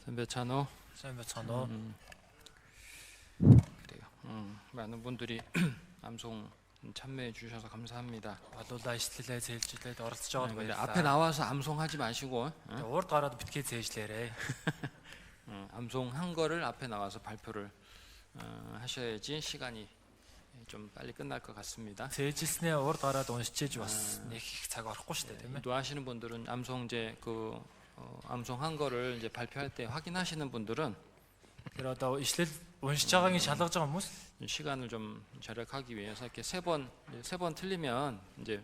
선배 찬호. 선배찬호. 그래요. 많은 분들이 암송 참여해 주셔서 감사합니다. Болуулаа ишлэлээ зээлжлээд оролцож байгаад 근데 баярлалаа. 앞에 나와서 암송하지 마시고 Урд гараад битгий зээжлээрээ. 암송한 거를 앞에 나와서 발표를 하셔야지 시간이 좀 빨리 끝날 것 같습니다. Зээжлснээ урд гараад уншиж бас нэг их цаг орохгүй шүү дээ, тийм ээ. 인도하시는 분들은 암송제 암송한 거를 이제 발표할 때 확인하시는 분들은 Тэр одоо ишлэл уншиж байгаагийн шалгаж байгаа хүмүүс 시간을 좀 절약하기 위해서 이렇게 세 번 틀리면 이제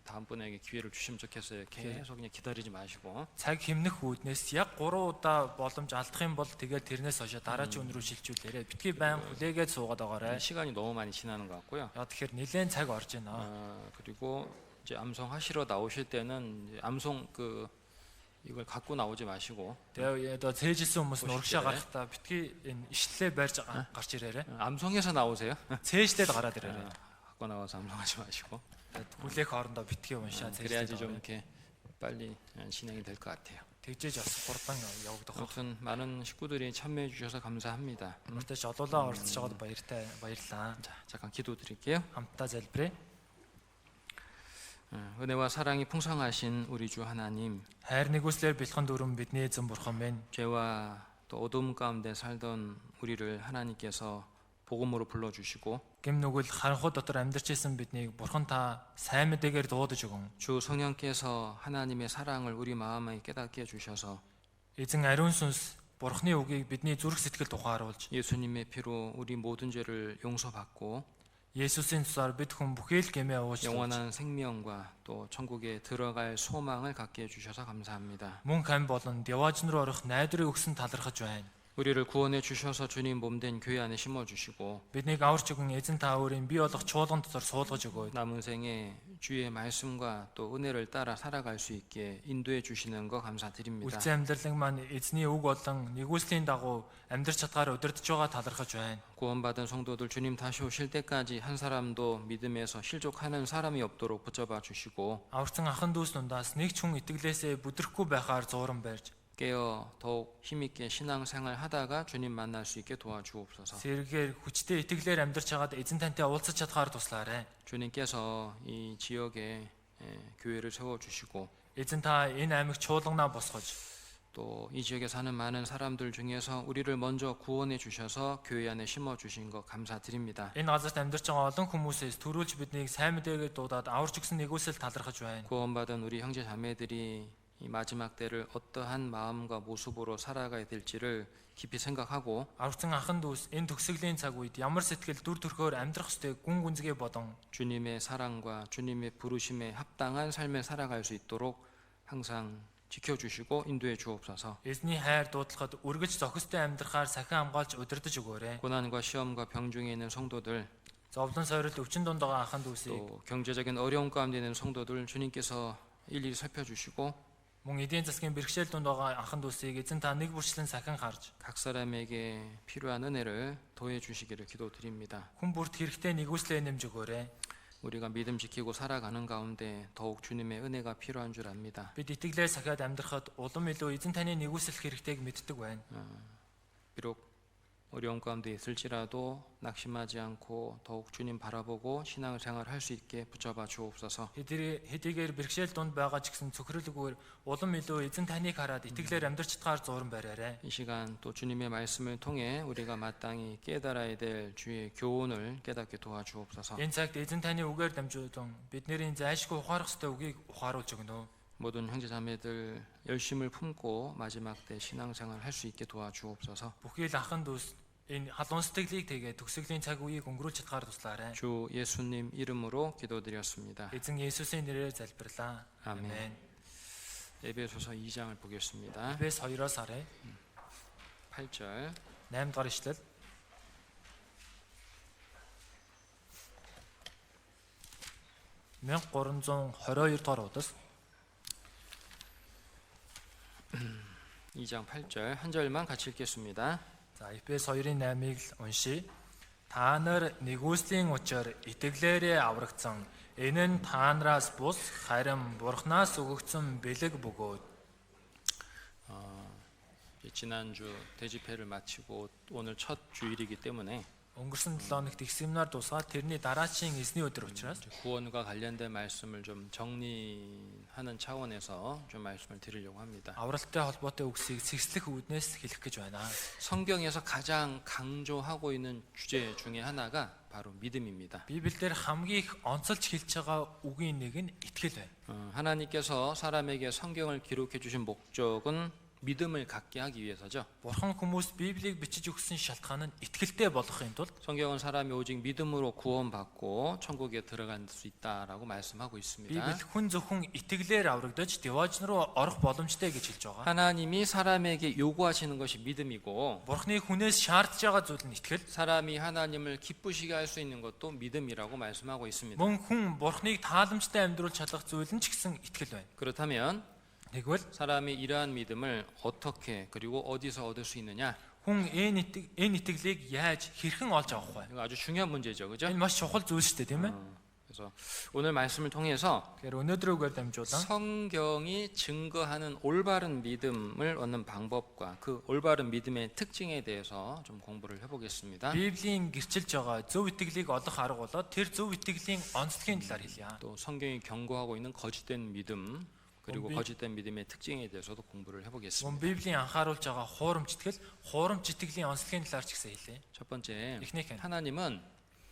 다음 분에게 기회를 주시면 좋겠어요. 계속 그냥 기다리지 마시고. цаг хэмнэх үүднээс яг 3 удаа боломж алдах юм бол тэгээд тэрнээс хойш дараагийн өн рүү шилжүүлээрэй. Битгий байн хүлээгээд суугаад байгаарай. 시간이 너무 많이 지나는 것 같고요. яа тэгэхээр нэлээд цаг орж байна. 그리고 이제 암송하시러 나오실 때는 이제 암송 이걸 갖고 나오지 마시고 Тэгээ одоо зээжилсэн хүмүүс нь урагшаа гарахдаа битгий энэ ишлэлээ барьж гарч ирээрэй. 암송해서 나오세요. Цээжлээд гараад ирээрэй. 갖고 나와서 암송하지 마시고. Хүлээх хоорондоо битгий уншаа 그래야지 зээжлээд 좀 이렇게 빨리 진행이 될 것 같아요. тэгжээж бас хурдан явагдах. 아무튼 많은 식구들이 참여해 주셔서 감사합니다. Өөртөө ч олоолаа оролцож байгаад баярлалаа. 자, 잠깐 기도드릴게요. хамтдаа залбирая. 은혜와 사랑이 풍성하신 우리 주 하나님, хайр нэгүслэр бэлхэн дүрэн бидний эзэн бурхан минь, 죄와 또 어둠 가운데 살던 우리를 하나님께서 복음으로 불러주시고 гэм нүгэл харанхуй дотор амьдарч исэн биднийг бурхан та сайн мэдээгээр дуудаж өгөн. 주 성령께서 하나님의 사랑을 우리 마음에 깨닫게 해주셔서 Эзэн ариун сүнс бурханы үгийг бидний зүрх сэтгэлд ухааруулж, 예수님의 피로 우리 모든 죄를 용서받고 Есүсийн цусаар бид хүн бүхий л гэмээ уучлаж, 영원한 생명과 또 천국에 들어갈 소망을 갖게 해주셔서 감사합니다. мөн хэн болон деважн руу орох найдрыг өгсөн талархаж байна. 우리를 구원해 주셔서 주님 몸된 교회 안에 심어주시고 Биднийг аварч өгөн эзэн та өөрийн бий болох чуулган дотор суулгаж өгөөд, 남은 생에 주의 말씀과 또 은혜를 따라 살아갈 수 있게 인도해 주시는 거 감사드립니다. үлцэн амьдралыг маань эзний үг болон нэгүслийн дагуу амьдрч чадгаар удирдах байгаа талархаж байна. 구원받은 성도들 주님 다시 오실 때까지 한 사람도 믿음에서 실족하는 사람이 없도록 붙잡아 주시고 Аварцсан ахын дүүс дундаас нэг ч хүн итгэлээсээ бүдрэхгүй байхаар зууран барьж, 깨어 더욱 힘있게 신앙생활 하다가 주님 만날 수 있게 도와주옵소서. сэргээр хүчтэй итгэлээр амьдрч хагаад эзэн тантай уулзах чадхаар туслаарай. 주님께서 이 지역에 교회를 세워주시고 Эзэн та энэ аймаг чуулганаа босгож, 또 이 지역에 사는 많은 사람들 중에서 우리를 먼저 구원해 주셔서 교회 안에 심어주신 것 감사드립니다. энэ газарт амьдарч байгаа олон хүмүүсээс төрүүлж биднийг сайн мэдээгээр дуудаад аварч өгсөн нэгүсэл талархаж байна. 구원받은 우리 형제 자매들이 이 마지막 때를 어떠한 마음과 모습으로 살아가야 될지를 깊이 생각하고 Аварцсан ахын дүүс энэ төгсгөлийн цаг үед ямар сэтгэл дүр төрхөөр амьдрах ёстой гүн гүнзгий бодон 주님의 사랑과 주님의 부르심에 합당한 삶을 살아갈 수 있도록 항상 지켜주시고 인도해 주옵소서. эзний хайр дуудлагад үргэлж зохистой амьдрахаар сахин хамгаалж удирдах өгөөрэй. 고난과 시험과 병 중에 있는 성도들 Зовлон сойрол өвчин дунд байгаа ахын дүүсийг, 또 경제적인 어려움 가운데 있는 성도들 주님께서 일일이 살펴주시고 мөн эдийн засгийн бэрхшээл дунд байгаа ахын дүүсийг эзэн та нэг бүрчлэн сахин харж, 각 사람에게 필요한 은혜를 더해 주시기를 기도드립니다. хүн бүрт хэрэгтэй нэгүслээ нэмж өгөөрэй. 우리가 믿음 지키고 살아가는 가운데 더욱 주님의 은혜가 필요한 줄 압니다. Бид итгэлээр сахиад амьдрахад улам илүү эзэн таны нэгүслэх хэрэгтэйг мэддэг байна. 비록 어려움 가운데 있을지라도 낙심하지 않고 더욱 주님 바라보고 신앙생활 할 수 있게 붙잡아 주옵소서. Хэдийгээр бэрхшээл дунд байгаа ч гэсэн цөхрөлгүйгээр улам илүү эзэн таныг хараад итгэлээр амьдрч чадхаар зуран бариарай. 이 시간 또 주님의 말씀을 통해 우리가 마땅히 깨달아야 될 주의 교훈을 깨닫게 도와주옵소서. Энэ цагт эзэн таны үгээр дамжуулан бидний зайлшгүй ухаарах ёстой үгийг ухааруулж өгнө. 모든 형제 자매들 열심을 품고 마지막 때 신앙생활 할 수 있게 도와주옵소서. Бүхий л ахын дүүс энэ халуун сэтгэлийг тэгээ төгсгөлийн цаг үеийг өнгөрүүлж чадхаар туслаарай. 주 예수님 이름으로 기도드렸습니다. Эзэн Есүсийн нэрээр залбирлаа. 아멘. 아멘. 에베소서 2장을 보겠습니다. Эфес 2-оос харъя. 8절 8 дугаар ишлэл. Мянга 322 дугаар удас 2장 8절 한 절만 같이 읽겠습니다. За Эфес 2-ын 8-ыг л уншийе. Та нар нэгүслийн учир итгэлээрээ аврагдсан. Энэ нь та нараас бус харин Бурханаас өгөгдсөн бэлэг бөгөөд. 지난주 대집회를 마치고 오늘 첫 주일이기 때문에 өнгөрсөн 7 хоногт их семинар дуусгаад тэрний дараачийн эзний өдөр учраас 구원과 관련된 말씀을 좀 정리하는 차원에서 좀 말씀을 드리려고 합니다. авралтай холбоотой үгсийг цэгцлэх үүднээс хэлэх гэж байна. 성경에서 가장 강조하고 있는 주제 중에 하나가 바로 믿음입니다. Библиэлд хамгийн их онцолж хэлж байгаа үгийн нэг нь итгэл байна. 하나님께서 사람에게 성경을 기록해 주신 목적은 믿음을 갖게 하기 위해서죠. Бурхан хүмүүст Библийг бичиж өгсөн шалтгаан нь итгэлтэй болгохын тулд 성경은 사람이 오직 믿음으로 구원받고 천국에 들어갈 수 있다라고 말씀하고 있습니다. Библи хүн зөвхөн итгэлээр аврагдаж деважн руу орох боломжтой гэж хэлж байгаа. 하나님이 사람에게 요구하시는 것이 믿음이고 Бурханы хүнээс шаардж байгаа зүйл нь итгэл. 사람이 하나님을 기쁘시게 할 수 있는 것도 믿음이라고 말씀하고 있습니다. Мөн хүн Бурханыг тааламжтай амьдруулж чадах зүйл нь ч гэсэн итгэл байна. 그렇다면 Тэгвэл 사람이 이러한 믿음을 어떻게 그리고 어디서 얻을 수 있느냐? хүн энэ итгэлийг яаж хэрхэн олж авах вэ? 이거 아주 중요한 문제죠, 그죠? Энэ маш чухал зүйл шүү дээ, тийм ээ? 그래서 오늘 말씀을 통해서 Тэгэхээр өнөөдрөөгөр дамжуулан 성경이 증거하는 올바른 믿음을 얻는 방법과 그 올바른 믿음의 특징에 대해서 좀 공부를 해보겠습니다. Библийн гэрчилж байгаа зөв итгэлийг олох арга болоод тэр зөв итгэлийн онцлогийн талаар хэлье. 또 성경이 경고하고 있는 거짓된 믿음 그리고 거짓된 믿음의 특징에 대해서도 공부를 Мөн 해보겠습니다. Библийн анхааруулж байгаа хуурамч итгэл, хуурамч итгэлийн онцлогийн талаар ч гэсэн хэлье. 첫 번째, Эхнийх нь 하나님은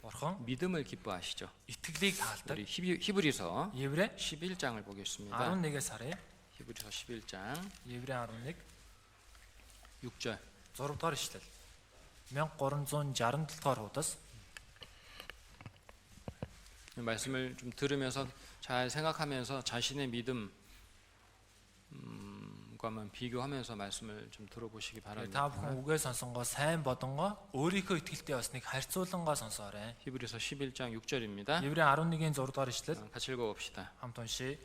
Бурхан 믿음을 기뻐하시죠. итгэлийг таалдаг. 우리 히브리서 Еврэ 11장을 보겠습니다. 11-ээс харъя. 히브리서 11장 Еврэ 11 6절. 6 дугаар ишлэл. 1367 дугаар хуудас 이 말씀을 좀 들으면서 잘 생각하면서 자신의 믿음과만 비교하면서 말씀을 좀 들어보시기 та 바랍니다. бүхэн үгээ сонсонгоо сайн бодонгоо өөрийнхөө итгэлтэй болсныг харьцуулангаа сонсоорой. 히브리서 11장 6절입니다. Еврэ 11-ийн 6 дугаар ишлэл 같이 읽어봅시다. хамт уншия.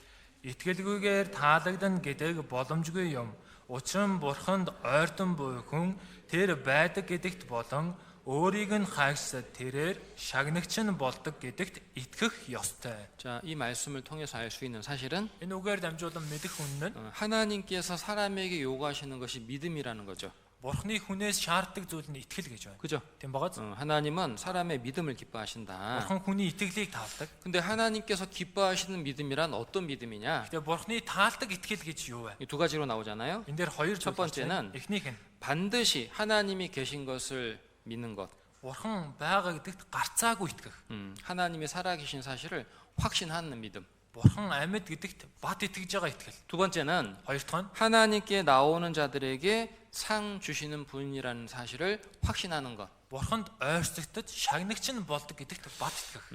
Итгэлгүйгээр таалагдана гэдэг боломжгүй юм. Учир нь Бурханд ойртон буй хүн тэр байдаг гэдэгт болон өөрийг нь хайгсад тэрээр шагнагч нь болдог гэдэгт итгэх ёстой. 자, 이 말씀을 통해서 알 수 있는 사실은 Энэ үгээр дамжуулан мэдэх үнэн нь 하나님께서 사람에게 요구하시는 것이 믿음이라는 거죠. Бурхны хүнээс шаарддаг зүйл нь итгэл гэж байна. 그죠? Тийм багаз. 하나님은 사람의 믿음을 기뻐하신다. Бурхан хүний итгэлийг таалдаг. 근데 하나님께서 기뻐하시는 믿음이란 어떤 믿음이냐? Тэгээ Бурхны таалдаг итгэл гэж юу вэ? 이 두 가지로 나오잖아요. Энэ дээр хоёр 첫 зүйл байна. 번째는 Эхнийх нь 반드시 하나님이 계신 것을 믿는 것. Бурхан байгаа гэдэгт гарцаагүй итгэх. 하나님이 살아계신 사실을 확신하는 믿음. Бурхан амьд гэдэгт бат итгэж байгаа итгэл. 두 번째는 Хоёр дахь нь 하나님께 나오는 자들에게 상 주시는 분이라는 사실을 확신하는 것. Бурханд ойрцогдож шагнагч нь болдог гэдэгт бат итгэх.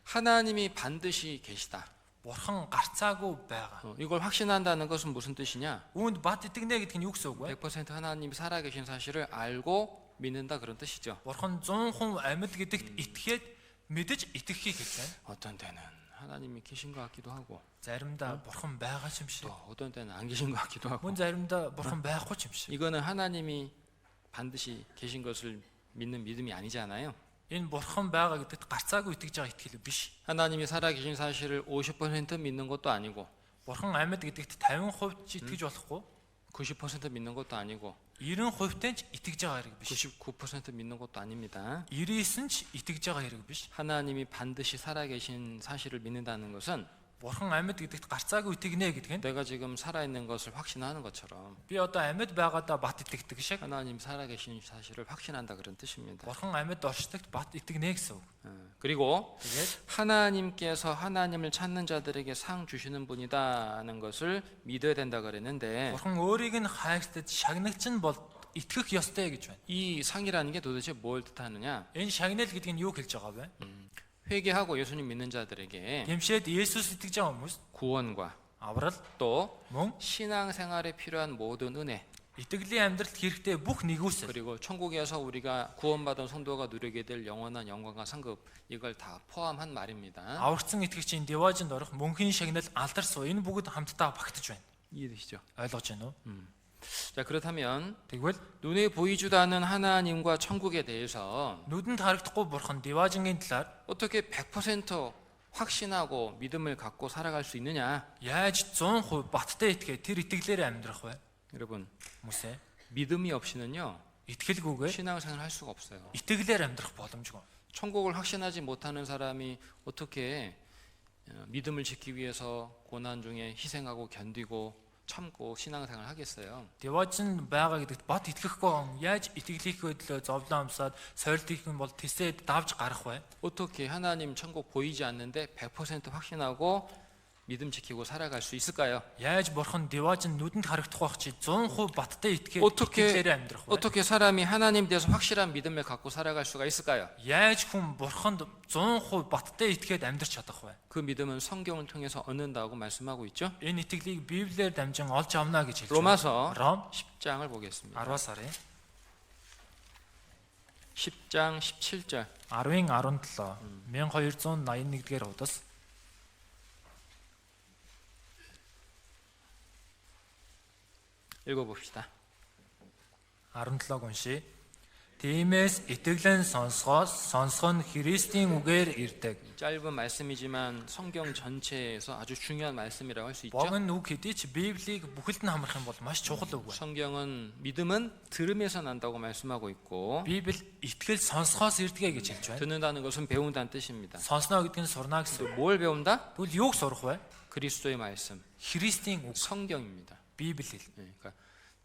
하나님이 반드시 계시다. Бурхан гарцаагүй байгаа. 이걸 확신한다는 것은 무슨 뜻이냐? Үүнд бат итгэнэ гэдэг нь юу гэсэн үг вэ? 100% 하나님이 살아계신 사실을 알고 믿는다 그런 뜻이죠. Бурхан 100% амьд гэдэгт итгээд мэдэж итгэхийг хэлсэн. 어떤 때는 하나님이 계신 것 같기도 하고 Заримдаа Бурхан байгаа ч юм шиг. 또 어떤 때는 안 계신 것 같기도 하고 Мөн заримдаа Бурхан байхгүй ч юм шиг. 이거는 하나님이 반드시 계신 것을 믿는 믿음이 아니잖아요. Энэ Бурхан байгаа гэдэгт гарцаагүй итгэж байгаа итгэл биш. 하나님이 살아계신 사실을 50% 믿는 것도 아니고 Бурхан амьд гэдэгт 50% ч итгэж болохгүй. 90% 믿는 것도 아니고 90%-тэй ч итгэж байгаа хэрэг биш. 99% 믿는 것도 아닙니다. 99 ч итгэж байгаа хэрэг биш. 하나님이 반드시 살아계신 사실을 믿는다는 것은 Бурхан амьд гэдэгт гарцаагүй итгэнэ гэдэг нь 내가 지금 살아있는 것을 확신하는 것처럼 би одоо амьд байгаадаа бат итгэдэг шиг 하나님 살아계신 사실을 확신한다 그런 뜻입니다. Бурхан амьд оршдогт бат итгэнэ гэсэн үг. 그리고 Тэгээд 하나님께서 하나님을 찾는 자들에게 상 주시는 분이다는 것을 믿어야 된다 그랬는데 Бурхан өөрийг нь хайгсдад шагнагч нь бол итгэх ёстой гэж байна. 이 상이라는 게 도대체 뭘 뜻하느냐? Энэ шагнал гэдэг нь юу хэлж байгаа вэ? 회개하고 예수님 믿는 자들에게 Гэмшээд Есүс итгэж байгаа хүмүүс 구원과 аврал 또 мөн 신앙생활에 필요한 모든 은혜 итгэлийн амьдралд хэрэгтэй бүх нэгүсэл 그리고 천국에서 우리가 구원받은 성도가 누리게 될 영원한 영광과 상급 이걸 다 포함한 말입니다. аврагцсан итгэгчийн деважинд орох мөнхийн шагнал алдар суу энэ бүгд хамтдаа багтаж байна. 이해되시죠? ойлгож байна уу? 자, 그렇다면 Тэгвэл 눈에 보이지도 않는 하나님과 천국에 대해서 нүдэнд харагдахгүй бурхан деважингийн талаар 어떻게 100% 확신하고 믿음을 갖고 살아갈 수 있느냐? яаж 100% баттай итгээ тэр итгэлээр амьдрах вэ? 여러분, Хүмүүсээ 믿음이 없이는요 итгэлгүйгээр 신앙생활 할 수가 없어요. итгэлээр амьдрах боломжгүй. 천국을 확신하지 못하는 사람이 어떻게 믿음을 지키기 위해서 고난 중에 희생하고 견디고 참고 신앙생활 하겠어요? Деважин байгаа гэдэгт бат итгэхгүй он яаж итгэлийнхээ төлөө зовлон амсаад сойртих юм бол тэсээд давж гарах вэ? 어떻게 하나님 천국 보이지 않는데 100% 확신하고 믿음 지키고 살아갈 수 있을까요? Яаж бурхан деважин нүдэнд харагдах байх чи 100% баттай 어떻게 итгэлээр амьдрах вэ? 어떻게 사람이 하나님 대해서 확실한 믿음을 갖고 살아갈 수가 있을까요? Яаж хүн бурханд 100% баттай итгээд амьдрч чадах вэ? 그 믿음은 성경을 통해서 얻는다고 말씀하고 있죠. Энэ итгэлийг Библиэр дамжин олж авна гэж хэлж байна. 로마서 Ром 10장을 보겠습니다. 10-аас харъя. 10장 17절. 10-ын 17 1281-р удас 읽어봅시다. 17-г уншия. Тиймээс итгэлэн сонсгоо нь Христийн үгээр ирдэг. 짧은 말씀이지만 성경 전체에서 아주 중요한 말씀이라고 할 수 있죠. Богино үг хэдий ч Библийг бүхэлд нь хамрах юм бол маш чухал үг байна. 성경은 믿음은 들음에서 난다고 말씀하고 있고 Библи итгэл сонсгоос ирдэг гэж хэлж байна. 듣는다는 것은 배운다는 뜻입니다. Сонсноо гэдэг нь сурна гэсэн. 뭘 배운다? Тэгвэл юуг сурах вэ? 그리스도의 말씀, Христийн үг, 성경입니다. Библи хэл. 그러니까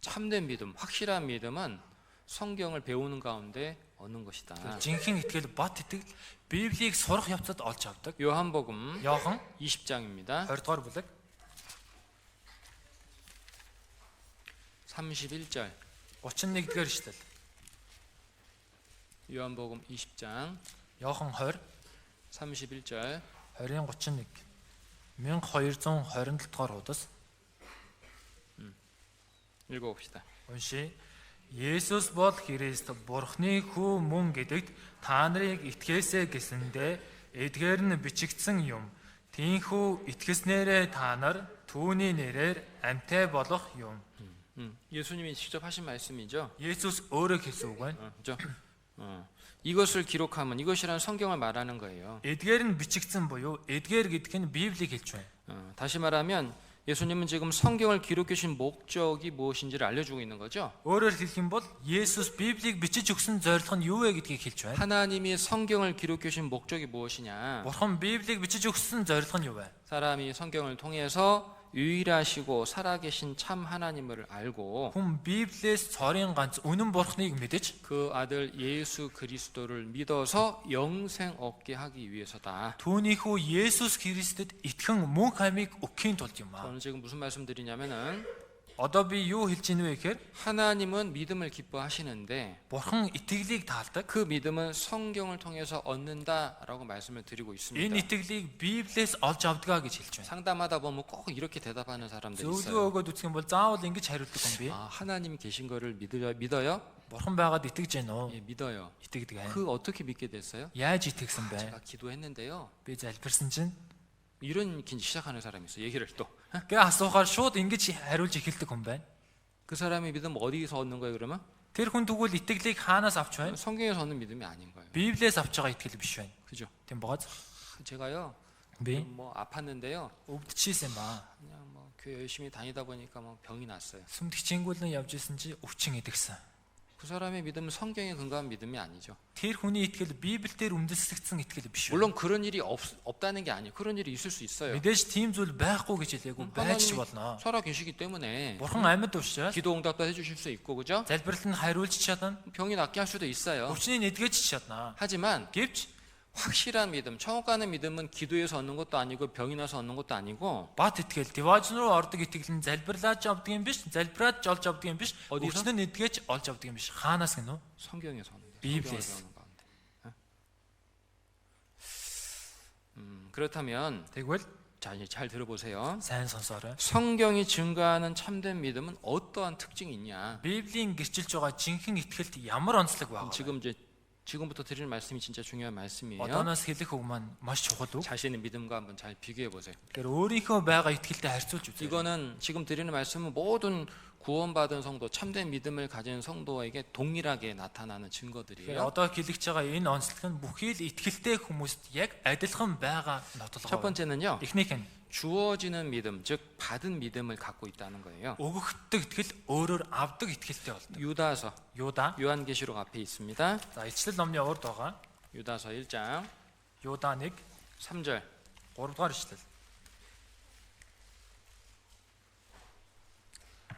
참된 믿음, 확실한 믿음은 성경을 배우는 가운데 얻는 것이다. Жинхэнэ итгэл бат итгэл Библийг сурах явцад олж авдаг. 요한복음 Иохан 20장입니다. 20-р бүлэг 31절. 31-р ишлэл. 요한복음 20장 Иохан 20 31절. 20-ын 31 1227-р удас 읽어봅시다. уншия. Есүс бол Христ Бурхны хүү мөн гэдэгт та нарыг итгээсэй гэсэндээ эдгээр нь бичигдсэн юм. Тийхүү итгэснээрээ та нар түүний нэрээр амьтаа болох юм. 예수님이 직접 하신 말씀이죠. Есүс өөрөө хэлсэн үг байна. 그죠? 이것을 기록하면 이것이란 성경을 말하는 거예요. Эдгээр нь бичигдсэн буюу эдгээр гэдэг нь Библийг хэлж байна. 다시 말하면 예수님은 지금 성경을 기록해 주신 목적이 무엇인지를 알려주고 있는 거죠. Өөрөөр хэлэх юм бол Есүс Библийг бичиж өгсөн зорилго нь юу вэ гэдгийг хэлж байна. 하나님이 성경을 기록해 주신 목적이 무엇이냐? Бурхан Библийг бичиж өгсөн зорилго нь юу вэ? 사람이 성경을 통해서 유일하시고 살아계신 참 하나님을 알고 Хүн Библиэс цорын ганц үнэн Бурханыг мэдэж 그 아들 예수 그리스도를 믿어서 영생 얻게 하기 위해서다. түүнийхүү Есүс Христэд итгэн мөн хамиг өгөхийн тулд юм аа. 저는 지금 무슨 말씀드리냐면은 Одоо би юу хэлж ийн вэ гэхээр 하나님은 믿음을 기뻐하시는데 Бурхан итгэлийг таалдаг. 그 믿음은 성경을 통해서 얻는다라고 말씀을 드리고 있습니다. Энэ итгэлийг Библиэс олж авдгаа гэж хэлж байна. 상담하다 보면 꼭 이렇게 대답하는 사람들이 Зөвлөгөө 있어요. өгөөд үзэх юм бол заавал ингэж хариулдаг юм би. 하나님이 계신 거를 믿어요? Бурхан байгаад итгэж гэнэ үү? 예, 믿어요. Итгэдэг аа. 그 어떻게 믿게 됐어요? Яаж итгэсэн бэ? 제가 기도했는데요. Би залбирсан чинь 이런 시작하는 사람이 있어요. 얘기를 또. гээ асуухаар шууд ингэж хариулж эхэлдэг хүн байна. 그 사람이 믿음 어디서 얻는 거예요, 그러면? Тэр хүн тэгвэл итгэлийг хаанаас авч байна? 성경에서 얻는 믿음이 아닌 거예요. Библиэс авч байгаа итгэл биш байна. 그죠? Тийм бооз. 제가요. Би 뭐 아팠는데요. өвдчихсэн ба. 그냥 뭐 교회 열심히 다니다 보니까 뭐 병이 났어요. Сүмдх чингүүлэн явж исэн чи өвчин идэгсэн. 그 사람의 믿음은 성경에 근거한 믿음이 아니죠. Тэр хүний итгэл Библиэлд үндэслэгдсэн итгэл биш. 물론 그런 일이 없다는 게 아니에요. 그런 일이 있을 수 있어요. Мэдээж тийм зүйл байхгүй гэж хэлээгүй байж ч болно. 살아 계시기 때문에 Бурхан амьд учраас 기도 응답도 해주실 수 있고, 그죠? залбиралд нь хариулж чадна. 병이 낫게 할 수도 있어요. Өвчнийг нэдгэж чадна. 하지만 Гэвч 확실한 믿음, 천국 가는 믿음은 기도에서 얻는 것도 아니고 병이 나서 얻는 것도 아니고 бат итгэл диваж руу ордог итгэл нь залбирлаач авдаг юм биш, залбираач олж авдаг юм биш. 어디서? Өвчнөө нэдгэж олж авдаг юм биш. Хаанаас гэнэ үү? 성경에서 얻는 거예요. 비블리에서. 성경을 배우는 가운데. 그렇다면 Тэгвэл 자, 이제 잘 들어보세요. сайн сонсоорой. 성경이 증거하는 참된 믿음은 어떠한 특징이 있냐? Библийн гэрчилж байгаа жинхэнэ итгэлд ямар онцлог байгаа вэ? 지금부터 드리는 말씀이 진짜 중요한 말씀이에요. Одооноос хэлэх үг маань маш чухал үг. 자신의 믿음과 한번 잘 비교해 보세요. Тэгэхээр өөрийнхөө байгаа итгэлтэй харьцуулж үзье. 이거는 지금 드리는 말씀은 모든 구원받은 성도, 참된 믿음을 가진 성도에게 동일하게 나타나는 Тэгэхээр 증거들이에요. одоо хэлэгч байгаа энэ онцлог нь бүхий л итгэлтэй хүмүүст яг адилхан байгаа 첫 нотлого. 번째는요, Эхнийх нь 주어지는 믿음, 즉 받은 믿음을 갖고 있다는 거예요. өгөгддөг итгэл өөрөөр авдаг итгэлтэй болдог. 유다서, Юда. 요한계시록 앞에 있습니다. За Илчлэл номны урд байгаа. 유다서 1장 Юда 1 3절. 3 дугаар ишлэл.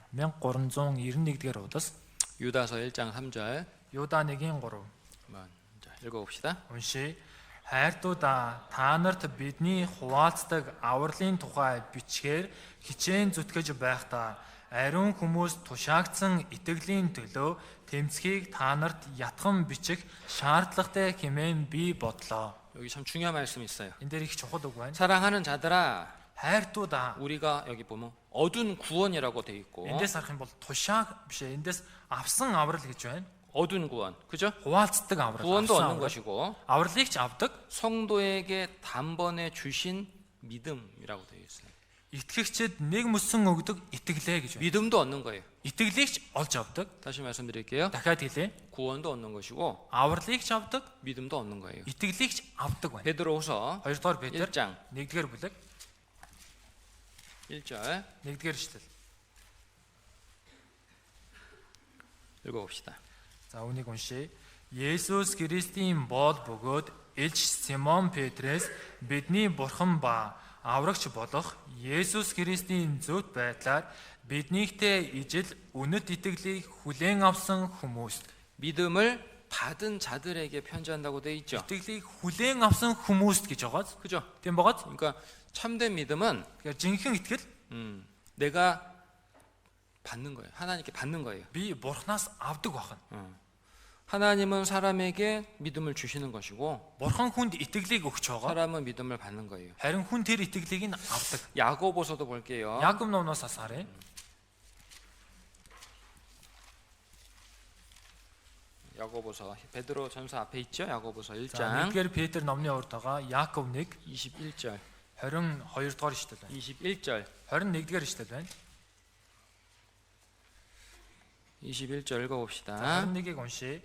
1391-р удас 유다서 1장 3절. Юда 1-ийн 3. 한번 자, 읽어봅시다. Уншия. Хайртуудаа та нарт бидний хуваалцдаг авралын тухай бичгээр хичээн зүтгэж байхдаа ариун хүмүүс тушаагдсан итгэлийн төлөө тэмцхийг та нарт ятган бичих шаардлагатай хэмээн би бодлоо. 여기 참 중요한 말씀이 있어요. Энэ дээр их чухал үг байна. 사랑하는 자들아, Хайртуудаа 우리가 여기 보면 얻은 구원이라고 돼 있고, эндээс харах юм бол тушааг биш ээ. Эндээс авсан аврал гэж байна. 얻은 구원, 그죠? Хуваалцдаг аврал. 구원도 авсан 얻는 аврал. 것이고, авралыг ч авдаг. 성도에게 단번에 주신 믿음이라고 되어 있어요. Итгэгчид нэг мөсөн өгдөг итгэлээ гэж байна. 믿음도 얻는 거예요. Итгэлийг ч олж авдаг. 다시 말씀드릴게요. Дахиад хэлээ. 구원도 얻는 것이고 Авралыг ч авдаг, 믿음도 얻는 거예요. итгэлийг ч авдаг байна. 베드로후서 2-р Петр 1장 1-р бүлэг 1절 1-р ишлэл. 읽어봅시다. За үнийг уншъя. Есүс Христийн боол бөгөөд Илч Симон Петрээс бидний бурхан ба аврагч болох Есүс Христийн зөвхт байдлаар биднийхтэй ижил үнэт итгэлийг хүлээн авсан хүмүүс. 믿음을 받은 자들에게 편지한다고 돼 있죠. Итгэлийг хүлээн авсан хүмүүст гэж байгааз. 그죠? Тийм байгааз. 그러니까 참된 믿음은 Тэгэхээр жинхэнэ итгэл 내가 받는 거예요. 하나님께 받는 거예요. би бурхнаас авдаг бахан. 하나님은 사람에게 믿음을 주시는 것이고 Бурхан хүнд итгэлийг өгч байгаа. 사람은 믿음을 받는 거예요. Харин хүн тэр итгэлийг нь авдаг. 야고보서도 볼게요. Яаков номноос асаарай. 야고보서 베드로 전서 앞에 있죠. 야고보서 За 1장 1-р Петр номны урд байгаа Яаков 1 21절 22 дугаар ишлэл байна. 21절 21-р ишлэл байна. 21절 읽어봅시다. 21-ийг уншъя.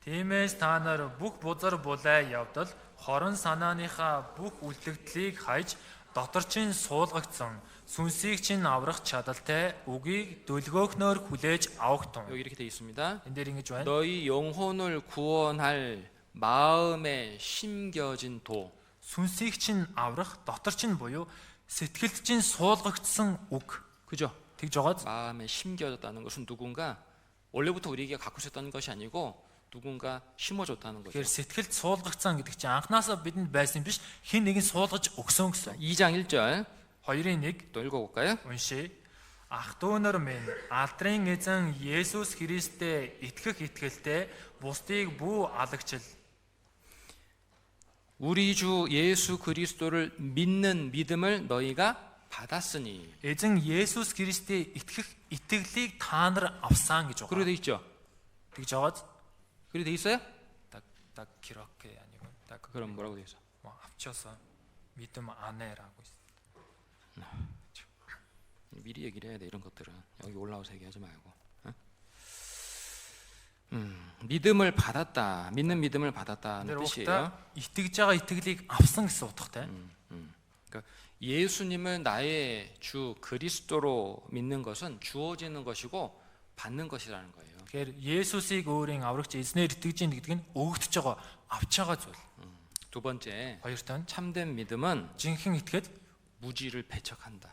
Тиймээс та нар бүх бузар булай явдал хорон санааныхаа бүх үлдэгдлийг хайж дотор чинь суулгагдсан сүнсийг чинь аврах чадaltaй үгийг дүлгөөхнөөр хүлээж авах тун. 여기 이렇게 돼 있습니다. энэ дээр ингэж байна. 너희 영혼을 구원할 마음에 심겨진 도. Сүнсийг чинь аврах дотор чинь буюу сэтгэлд чинь суулгагдсан үг. 그죠? Тэгж байгааз. 마음에 심겨졌다는 것은 누군가 원래부터 우리에게 갖고 있었던 것이 아니고 누군가 심어줬다는 거죠. Тэгэхээр сэтгэлд суулгагдсан гэдэг чинь анхнаасаа бидэнд байсан биш, хэн нэгэн суулгаж өгсөн гэсэн. 2장 1절 2-ын 1 또 읽어볼까요? уншъя. Ах дүүнэр минь алдрын эзэн Есүс Христтэй итгэх итгэлтэй бусдыг бүү алагчил. 우리 주 예수 그리스도를 믿는 믿음을 너희가 받았으니. Эзэн Есүс Христтэй итгэх итгэлийг та нар авсан гэж 그래 байгаа. 돼 있죠. Тэгж байгааз. 그래 돼 있어요? Так кирокке 아니고 так 그럼 뭐라고 돼 있어? 합쳐서 믿음 안에라고 있어. 미리 얘기를 해야 돼 이런 것들은 여기 올라와서 얘기하지 말고. 믿음을 받았다, 믿는 믿음을 받았다는 근데 뜻이에요. 이тгэж байгаа итгэлийг авсан гэсэн утгатай. 그러니까 예수님을 나의 주 그리스도로 믿는 것은 주어지는 것이고 받는 것이라는 거예요. Тэгэхээр Есүсийг өөрийн аврагч эзнээр итгэж ийн гэдэг нь өгөгдөж байгаа авч байгаа зүйл. 두 번째, Хоёрт нь 참된 믿음은 жинхэнэ итгэл 무지를 배척한다.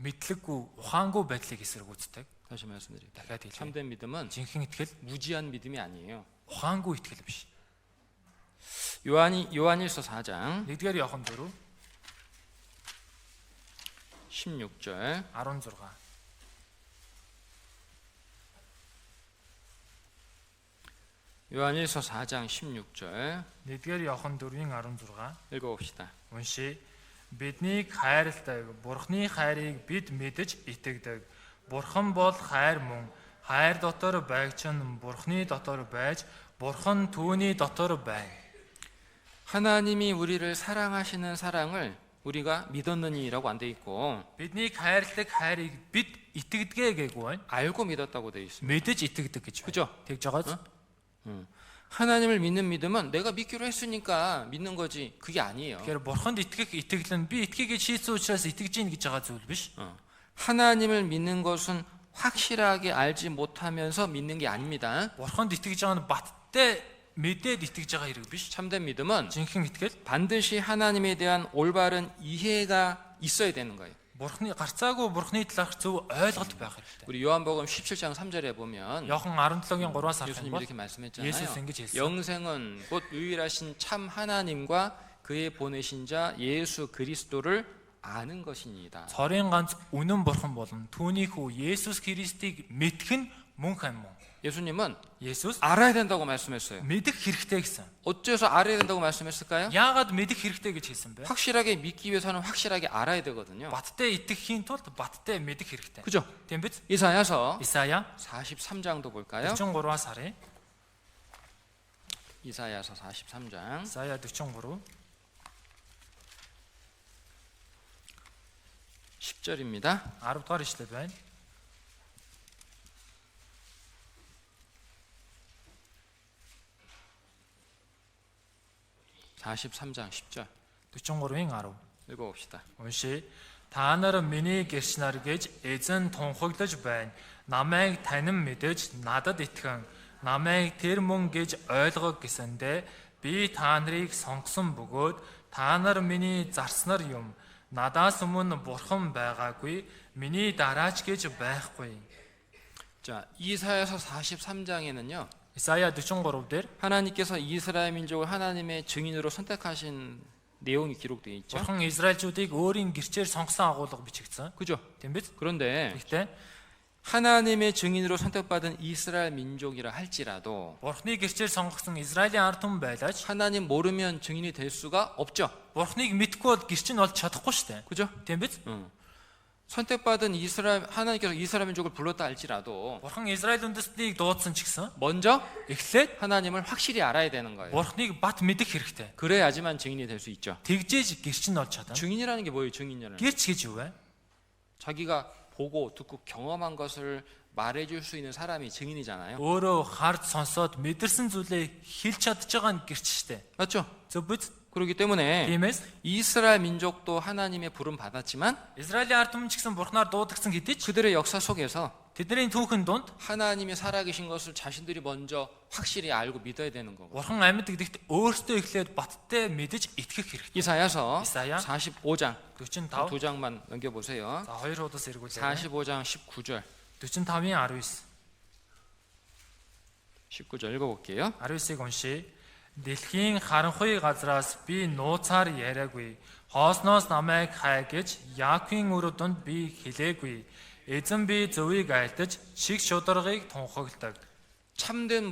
мэдлэггүй ухаангүй байдлыг эсэргүүцдэг. 다시 말씀드립니다. дахиад хэлье. 참된 믿음은 Жинхэнэ итгэл 무지한 믿음이 아니에요. ухаангүй итгэл биш. 요한일서 4장 1-р Иохан 4 16절 16. 요한일서 4장 16절 1-р Иохан 4-ийн 16 읽어봅시다. уншия. Биднийг хайрладаг Бурхны хайрыг бид мэдэж итгэдэг. Бурхан бол хайр мөн. Хайр дотор байгч нь Бурхны дотор байж Бурхан түүний дотор байна. 하나님이 우리를 사랑하시는 사랑을 우리가 믿었느니라고 안 돼 있고 Биднийг хайрладаг хайрыг бид итгэдгээ гээгүй байна. 알고 믿었다고 되어 있습니다. Мэдэж итгэдэг гэж байна. 그죠? Тэгж байгааз 하나님을 믿는 믿음은 내가 믿기로 했으니까 믿는 거지 그게 아니에요. тэгэхээр бурханд итгэх итгэл нь би итгэе гэж шийдсэн учраас итгэж гин гэж байгаа зүйл биш. 하나님을 믿는 것은 확실하게 알지 못하면서 믿는 게 아닙니다. Бурханд итгэж байгаа нь баттай мэдээд итгэж байгаа хэрэг биш. 참된 믿음은 Жинхэнэ итгэл 반드시 하나님에 대한 올바른 이해가 있어야 되는 거예요. бурхны гарцаагүй бурхны талаарх зөв ойлголт байх хэрэгтэй. 우리 요한복음 17장 3절에 보면 Иохан 17-гийн 3-аас харах 예수님 юм бол 이렇게 말씀했잖아요. 예수스 ингэж хэлсэн. 영생은 곧 유일하신 참 하나님과 그의 보내신 자 예수 그리스도를 아는 것이니이다. Цорын ганц үнэн бурхан болон түүний хүү Есүс Христийг мэдэх нь мөнх ам мөн. 예수님은 Есүс 알아야 된다고 말씀했어요. мэдэх хэрэгтэй гэсэн. 어째서 알아야 된다고 말씀했을까요? Яагаад мэдэх хэрэгтэй гэж хэлсэн бэ? 확실하게 믿기 위해서는 확실하게 알아야 되거든요. Баттай итгэхийн тулд баттай мэдэх хэрэгтэй. 그죠? Тийм биз? 이사야서 Исая 43장도 볼까요? 43-аас харъя. 이사야서 43장 Исая 43 10절입니다. 10 дугаар ишлэл байна. (43장 10절) 43-ийн 10. 읽어봅시다. Уншия. Та нар миний гэрч нар гэж эзэн тунхаглаж байна. Намайг танин мэдэж надад итгэн. Намайг тэр мөн гэж ойлгог гэсэндэ би та нарыг сонгосон бөгөөд та нар миний зарснаар юм. Надаас өмнө бурхан байгаагүй. Миний дараач гэж байхгүй. 자, 이사야서 43장에는요. Исая 43 дээр 하나님께서 이스라엘 민족을 하나님의 증인으로 선택하신 내용이 기록되어 있죠. бурхан Израильчүүдийг өөрийн гэрчээр сонгосон агуулга бичигдсэн. 그죠? Тийм биз? 그런데 Гэхдээ 하나님의 증인으로 선택받은 이스라엘 민족이라 할지라도 бурхны гэрчээр сонгосон Израилийн ард түмэн байлаач 하나님 모르면 증인이 될 수가 없죠. бурхныг мэдхгүй бол гэрч нь болж чадахгүй шүү дээ. 그죠? Тийм биз? 선택받은 이스라엘 하나님께서 이스라엘 민족을 불렀다 할지라도 Бурхан Израиль үндэстнийг дуудсан ч гэсэн 먼저 эхлээд 하나님을 확실히 알아야 되는 거예요. бурхныг бат мэдэх хэрэгтэй. 그래야지만 증인이 될 수 있죠. Тэгжээж гэрч нь болж чадна. 증인이라는 게 뭐예요? 증인이라는 게. Гэрч гэж юу вэ? 자기가 보고 듣고 경험한 것을 말해줄 수 있는 사람이 증인이잖아요. Өөрөө харж сонсоод мэдэрсэн зүйлээ хэлж чадж байгаа нь гэрч штэ. 맞죠? Зөв биз? 그렇기 때문에 Тиймээс 이스라엘 민족도 하나님의 부름 받았지만 Израилийн ард түмэн ч гэсэн бурхнаар дуудагдсан хэдий ч 그들의 역사 속에서 тэдний түүхэн дунд 하나님이 살아계신 것을 자신들이 먼저 확실히 알고 믿어야 되는 거고. бурхан амьд гэдэгт өөртөө эхлээд баттай мэдэж итгэх хэрэгтэй. 이사야서 이사야 45장 45. 두 장만 넘겨보세요. За хоёр удаас эргүүлээ. 45장 19절 45-ийн 19. 19절 읽어볼게요. 19-ыг уншия. Дэлхийн харанхуй газраас би нууцаар яриагүй. Хоосноос намайг хай гэж Яаковын үр дүнд би хэлээгүй. Эзэн би зөвийг айлтаж шиг шударгыг тунхагладаг. 참된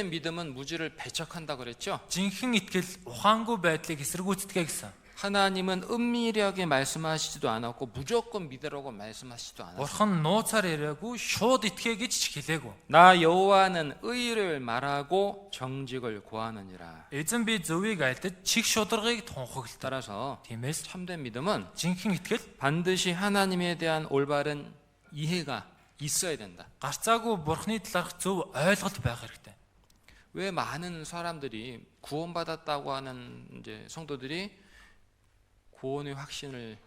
믿음은 무지를 배척한다 그랬죠. Жинхэнэ итгэл ухаангүй байдлыг эсэргүүцдэг гэсэн. 하나님은 은밀하게 말씀하시지도 않았고 무조건 믿으라고 말씀하시지도 않았어요. Бурхан нууцаар яриагүй, шууд итгэе гэж ч хэлээгүй. 나 여호와는 의를 말하고 정직을 고하느니라. Эзэн би зөвийг айлтаж чиг шударгыг тунхагладаг. 따라서 Тиймээс 참된 믿음은 жинхэнэ итгэл 반드시 하나님에 대한 올바른 이해가 있어야 된다. гарцаагүй бурхны талаарх зөв ойлголт байх хэрэгтэй. 왜 많은 사람들이 구원받았다고 하는 이제 성도들이 구원의 확신을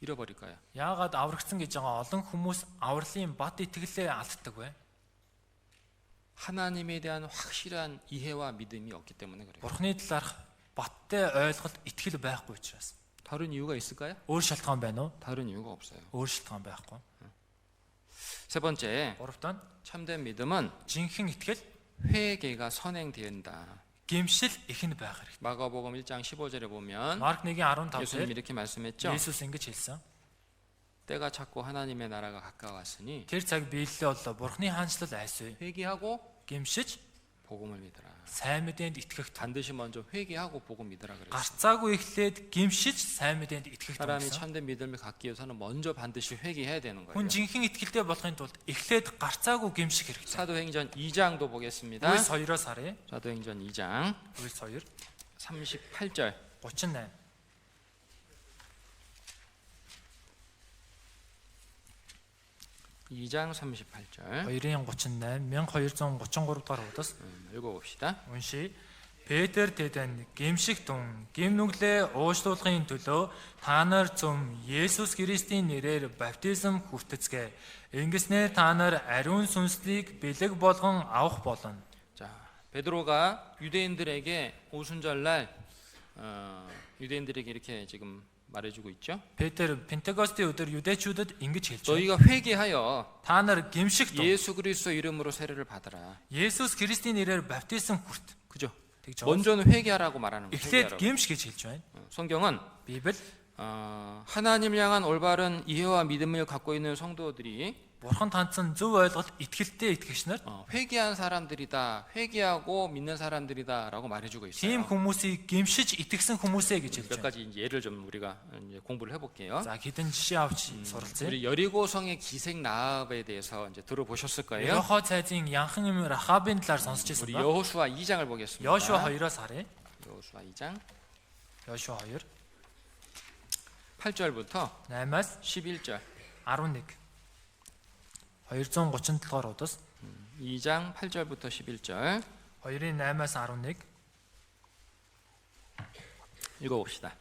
잃어버릴까요? Яагаад аврагдсан гэж байгаа олон хүмүүс авралын бат итгэлээ алддаг вэ? 하나님에 대한 확실한 이해와 믿음이 없기 때문에 그래요. Бурхны талаарх баттай ойлголт итгэл байхгүй учраас. 다른 이유가 있을까요? Өөр шалтгаан байна уу? 다른 이유가 없어요. Өөр шалтгаан байхгүй. 세 번째, Гуравтаа нь 참된 믿음은 жинхэнэ итгэл 회개가 선행된다. гэмшил ихэнд байх хэрэгтэй. 마가복음 1장 15절에 보면 Марк 1:15 예수님 дээр 이렇게 말씀했죠. Есүс ингэж хэлсэн. 때가 찼고 하나님의 나라가 가까웠으니 Тэр цаг биелэлээ боллоо. Бурхны хаанчлал айсвэ. 회개하고 Гэмшиж 복음을 믿으라. сайн мэдээнд итгэх. 반드시 먼저 회개하고 복음 믿으라 그랬어요. Гарцаагүй эхлээд гэмшиж сайн мэдээнд 이тгэх 사람이 гэсэн. 참된 믿음을 갖기 위해서는 먼저 반드시 회개해야 되는 거예요. Хүн жинхэнэ итгэлтэй болохын тулд эхлээд гарцаагүй гэмших хэрэгтэй. 사도행전 2장도 보겠습니다. Үлс 2-оос харъя. 사도행전 2장 Үлс 2 38절 38. 2장 38절 2-ын 38, 1233 дахь удас 읽어봅시다. уншия. Петр тэдэнд гимшиг тун гим нүглээ уушлуулахын төлөө та нар зөв Есүс Христийн нэрээр баптизм хүртэцгээе. Ингэснээр та нар ариун сүнслийг бэлэг болгон авах болно. 자, 베드로가 유대인들에게 오순절날 유대인들에게 이렇게 지금 말해주고 있죠. Петр Пентекостийн өдөр юдэчүүдэд ингэж хэлж байна. 너희가 회개하여 Та нар гимшиг тун 예수 그리스도 이름으로 세례를 받으라. Есүс Христийн нэрээр баптизм хүрт. 그죠? Тэгж байгаа. 먼저는 회개하라고 말하는 거예요. Эхлээд 회개하라고. гимш гэж хэлж байна. 성경은 Библи 하나님을 향한 올바른 이해와 믿음을 갖고 있는 성도들이 Бурхан танцсан зөв ойлголт итгэлтэй итгэгч нар 회개한 사람들이다, 회개하고 믿는 사람들이다라고 말해주고 тийм 있어요. хүмүүсийг гимшиж итгэсэн хүмүүсээ гэж хэлж 몇 байна. 가지 이제 예를 좀 우리가 이제 공부를 해볼게요. За хэдэн жишээ авч суралцъя. 우리 여리고성의 기생 라합에 대해서 이제 들어보셨을 거예요. Йохо цайзын янхан юм Рахабын талаар сонсч байсан 우리 ба. 여호수아 2장을 보겠습니다. Йошуа 2-оос харъя. 여호수아 2장 Йошуа 2 8절부터 8-аас 11절. 11. 237 дугаар удас 2장 8절부터 11절 2-ын 8-аас 11. 읽어봅시다.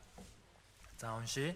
За уншия.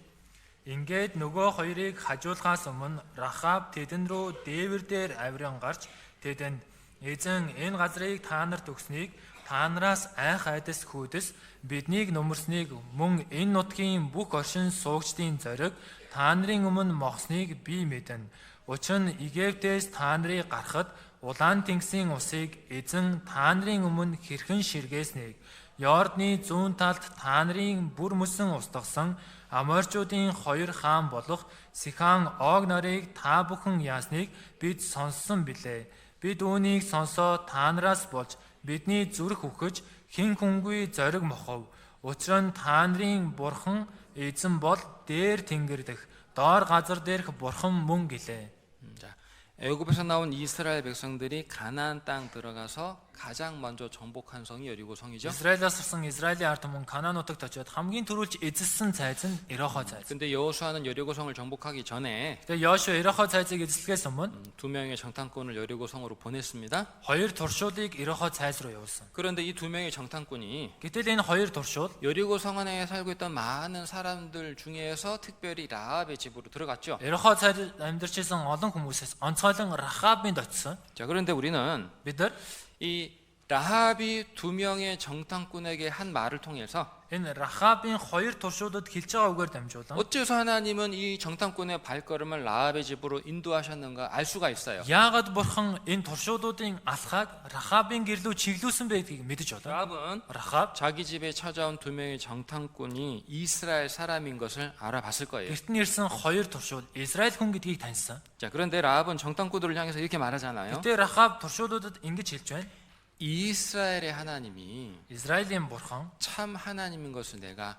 Ингээд нөгөө хоёрыг хажуулахаас өмнө Рахаб тэдэн рүү дээвэр дээр авиран гарч тэдэнд эзэн энэ газрыг та нарт өгснийг та нараас айх айдас хүйдэс биднийг нөмөрснийг мөн энэ нутгийн бүх оршин суугчдын зориг та нарын өмнө мохсныг би мэднэ. Учир нь Египтээс та нарыг гаргахад улаан тэнгисийн усыг эзэн та нарын өмнө хэрхэн ширгээснийг Йордны зүүн талд та нарын бүр мөсөн устгасан Аморчуудын хоёр хаан болох Сихан Ог нарыг та бүхэн яасныг бид сонссон билээ. Бид үүнийг сонсоо та нараас болж бидний зүрх үхэж хэн хүнгүй зориг мохов. Учир нь та нарын бурхан эзэн бол дээр тэнгэр дэх доор газар дээрх бурхан мөн гэлээ. 자, 애굽에서 나온 이스라엘 백성들이 가나안 땅 들어가서 가장 먼저 정복한 성이 여리고 성이죠. Израилаас ирсэн Израилийн ард түмэн Канаан нутагт очиод хамгийн түрүүлж эзэлсэн цайз нь Ирохо цайз. 근데 여호수아는 여리고 성을 정복하기 전에 Тэгээ Йошуа Ирохо цайзыг эзэлсгээс өмнө 두 명의 정탐꾼을 여리고 성으로 보냈습니다. хоёр туршуулыг Ирохо цайз руу явуулсан. 그런데 이 두 명의 정탐꾼이 Гэтэл энэ хоёр туршуул 여리고 성 안에 살고 있던 많은 사람들 중에서 특별히 라합의 집으로 들어갔죠. Ирохо цайз амьдарч исэн олон хүмүүсээс онцгойлон Рахабынд очисон. 자, 그런데 우리는 Бид нар 이 라합이 두 명의 정탐꾼에게 한 말을 통해서 энэ Рахабын хоёр туршуудад хэлж байгаа үгээр дамжуулан 어째서 하나님은 이 정탐꾼의 발걸음을 라합의 집으로 인도하셨는가 알 수가 있어요. яагаад бурхан энэ туршуудуудын алхааг Рахабын гэрлүү чиглүүлсэн байдгийг мэдэж байна. 라합은 Рахаб 자기 집에 찾아온 두 명의 정탐꾼이 이스라엘 사람인 것을 알아봤을 거예요. гэрт нь ирсэн хоёр туршууд Израиль хүн гэдгийг таньсан. 자, 그런데 라합은 정탐꾼들을 향해서 이렇게 말하잖아요. Гэтэ Рахаб туршуудуудад ингэж хэлж байна. 이스라엘의 하나님이 Израилийн бурхан 참 하나님인 것을 내가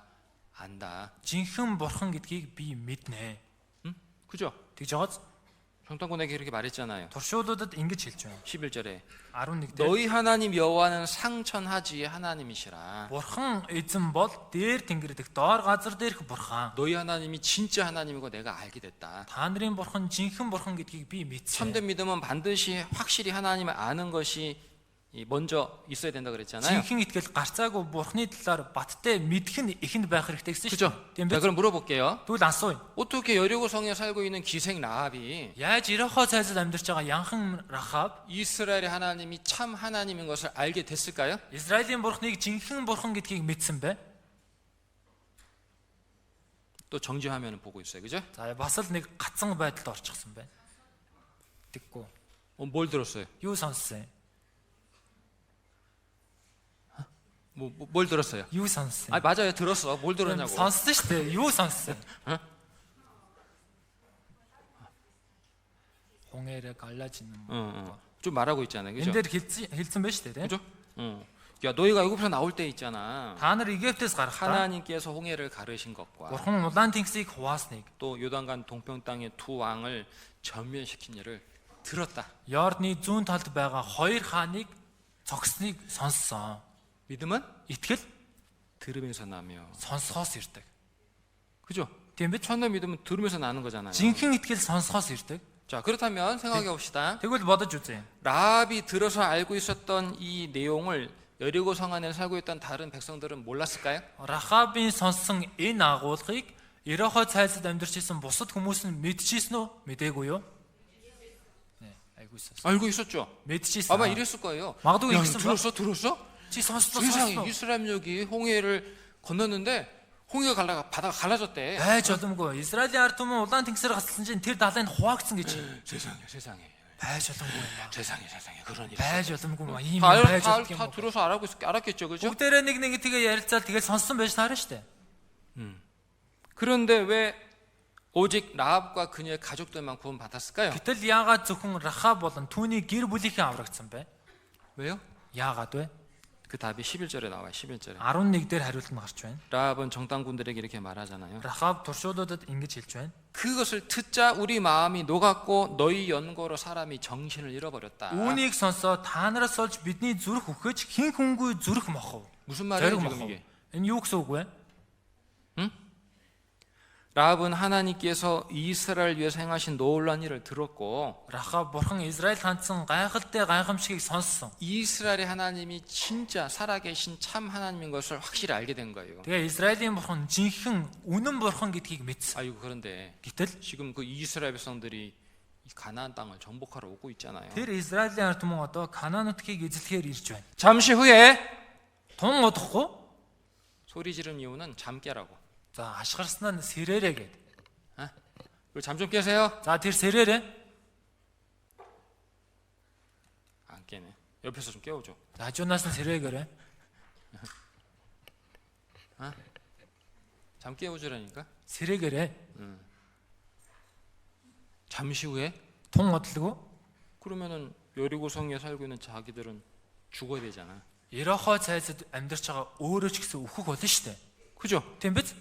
안다. жинхэнэ бурхан гэдгийг би мэднэ. 그죠? Тэгж байгааз 정탐꾼에게 이렇게 말했잖아요. туршуудуудад ингэж хэлж байна. 11절에 11 дээр 너희 하나님 여호와는 상천하지의 하나님이시라. бурхан эзэн бол дээр тэнгэрдэх доор газар дээрх бурхан. 너희 하나님이 진짜 하나님이고 내가 알게 됐다. Та нарын бурхан жинхэнэ бурхан гэдгийг би мэдсэн. 참된 믿음은 반드시 확실히 하나님을 아는 것이 먼저 있어야 된다 그랬잖아요. Жинхэнэ итгэл гарцаагүй бурхны талаар баттай мэдэх нь ихэнд байх хэрэгтэй гэсэн 그죠? шүү. Тийм 자, биз? 그럼 물어볼게요. Тэгвэл асууя. 어떻게 여리고성에 살고 있는 기생 라합이 Яаж Ирохо цайзад амьдарч байгаа янхан Рахаб 이스라엘의 하나님이 참 하나님인 것을 알게 됐을까요? Израилийн бурхныг жинхэнэ бурхан гэдгийг мэдсэн бэ? 또 정지화면을 보고 있어요. 그죠? За бас л нэг гацсан байдалд орчихсон байна. Тэггүй. 뭘 들었어요? Юу сонссон? 뭘 들었어요? Юу сонссон? 아, 맞아요. 들었어. 뭘 들었냐고. Сонссон шүү дээ. Юу сонссон? Хунгаараа галаажин юм. 좀 말하고 있잖아요. 그죠? Энэ дээр хэлсэн байж шүү дээ. 그죠? 야, 너희가 애굽에서 나올 때 있잖아. Та нар Египтээс гарахтаа 하나님께서 홍해를 가르신 것과 бурхан улаан тэнгисийг хуваасныг 또 요단강 동평 땅의 두 왕을 전면시킨 일을 들었다. Йордны зүүн талд байгаа хоёр хааныг цогсныг сонссон. 믿음은 Итгэл 들으면서 나며. сонсохоос ирдэг. 그죠? Тийм биз? 천의 믿음은 들으면서 나는 거잖아요. Жинхэнэ итгэл сонсохоос ирдэг. 자, 그렇다면 생각해 봅시다. Тэгвэл бодож үзье. 라합이 들어서 알고 있었던 이 내용을 여리고 성 안에 살고 있던 다른 백성들은 몰랐을까요? Рахабын сонссон энэ агуулгыг Ерохо цайлсад амьдарч исэн бусад хүмүүс нь мэдчихсэн үү? Мэдээгүй юу? 네, 알고 있었어. 알고 있었죠. мэдчихсэн. 아마 이랬을 거예요. 마그도 야, 이랬을 거야. 들었어? 지 сонссон. 세상에 이스라엘족이 홍해를 건넜는데 홍해가 바다가 갈라졌대. байж боломгүй. Израилийн ард түмэн улаан тэнгисээр гассан чинь тэр далайн хуваагдсан гэж. 세상에. байж боломгүй юм ба. 세상에 그런 일이. байж боломгүй ма. Ийм 다, юм байж 다, болох юм 다 уу? 들어서 알았겠죠, 그죠? бүгдээрээ нэг тэгээ ярилцаад тэгээ сонссон байж таарна штэ. 그런데 왜 오직 라합과 그녀의 가족들만 구원 받았을까요? Гэтэл яагаад зөвхөн Рахаб болон түүний гэр бүлийнхэн аврагдсан бэ? 왜요? Яагаад вэ? 그 답이 11절에 나와요. 11절에. 11 дээр 하риулт нь гарч байна. 라합은 정탐꾼들에게 이렇게 말하잖아요. Рахаб туршуулуудад ингэж хэлж байна. 그것을 듣자 우리 마음이 녹았고 너희 연고로 사람이 정신을 잃어버렸다. Үүнийг сонсоо та нараас олж бидний зүрх өгөж хин хүнгүй зүрх мохов. 무슨 말이에요 зориг 지금 мохов. 이게? Энэ юу гэсэн үг вэ? 라합은 하나님께서 이스라엘 위해서 행하신 놀라운 일을 들었고 Рахаб бурхан Израиль хандсан гайхалтай гайхамшигыг сонссон. 이스라엘의 하나님이 진짜 살아계신 참 하나님인 것을 확실히 알게 된 거예요. Тэгээ Израилийн бурхан жинхэнэ үнэн бурхан гэдгийг мэдсэн. 아이고 그런데 Гэтэл 지금 그 이스라엘 백성들이 이 가나안 땅을 정복하러 오고 있잖아요. тэр Израилийн ард түмэн одоо Канаан нутгийг эзлэхээр ирж байна. 잠시 후에 Тун удахгүй 소리 지른 이유는 잠 깨라고. за хашгирснаа сэрээрээ гээд. 잠 좀 깨세요. За тэр сэрээрээ 안 깨네. 옆에서 좀 깨워줘. за хажуунаас нь сэрээгээрээ. 잠 깨워주라니까. Сэрээгээрээ. 잠시 후에 Тун удалгүй 그러면은 여리고성에 살고 있는 자기들은 죽어야 되잖아. Ерохо цайзад амьдарч байгаа өөрөө ч гэсэн өөхөх болно шүү дээ. 그죠? Тийм биз?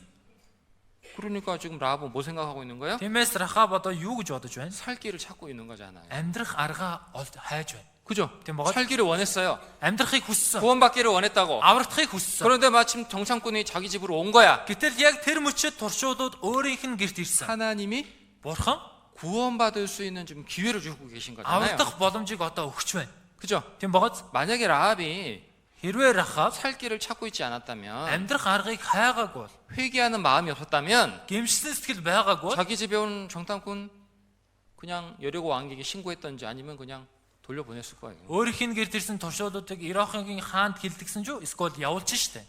그러니까 지금 라합은 뭐 생각하고 있는 거예요? Тиймээс Рахаб одоо юу гэж бодож байна? 살 길을 찾고 있는 거잖아요. Амьдрах аргаа олд хайж байна. 그죠? Тийм багаад 살기를 원했어요. амьдрахыг хүссэн. 구원받기를 원했다고. Аврагдахыг хүссэн. 그런데 마침 정탐꾼이 자기 집으로 온 거야. Гэтэл яг тэр мөчөд туршуулууд өөрийнх нь гэрт ирсэн. 하나님이 Бурхан 구원받을 수 있는 지금 기회를 주고 계신 거잖아요. аврагдах боломжийг одоо өгч байна. 그죠? Тийм багаад 만약에 라합이 хэрвээ Рахаб 살 길을 찾고 있지 않았다면, амьдрах аргыг хайгаагүй бол 회개하는 마음이 없었다면 гэмшсэн сэтгэл байгаагүй бол 자기 집에 온 정탐꾼 그냥 여리고 왕에게 신고했던지 아니면 그냥 돌려보냈을 거예요. өөрийнх нь гэрт ирсэн туршуулуудыг Ерохогийн хаанд хилдэгсэн ч эсвэл явуулж штэ.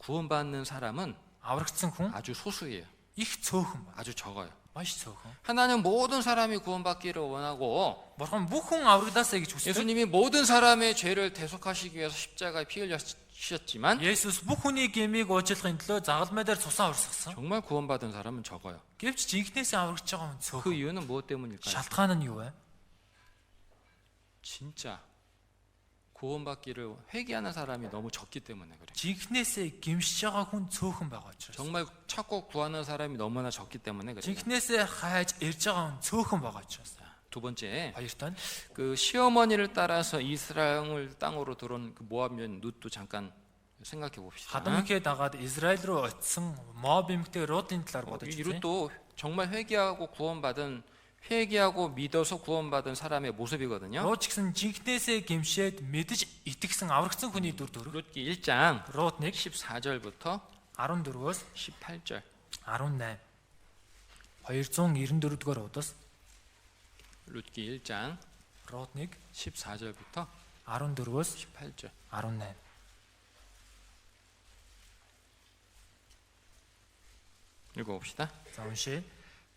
구원받는 사람은 Аврагдсан хүн 아주 소수예요. их цөөхөн ба. 아주 적어요. Маш цөөхөн. 하나님 모든 사람이 구원받기를 원하고 Бурхан бүх хүн аврагдаасаа гэж хүсдэг. 예수님이 모든 사람의 죄를 대속하시기 위해서 십자가에 피 흘리셨지만 Есүс бүх хүний гэмийг уучлахын төлөө загалмай дээр цусан урсгасан. 정말 구원받은 사람은 적어요. Гэвч жинхнээсээ аврагч байгаа хүн 그 цөөхөн. 이유는 무엇 때문일까요? Шалтгаан нь юу вэ? 진짜 구원받기를 회개하는 사람이 너무 적기 때문에 그래요. Жинхнээсээ гэмшиж байгаа хүн цөөхөн байгаа учраас. 정말 찾고 구하는 사람이 너무나 적기 때문에 그래요. Жинхнээсээ хайж ирж байгаа хүн цөөхөн байгаа учраас. 두 번째, Хоёрт нь 그 시어머니를 따라서 이스라엘 땅으로 들어온 그 모압 여인 룻도 잠깐 생각해 봅시다. хадамхээ дагаад Израиль руу очисон Моб эмэгтэй Рутын талаар бодож 이 үзье. 룻도 정말 회개하고 믿어서 구원받은 사람의 모습이거든요. Рут ч гэсэн жинхнээсээ гэмшээд мэдж итгэсэн аврагдсан хүний дүр төрх. 룻기 1장 Рут 1 14절부터 14-өөс 18절. 18. 294 дугаар удаас 룻기 1장 Рут 1 14절부터 14-өөс 18절. 18. 읽어봅시다. За уншия.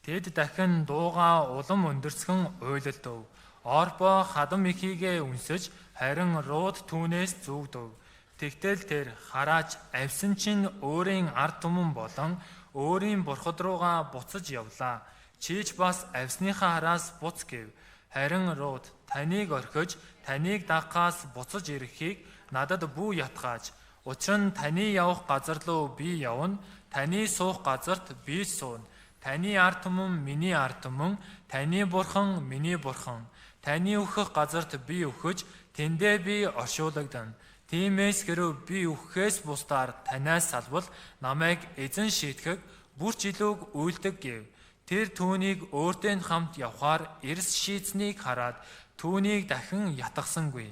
Тэд дахин дууга улам өндөрсгөн уйлалдав. Орпо хадам ихийгээ үнсэж харин Рут түүнээс зүгдв. Тэгтэл тэр харааж авсан чинь өөрийн ард түмэн болон өөрийн бурхад руугаа буцаж явлаа. Чийч бас авсныхаа хараас буц гэв. Харин Рут таныг орхиж таныг дагахаас буцаж ирэхийг надад бүү ятгааж. Учир нь таны явах газар руу би явна. Таны суух газарт би суuna. Таны ард түмэн миний ард түмэн, таны бурхан миний бурхан. Таны өөхөх газарт би өөхөж, тэндээ би оршуулгадана. Тиймээс хэрв би өөхөхөөс бусдаар танаас салбал намайг эзэн шийтгэх, бүр ч илүүг үйлдэг гэв. Тэр түүнийг өөртөө хамт явхаар эрс шийдсэнийг хараад түүнийг дахин ятгасангүй.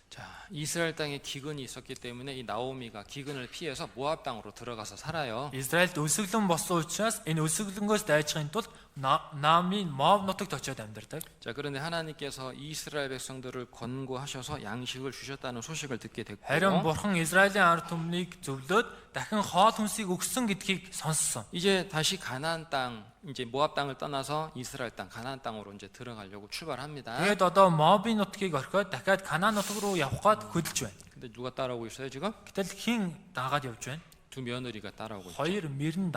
자, 이스라엘 땅에 기근이 있었기 때문에 이 나오미가 기근을 피해서 모압 땅으로 들어가서 살아요. Израильд өсөглөн болсон учраас энэ өсөглөнгөөс дайжихын тулд Наамын Мов нутагт очиод амьдардаг. 자, 그런데 하나님께서 이스라엘 백성들을 권고하셔서 양식을 주셨다는 소식을 듣게 됐고, Харин Бурхан Израилийн ард түмнийг зөвлөөд дахин хоол хүнсийг өгсөн гэдгийг сонссон. 이제 다시 가나안 땅, 이제 모압 땅을 떠나서 이스라엘 땅, 가나안 땅으로 이제 들어가려고 출발합니다. Тэгээд одоо Мовын нутгийг орхиод дахиад Канаан нутаг руу явах гээд хөдөлж байна. 근데 누가 따라오고 있어요 지금? Гэтэл хэн дагаад явж байна? 두 며느리가 따라오고 있죠. Хоёр бэрэн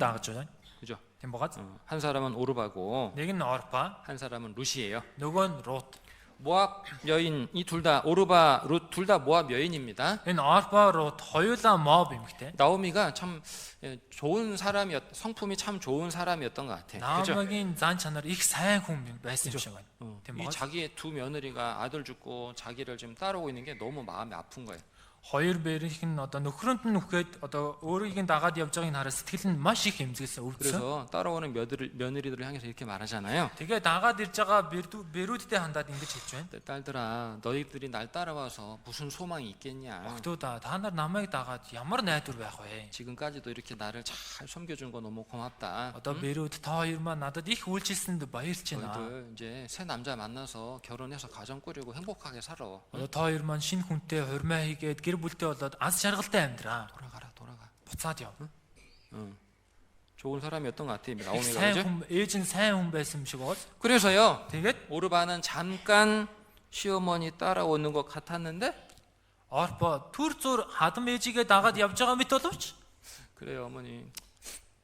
даагаж байна. 그죠? Тийм багаад. 한 사람은 오르바고 Нэг нь Орпа, 한 사람은 루시예요. нөгөө нь Рут. 모압 여인 이 둘 다 오르바, 룻 둘 다 모압 여인입니다. Энэ Орпа, Рут хоёулаа Мов эмэгтэй. 나오미가 참 좋은 성품이 참 좋은 사람이었던 것 같아. 그죠? 나오미гийн зан чанар их сайн хүн байсан юм шиг байна. Тийм 이 багаад. 자기의 두 며느리가 아들 죽고 자기를 지금 따라오고 있는 게 너무 마음이 아픈 거예요. Хоёр бэрийнх нь одоо нөхрөнд нь нүхэд одоо өөрийг нь дагаад явж байгааг нь хараад сэтгэл нь маш их эмзэглсэн өвдсөн. 그래서 따라오는 며느리들을 향해서 이렇게 말하잖아요. Тэгээ дагаад ирж байгаа бэрүүдтэй хандаад ингэж хэлж байна. 딸들아, 너희들이 날 따라와서 무슨 소망이 있겠냐? Охтуудаа та нар намайг дагаад ямар найдвар байх вэ? 지금까지도 이렇게 나를 잘 섬겨준 거 너무 고맙다. Одоо бэрүүд та хоёр маань надад их үйлчилсэнд баярлж байна. 너희들 이제 새 남자 만나서 결혼해서 가정 꾸리고 행복하게 살아. Одоо та хоёр маань шинэ хүнтэй хурмаа хийгээд гэр бүлтэй болоод аз жаргалтай амьдраа. 돌아가. Буцаад яв. 좋은 사람이었던 것 같아. Их 나오미가 сайн 그죠? хүн, ээж нь сайн хүн байсан юм шиг бол. 그래서요. Тэгээд 오르바는 잠깐 시어머니 따라오는 것 같았는데 Орпо түр зур хадам ээжигээ дагаад явж байгаа мэт боловч. 그래요, 어머니.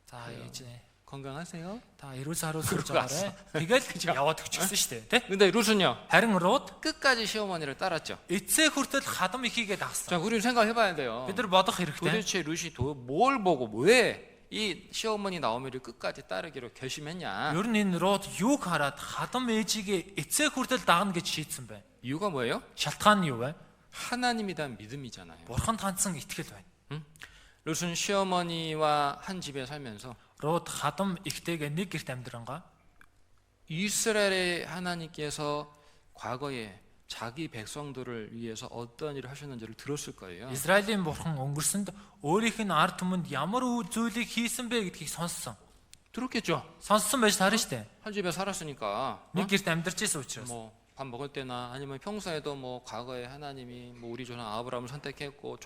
За ээж 건강하세요? та эрүүл саруул сурж байгаарэ. Тэгэл яваад өчгсөн шүү дээ, тий? 근데 룻은요. Харин Рут 끝까지 시어머니를 따랐죠. эцээ хүртэл хадам ихийгээ дагсан. 자, 우리 생각해 봐야 돼요. Бид нар бодох хэрэгтэй. 도대체 룻이 뭘 보고 왜 이 시어머니 나오미를 끝까지 따르기로 결심했냐? Ер нь энэ Рут юуг хараад хадам ээжигээ эцээ хүртэл дагна гэж шийдсэн бэ? 이유가 뭐예요? Шалтгаан нь юу вэ? 하나님에 대한 믿음이잖아요. Бурханд хандсан итгэл байна. 룻은 시어머니와 한 집에 살면서 Рут хадам ихтэйгээ нэг гэрт амьдрангаа 이스라엘의 하나님께서 과거에 자기 백성들을 위해서 어떤 일을 하셨는지를 들었을 거예요. Израилийн бурхан өнгөрсөнд өөрийнх нь ард түмэнд ямар зүйлийг хийсэн бэ гэдгийг сонссон. 들었겠죠. Сонссон байж таарна штэ. 한 집에 살았으니까. Нэг гэрт амьдарч байсан учраас. 뭐 밥 먹을 때나 아니면 평소에도 뭐 과거에 하나님이 뭐 우리 조상 아브라함을 선택했고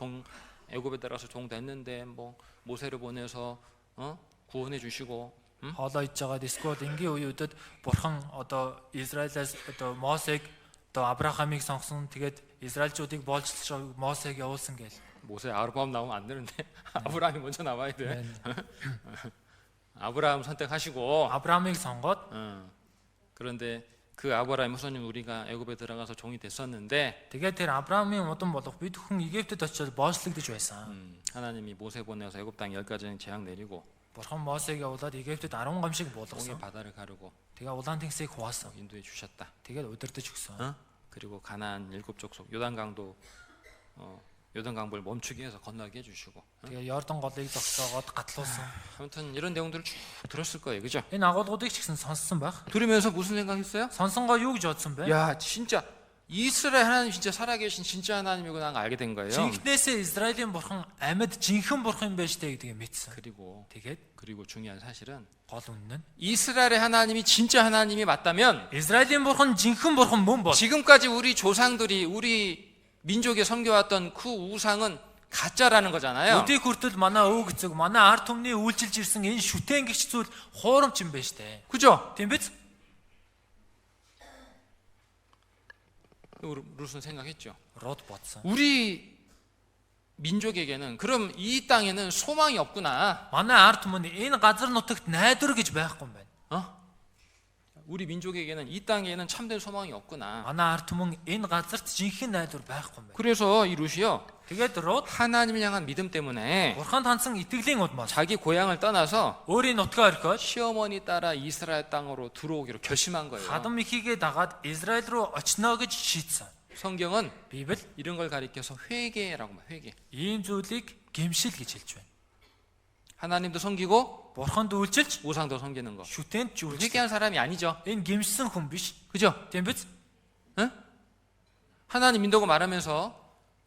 애굽에 들어가서 종 됐는데 뭐 모세를 보내서 구원해 주시고 Хоолоо идж байгаа дискод энгийн үеүүдэд бурхан одоо Израилаас одоо Мосег одоо Авраамыг сонгосон. Тэгээд Израильчуудыг боолчлож Мосег явуулсан гээл. 모세 아브라함 나오면 안 되는데 아브라함이 먼저 나와야 돼. 아브라함 선택하시고 Авраамыг сонгоод 그런데 그 아브라함 후손님 우리가 애굽에 들어가서 종이 됐었는데 тэгээд тэр Авраамын удам болох бид хүн Египтэд очиод боочлогдож байсан. 하나님이 모세 보내서 애굽 땅 10가지는 재앙 내리고 Бурхан Мосег явуулаад Египтэд 10 гамшиг 홍해 буулгасан. 바다를 가르고 Тэгээ улаан тэнгисийг хуваасан. 인도해 주셨다. Тэгээд удирдах өгсөн. 그리고 가나안 7족속 요단강도 요단강을 멈추게 해서 건너게 해주시고. Тэгээ Йордан голыг зогсоогоод гатлуулсан. 아무튼 이런 내용들을 쭉 들었을 거예요, 그죠? Энэ агуулгуудыг ч гэсэн сонссон байх. 들으면서 무슨 생각했어요? Сонсонгоо юу гэж бодсон бэ? 야, 진짜 이스라엘 하나님 진짜 살아계신 진짜 하나님이구나 알게 된 거예요. Жинхнээсээ Израилийн бурхан амьд жинхэнэ бурхан юм байна штэ гэдгийг мэдсэн. 그리고 중요한 사실은 Гол үнэн нь 이스라엘의 하나님이 진짜 하나님이 맞다면 Израилийн бурхан жинхэнэ бурхан мөн бол 지금까지 우리 조상들이 우리 민족에 섬겨왔던 그 우상은 가짜라는 거잖아요. өдий хүртэл манай өвөг эцэг манай ард түмний үйлчилж ирсэн энэ шүтэнгэгч зүйл хуурамч юм байна штэ. 그죠? Тийм биз? 룻은 생각했죠. Род бодсон. 우리 민족에게는 그럼 이 땅에는 소망이 없구나. Манай ард түмэнд энэ газар нутагт найдвар гэж байхгүй юм байна. 우리 민족에게는 이 땅에는 참된 소망이 없구나. Манай ард түмэн энэ газарт жинхэнэ найдвар байхгүй юм байна. 그래서 이 룻이요. Тэгээд Род 하나님을 향한 믿음 때문에 бурханд хандсан итгэлийн удмаас 자기 고향을 떠나서 өөрийн нутгаа орхиод 시어머니 따라 이스라엘 땅으로 들어오기로 결심한 거예요. хадам ихийгээ дагаад Израиль руу очно гэж шийдсэн. 성경은 Библи 이런 걸 가리켜서 회개라고 말 회개. ийм зүйлийг гэмшил гэж хэлж байна. 하나님도 섬기고 Бурханд үйлчилж 우상도 섬기는 거. шүтээнд ч үйлчлэх. 회개한 사람이 아니죠. Энэ гимшсэн хүн биш. 그죠? Тийм биз? 응? 하나님 믿는다고 말하면서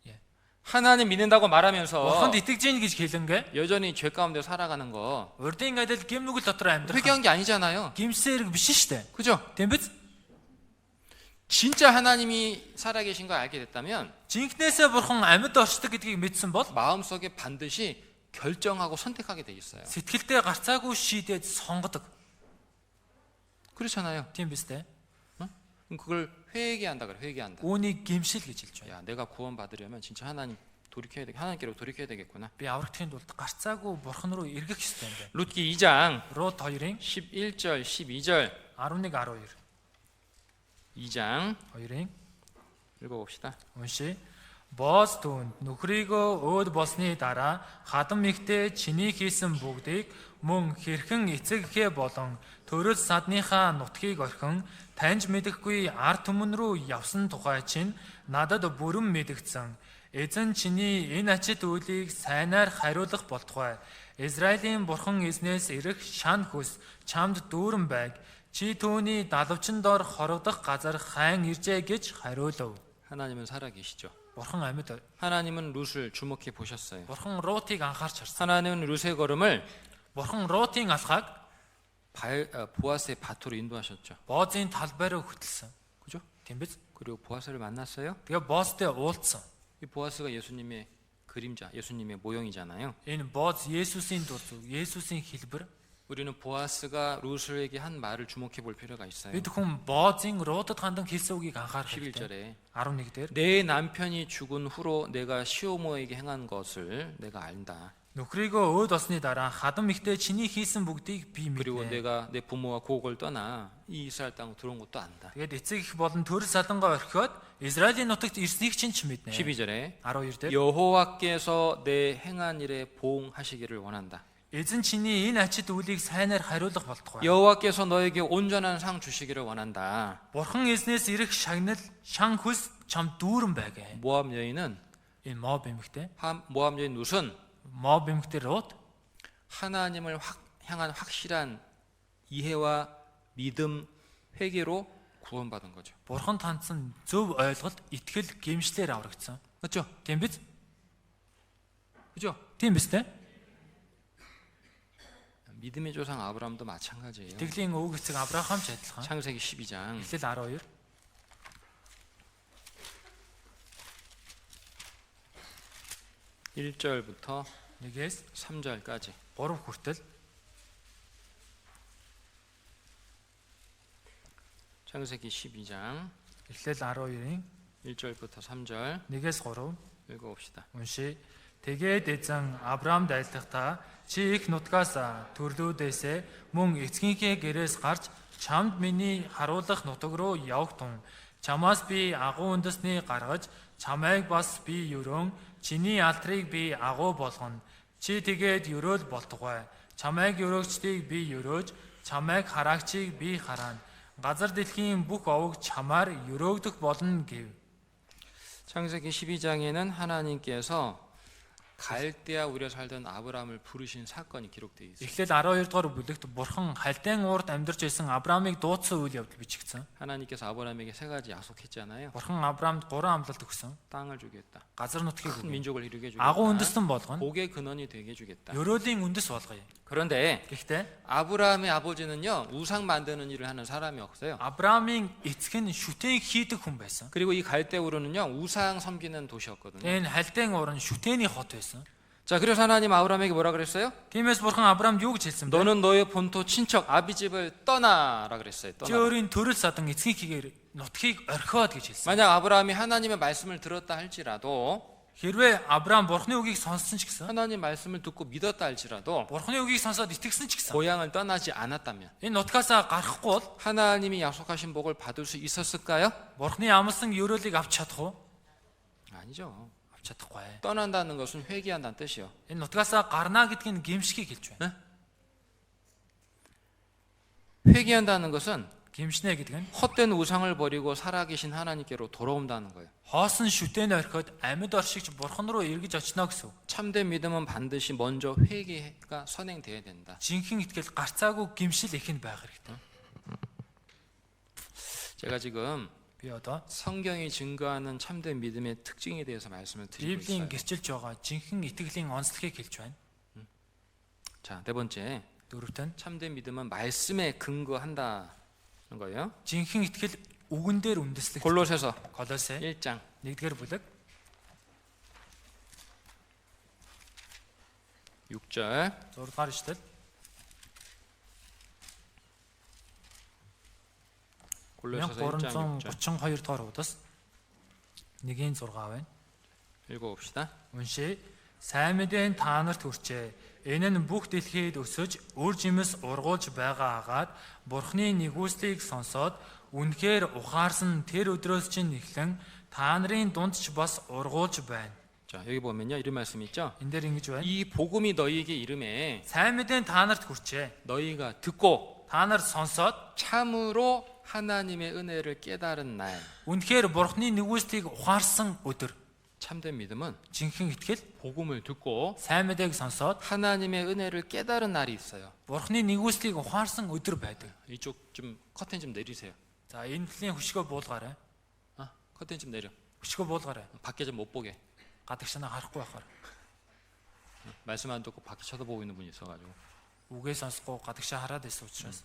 예. 하나님 믿는다고 말하면서 Бурханд итгэж гин гэж хэлэнгээ. 여전히 죄 가운데 살아가는 거 Урдын адил гим нүгэл дотор амьдрах. 회개한 게 아니잖아요. Гимсээр биш шүү дээ. 그죠? Тийм биз? 진짜 하나님이 살아계신 걸 알게 됐다면 Жинхнээсээ Бурхан амьд оршдог гэдгийг мэдсэн бол 마음속에 반드시 결정하고 선택하게 돼 있어요. сэтгэлдээ гарцаагүй шийдээд сонгодог. 그렇잖아요. Тийм биз дээ? 그럼 그걸 회개한다 그래. 회개한다. Үүнийг гимшил гэж хэлж байна. 야, 내가 구원 받으려면 진짜 하나님께로 돌이켜야 되겠구나. Би аврагдахын тулд гарцаагүй Бурхан руу эргэх ёстой юм байна. 룻기 2장 Рут 2-ын 11절 12절 11 12. 2장 2-ын 읽어봅시다. уншия. Бооз түүнд нөхрийгөө өөд болсны дараа хадам ихтэй чиний хийсэн бүгдийг мөн хэрхэн эцэгхээ болон төрөл садныхаа нутгийг орхин таньж мэдэхгүй ард түмэн рүү явсан тухай чинь надад бүрэн мэдгдсэн. Эзэн чиний энэ ачит үйлийг сайнаар хариулах болтугай. Израилийн бурхан эзнээс ирэх шан хүс чамд дүүрэн байг. Чи түүний далавчин дор хорогдох газар хайн иржээ гэж хариулав. 하나님은 살아계시죠. Бурхан амьд. 하나님은 룻을 주목해 보셨어요. Бурхан Рутыг анхаарч харсан. 하나님은 룻의 걸음을 Бурхан Рутын алхааг 보아스의 밭으로 인도하셨죠. Боозын талбайраа хөтлсөн. 그죠? Тийм биз? 그리고 보아스를 만났어요. Тэгээ Боозтэй уулзсан. 이 보아스가 예수님의 그림자, 예수님의 모형이잖아요. Энэ Бооз Есүсийн дур зүг, Есүсийн хэлбэр. 우리는 보아스가 룻에게 한 말을 주목해 볼 필요가 있어요. Бид хүн Боозын Рутад хандан хэлсэн үгийг анхаарах хэрэгтэй. 11절에 11 дээр 내 남편이 죽은 후로 내가 시오모에게 행한 것을 내가 안다. нөхрийгөө өөд осны дараа хадам ихтэй чиний хийсэн бүгдийг би 그리고 мэднэ. 내가 내 부모와 고국을 떠나 이 이스라엘 땅으로 들어온 것도 안다. Тэгээд эцэг их болон төрөл салангаа орхиод Израилийн нутагт ирснийг чинь ч мэднэ. 12절에 12 дээр 여호와께서 내 행한 일에 보응하시기를 원한다. эзэн чиний энэ ачит үйлийг сайнаар хариулах болтугай. 여호와께서 너에게 온전한 상 주시기를 원한다. Бурхан эзнээс ирэх шагнал, шан хүс чам дүүрэн байгээ. 모압 여인은 Энэ Моб эмэгтэй. 모압 여인 룻은 Моб эмэгтэй Рут 하나님을 향한 확실한 이해와 믿음, 회개로 구원받은 거죠. Бурхан тандсан зөв ойлголт, итгэл, гэмшлэр аврагдсан. 맞죠? Тийм биз? 그죠? Тийм биз дээ? 믿음의 조상 아브라함도 마찬가지예요. Итгэлийн өвөг эцэг Авраам ч адилхан. 창세기 12장 Эхлэл 12. 1절부터 1-ээс 3절까지 3 хүртэл 창세기 12장 Эхлэл 12-ийн 1절부터 3절 1-ээс 3 읽어봅시다. уншия. Тэгээд эзэн Авраамд айлтгахдаа чи их нутгаас төрлүүдээсээ мөн эцгийнхээ гэрээс гарч чамд миний харуулах нутаг руу явагтун. Чамаас би агуу үндэсний гаргаж чамайг бас би өрөөн чиний алтрыг би агуу болгоно. Чи тэгээд өрөөл болтугай. Чамайг өрөөгчдийг би өрөөж чамайг хараагчийг би хараана. Газар дэлхийн бүх овог чамаар өрөөгдөх болно гэв. 창세기 12장에는 하나님께서 갈대아 우려 살던 아브라함을 부르신 사건이 기록되어 있어요. Эхлээд 12 дугаар бүлэгт Бурхан Халдайн уурд амьдарч байсан Авраамыг дуудсан үйл явдал бичигдсэн. 하나님께서 아브라함에게 세 가지 약속했잖아요. Бурхан Авраамд 3 амлалт өгсөн. 땅을 주겠다. Газар нутгийг 큰 өгнө. 민족을 이루게 Агуу 주겠다. үндэстэн болгоно. 복의 근원이 되게 주겠다. Өрөөлийн үндэс болгоё. 그런데 Гэхдээ 아브라함의 아버지는요 우상 만드는 일을 하는 사람이 없어요. Авраамын эцэг нь шүтэн хийдэг хүн байсан. 그리고 이 갈대우르는요 우상 섬기는 도시였거든요. Энэ Халдайн уур нь шүтэний хот байсан. 자, 그래서 하나님 아브라함에게 뭐라 그랬어요? Тиймээс Бурхан Авраамд юу гэж хэлсэн бэ? 너는 너의 본토 친척 아비집을 떠나라 그랬어요. Чи 떠나. өөрийн төрөл садан эцгийнхийгээр нутгийг орхиод гэж хэлсэн. 만약 아브라함이 하나님의 말씀을 들었다 할지라도 Хэрвээ Авраам Бурханы үгийг сонссон ч гэсэн, 하나님 말씀을 듣고 믿었다 할지라도 Бурханы үгийг сонсоод итгэсэн ч гэсэн, 고향을 떠나지 않았다면 энэ нутгаасаа гарахгүй бол 하나님이 약속하신 복을 받을 수 있었을까요? Бурханы амласан өрөөлийг авч чадах уу? 아니죠. Авч чадахгүй. 떠난다는 것은 회개한다는 뜻이요. Энэ нутгаасаа гарна гэдг нь гэмшгийг хэлж байна. 회개한다는 것은 Гимшнэ гэдэг нь 헛된 우상을 버리고 살아계신 하나님께로 돌아온다는 거예요. хоосон шүтэн орхиод амьд оршигч бурхан руу эргэж очно гэсэн. 참된 믿음은 반드시 먼저 회개가 선행돼야 된다. Жинхэнэ итгэл гарцаагүй гимшил ихэнд байх хэрэгтэй. 제가 지금 Би одоо 성경이 증거하는 참된 믿음의 특징에 대해서 말씀을 드리고 Библийн 있어요. гэрчилж байгаа жинхэнэ итгэлийн онцлогийг хэлж байна. 자, 네 번째, Дөрөвт нь 참된 믿음은 말씀에 근거한다는 거예요. жинхэнэ итгэл үгэн дээр үндэслэх. 골로새서 Колосе 1장 1-р бүлэг 6절 6-р эшлэл. 골로새서 1장 6절 1332 дугаар удас 1-6 байна. 읽어봅시다. Уншия. Сайн мэдэн та нарт хүрчээ. Энэ нь бүх дэлхийд өсөж үр жимс ургуулж байгаа агаад Бурхны нэгүслийг сонсоод үнэхээр ухаарсан тэр өдрөөс чинь эхлэн та нарын дунд ч бас ургуулж байна. 자, 여기 보면요. 이런 말씀 있죠. Энэ дээр ингэж байна. 이 복음이 너희에게 이름에 Сайн мэдэн та нарт хүрчээ. 너희가 듣고 Та нар сонсоод 참으로 하나님의 은혜를 깨달은 날. үнэхээр Бурхны нэгүслийг ухаарсан өдөр. 참된 믿음은 Жинхэнэ итгэл 복음을 듣고 сайн мэдээг сонсоод 하나님의 은혜를 깨달은 날이 있어요. Бурхны нэгүслийг ухаарсан өдөр байдаг. 이쪽 좀 커튼 좀 내리세요. За энэ талын хөшгөө буулгаарай. 커튼 좀 내려. Хөшгөө буулгаарай. 밖에 좀 못 보게. Гадагшнаа харахгүй байхаар. 말씀 안 듣고 밖에 쳐다보고 있는 분이 있어가지고. Үгээ сонсохгүй гадагшаа хараад байсан учраас.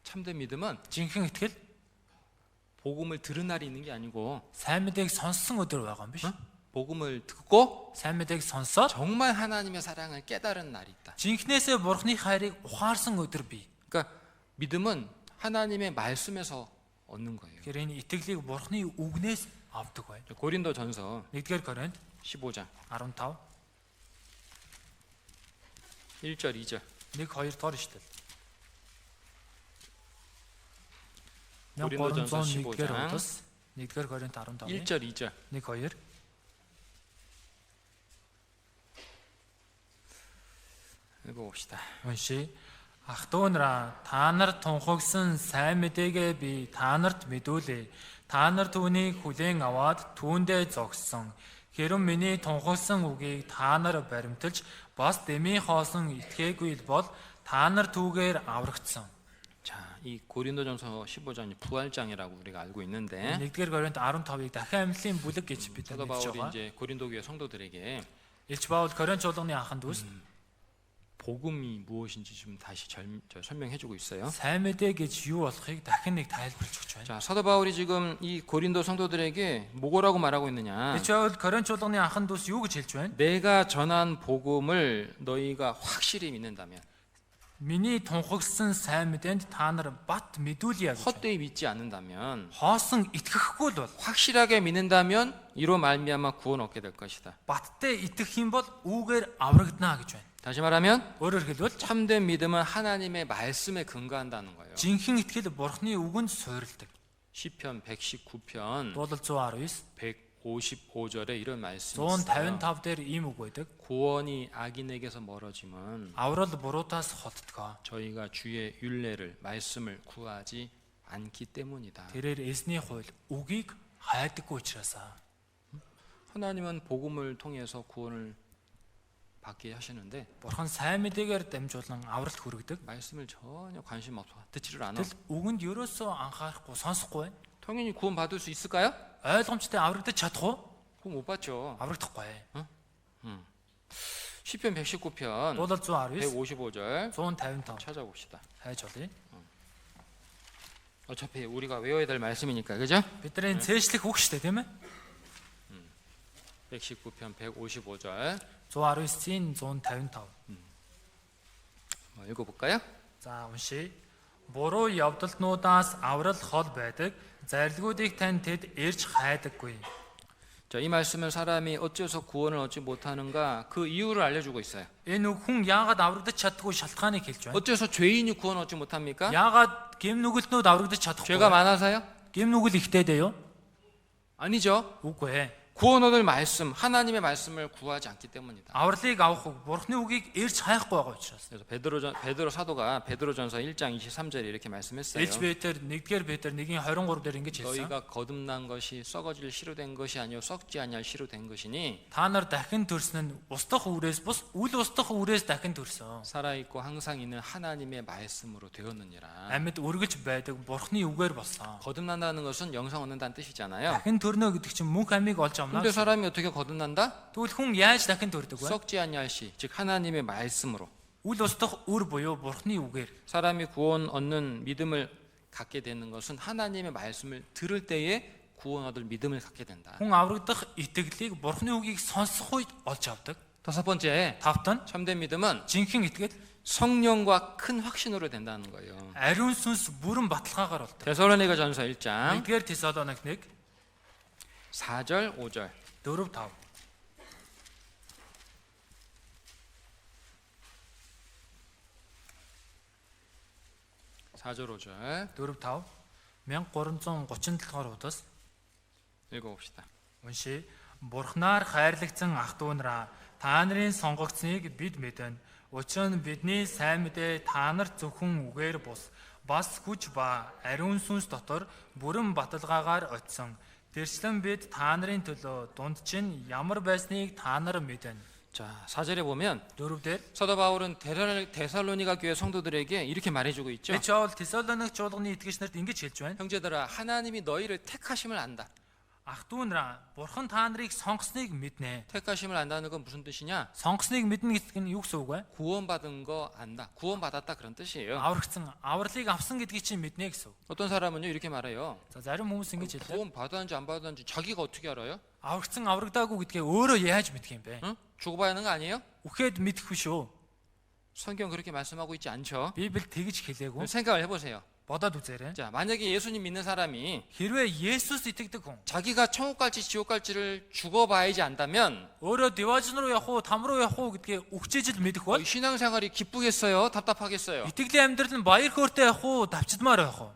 참된 믿음은 Жинхэнэ итгэл 복음을 들은 날이 있는 게 아니고 сайн мэдээг сонссон өдөр байгаа юм биш. 복음을 듣고 Сайн мэдээг сонсоод 정말 하나님의 사랑을 깨달은 날이 있다. жинхнээсээ Бурхны хайрыг ухаарсан өдөр бий. 그러니까 믿음은 하나님의 말씀에서 얻는 거예요. Тэгэхээр энэ итгэлийг Бурхны үгнээс авдаг бай. 고린도전서 1-р Коринт 15장 15 1절 2절 1-2 дугаар ишлэл. 고린도전서 1301-р 15장 удас 1-р Коринт 15 1절 2절 1-2 읽어봅시다. уншия. Ах トゥ нараа та нар тунхагсан сайн мэдээгээ би та нарт мэдүүлээ. Та нар түүнийг хүлээн аваад түүндээ зогссон. Хэрэв миний тунхагсан үгийг та нар баримталж бас дэмий хоосон итгээгүй бол та нар түүгээр аврагдсан. 자, 이 고린도전서 15장이 부활장이라고 우리가 알고 있는데 1-р Коринт 15-ыг дахин амьлын бүлэг гэж бид 사도 мэдж 바울이 байгаа. 이제 고린도 교회 성도들에게 Илч Паул Коринт чуулганы анханд үс 복음이 무엇인지 좀 다시 설명해주고 있어요. сайн мэдээ гэж юу болохыг дахин нэг тайлбарлаж өгч байна. 자, 사도 바울이 지금 이 고린도 성도들에게 뭐라고 말하고 있느냐? Илч Паул Коринт чуулганы анханд үс юу гэж хэлж байна? 내가 전한 복음을 너희가 확실히 믿는다면, Миний тунхагсан сайн мэдээнд та нар бат мэдүүлье гэж. 헛되이 믿지 않는다면, Хоосон итгэхгүй л бол 확실하게 믿는다면 이로 말미암아 구원 얻게 될 것이다. баттай итгэх юм бол үүгээр аврагдана гэж байна. 다시 말하면 Өөрөөр хэлбэл 참된 믿음은 하나님의 말씀에 근거한다는 거예요. жинхэнэ итгэл Бурхны үгэнд суурилдаг. 시편 119편 Дуулал 119 155절에 이런 말씀이 있어요. 155 дээр ийм үг байдаг. 구원이 악인에게서 멀어지면 Аврал буруудаас холддог. 저희가 주의 율례를 말씀을 구하지 않기 때문이다. Тэрээр эзний хууль үгийг хайдаггүй учраас. 하나님은 복음을 통해서 구원을 받게 하시는데 Бурхан сайн мэдээгээр дамжуулан авралт хүргэдэг. 말씀을 전혀 관심 없어 듣지를 않아. Тэгэл үгэнд ерөөсөө анхаарахгүй сонсохгүй байна. 당연히 구원 받을 수 있을까요? Ойлгомжтой аврагдаж чадах уу? 그럼 못 받죠. Аврагдахгүй. 시편 119편 Дуулал 119 155절 155 찾아봅시다. хайж олъё. 어차피 우리가 외워야 될 말씀이니까, 그죠? Бидний цээжлэх үг шүү дээ, тийм ээ? 119편 155절 119-ийн 155. 읽어볼까요? За уншия. Буруу явдалтнуудаас аврал хол байдаг. Зарилгуудыг тань тэд ирж хайдаггүй. 자, 이 말씀은 사람이 어째서 구원을 얻지 못하는가 그 이유를 알려주고 있어요. Энэ үг хүн яагаад аврагдаж чаддаггүй шалтгааныг хэлж байна. 어째서 죄인이 구원 얻지 못합니까? Яагаад гэм нүгэлтнүүд аврагдаж чадахгүй? 죄가 많아서요? гэм нүгэл ихтэй дээ юу? 아니죠. Үгүй ээ. 구원 얻을 말씀, 하나님의 말씀을 구하지 않기 때문이다. авралыг авах үг, Бурхны үгийг ирж хайхгүй байгаа учраас. 그래서 베드로 사도가 베드로전서 1장 23절에 이렇게 말씀했어요. Илж Петр 1-р Петр 1:23 дээр ингэж хэлсэн. 너희가 거듭난 것이 썩어질 시로된 것이 아니요 썩지 아니할 시로된 것이니 Та нар дахин төрсөн нь устдах үрээс бус үл устдах үрээс дахин төрсөн. 살아있고 항상 있는 하나님의 말씀으로 되었느니라. Амьд үргэлж байдаг Бурхны үгээр болсон. 거듭난다는 것은 영생 얻는다는 뜻이잖아요. Дахин төрнө гэдэг чинь мөнх амийг олж авна. 근데 사람이 어떻게 거듭난다? Тэгвэл хүн яаж дахин төрдөг вэ? 썩지 아니할 시, 즉 하나님의 말씀으로. Үл устдах үр буюу Бурхны үгээр. 사람이 구원 얻는 믿음을 갖게 되는 것은 하나님의 말씀을 들을 때에 구원 얻을 믿음을 갖게 된다. Хүн аврагдах итгэлийг Бурхны үгийг сонсох үед олж авдаг. 다섯 번째, Тавтан 참된 믿음은 жинхэнэ итгэл 성령과 큰 확신으로 된다는 거예요. ариун сүнс бүрэн баталгаагаар болдог. 데살로니가전서 1장 1-р Тесалоник 1 4절 5절. 4-5. 4절 5절 4-5 1337 удаас 읽어봅시다. уншия. Бурхнаар хайрлагдсан ах トゥ нараа та нарын сонгогдсныг бид мэднэ. Учир нь бидний сайн мэдээ та нар зөвхөн үгээр бус бас хүч ба ариун сүнс дотор бүрэн баталгаагаар очсон. Тэрчлэн бид та нарын төлөө дунд чинь ямар байсныг та нар мэднэ. 자, 4절에 보면 4-дөр 사도 바울은 데살로니가 교회 성도들에게 이렇게 말해주고 있죠. Паул Тесалоник чуулганы итгэгч нарт ингэж хэлж байна. 형제들아, 하나님이 너희를 택하심을 안다. Ах トゥ нараа бурхан та нарыг сонгосныг мэднэ. 택하심을 안다는 건 무슨 뜻이냐? Сонгосныг мэднэ гэдэг нь юу гэсэн үг вэ? 구원받은 거 안다. 구원받았다 그런 뜻이에요. Аврагдсан, авралыг авсан гэдгийг чинь мэднэ гэсэн үг. 어떤 사람은요 이렇게 말해요. За зарим хүмүүс ингэж хэлдэг. 구원 받았는지 안 받았는지 자기가 어떻게 알아요? Аврагдсан, аврагдаагүй гэдгээ өөрөө яаж мэдх юм бэ? 응? 죽어봐야 하는 거 아니에요? Үхээд мэдхгүй шүү. 성경 그렇게 말씀하고 있지 않죠. Библи тэгж хэлээгүй. 생각을 해보세요. Бодоод үзээрэй. 자, 만약에 예수님 믿는 사람이 Хэрвээ Есүс итгэдэг хүн 자기가 천국 갈지 지옥 갈지를 죽어봐야지 안다면 өөрөө деважн руу явах уу, там руу явах уу гэдгээ үхчихэж л мэдэх бол 신앙생활이 기쁘겠어요? 답답하겠어요? итгэлийн амьдрал нь баяр хөөртэй явах уу, давчдмаар явах уу?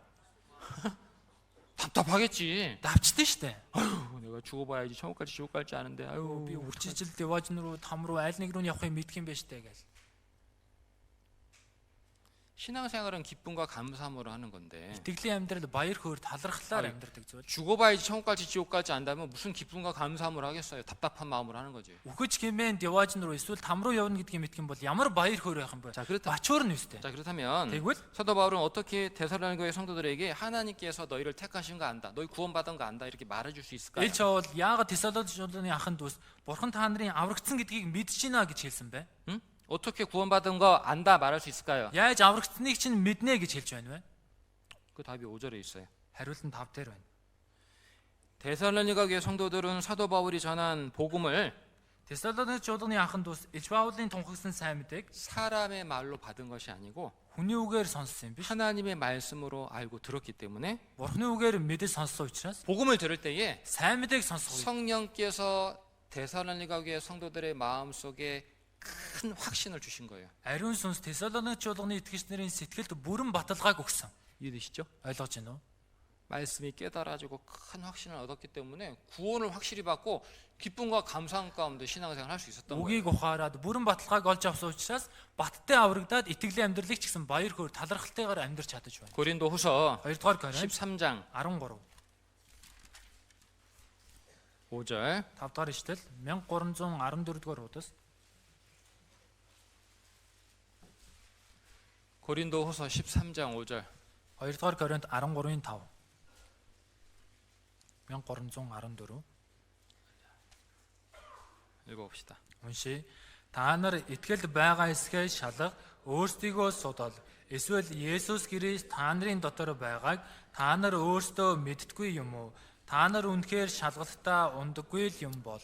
답답하겠지. Давчдээ штэ. 아유, 내가 죽어봐야지 천국 갈지 지옥 갈지 아는데 아유 Би үхчихэж л деважн руу, там руу аль нэг руу явахыг мэдх юм байна штэ гэж. 신앙생활은 기쁨과 감사함으로 하는 건데 Итгэлийн амьдрал баяр хөөр талархлаар амьдардаг зүйл. 죽어봐야지 천국 갈지 지옥 갈지 안다면 무슨 기쁨과 감사함으로 하겠어요? 답답한 마음으로 하는 거지. Үхэж гэмээр деважн руу эсвэл там руу явна гэдгийг мэдэх юм бол ямар баяр хөөр байх юм бэ? 자, 그렇다. Бачуур нь үстэй. 자, 그렇다면 Тэгвэл 사도 바울은 어떻게 데살로니가 교회 성도들에게 하나님께서 너희를 택하신 거 안다. 너희 구원받은 거 안다. 이렇게 말해 줄 수 있을까요? Элч Паул яагаад Тесалоникчуудын аханд ус бурхан та нарын аврагдсан гэдгийг мэдэж байна гэж хэлсэн бэ? 응? 어떻게 구원받은 거 안다 말할 수 있을까요? Яаж аврагдсныг чинь мэднэ гэж хэлж байна вэ? 그 답이 5절에 있어요. Хариулт нь 5 дээр байна. 데살로니가 교회 성도들은 사도 바울이 전한 복음을 Тесалоникчуудын аханд ус Элч Паулын тунхагсан сайн мэдээг 사람의 말로 받은 것이 아니고 хүний үгээр сонссон юм биш. 하나님의 말씀으로 알고 들었기 때문에 Бурханы үгээр мэдэж сонссон учраас 복음을 들을 때에 сайн мэдээг сонсох үед 성령께서 데살로니가 교회 성도들의 마음속에 큰 확신을 주신 거예요. ариун сүнс Тесалоникчуудын итгэгч нарын сэтгэлд бүрэн баталгааг өгсөн. 이해되시죠? ойлгож байна уу? 말씀이 깨달아지고 큰 확신을 얻었기 때문에 구원을 확실히 받고 기쁨과 감사함 가운데 신앙생활 할 수 있었던 거예요. Үгийг ухаарад бүрэн баталгааг олж авсан учраас баттай аврагдаад итгэлийн амьдралыг ч гэсэн баяр хөөр талархалтайгаар амьдарч чадаж байна. 고린도후서 2-р Коринт 13장 13 5절 5-р ишлэл 1314-р удаас 고린도후서 13장 5절 2-р Коринт 13-ийн 5 1314 읽어봅시다. уншия. Та нар итгэлд байгаа эсгээ шалга, өөрсдийгөө судал. Эсвэл Есүс Христ та нарын дотор байгааг та нар өөрсдөө мэддэггүй юм уу? Та нар үнэхээр шалгалтаа ундаггүй л юм бол.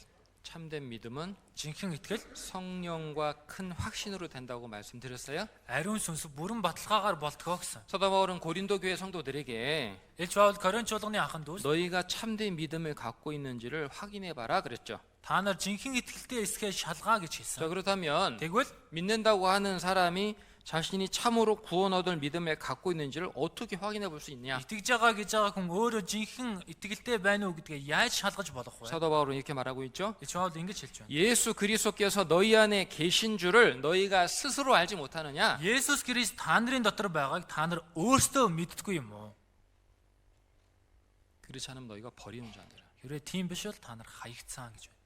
참된 믿음은 Жинхэнэ итгэл 성령과 큰 확신으로 된다고 말씀드렸어요. ариун сүнс бүрэн баталгаагаар болтгоо гэсэн. 사도 바울은 고린도 교회 성도들에게 Элч Паул Коринт чуулганы аханд ус 너희가 참된 믿음을 갖고 있는지를 확인해 봐라 그랬죠. та нар жинхэнэ итгэлтэй эсгээ шалгаа гэж 자, хэлсэн. 그렇다면 Тэгвэл 믿는다고 하는 사람이 자신이 참으로 구원 얻을 믿음을 갖고 있는지를 어떻게 확인해 볼 수 있냐? Итгэж байгаа гэж байгаа хүн өөрөө жинхэнэ итгэлтэй байна уу гэдгээ яаж шалгаж болох вэ? 사도 바울은 이렇게 말하고 있죠. Паул ингэж хэлж байна. 예수 그리스도께서 너희 안에 계신 줄을 너희가 스스로 알지 못하느냐? Есүс Христ та нарын дотор байгааг та нар өөрсдөө мэддэггүй юм уу? 그렇지 않으면 너희가 버리는 자들아. Хэрвээ тийм биш бол та нар хаягдсан гэж байна.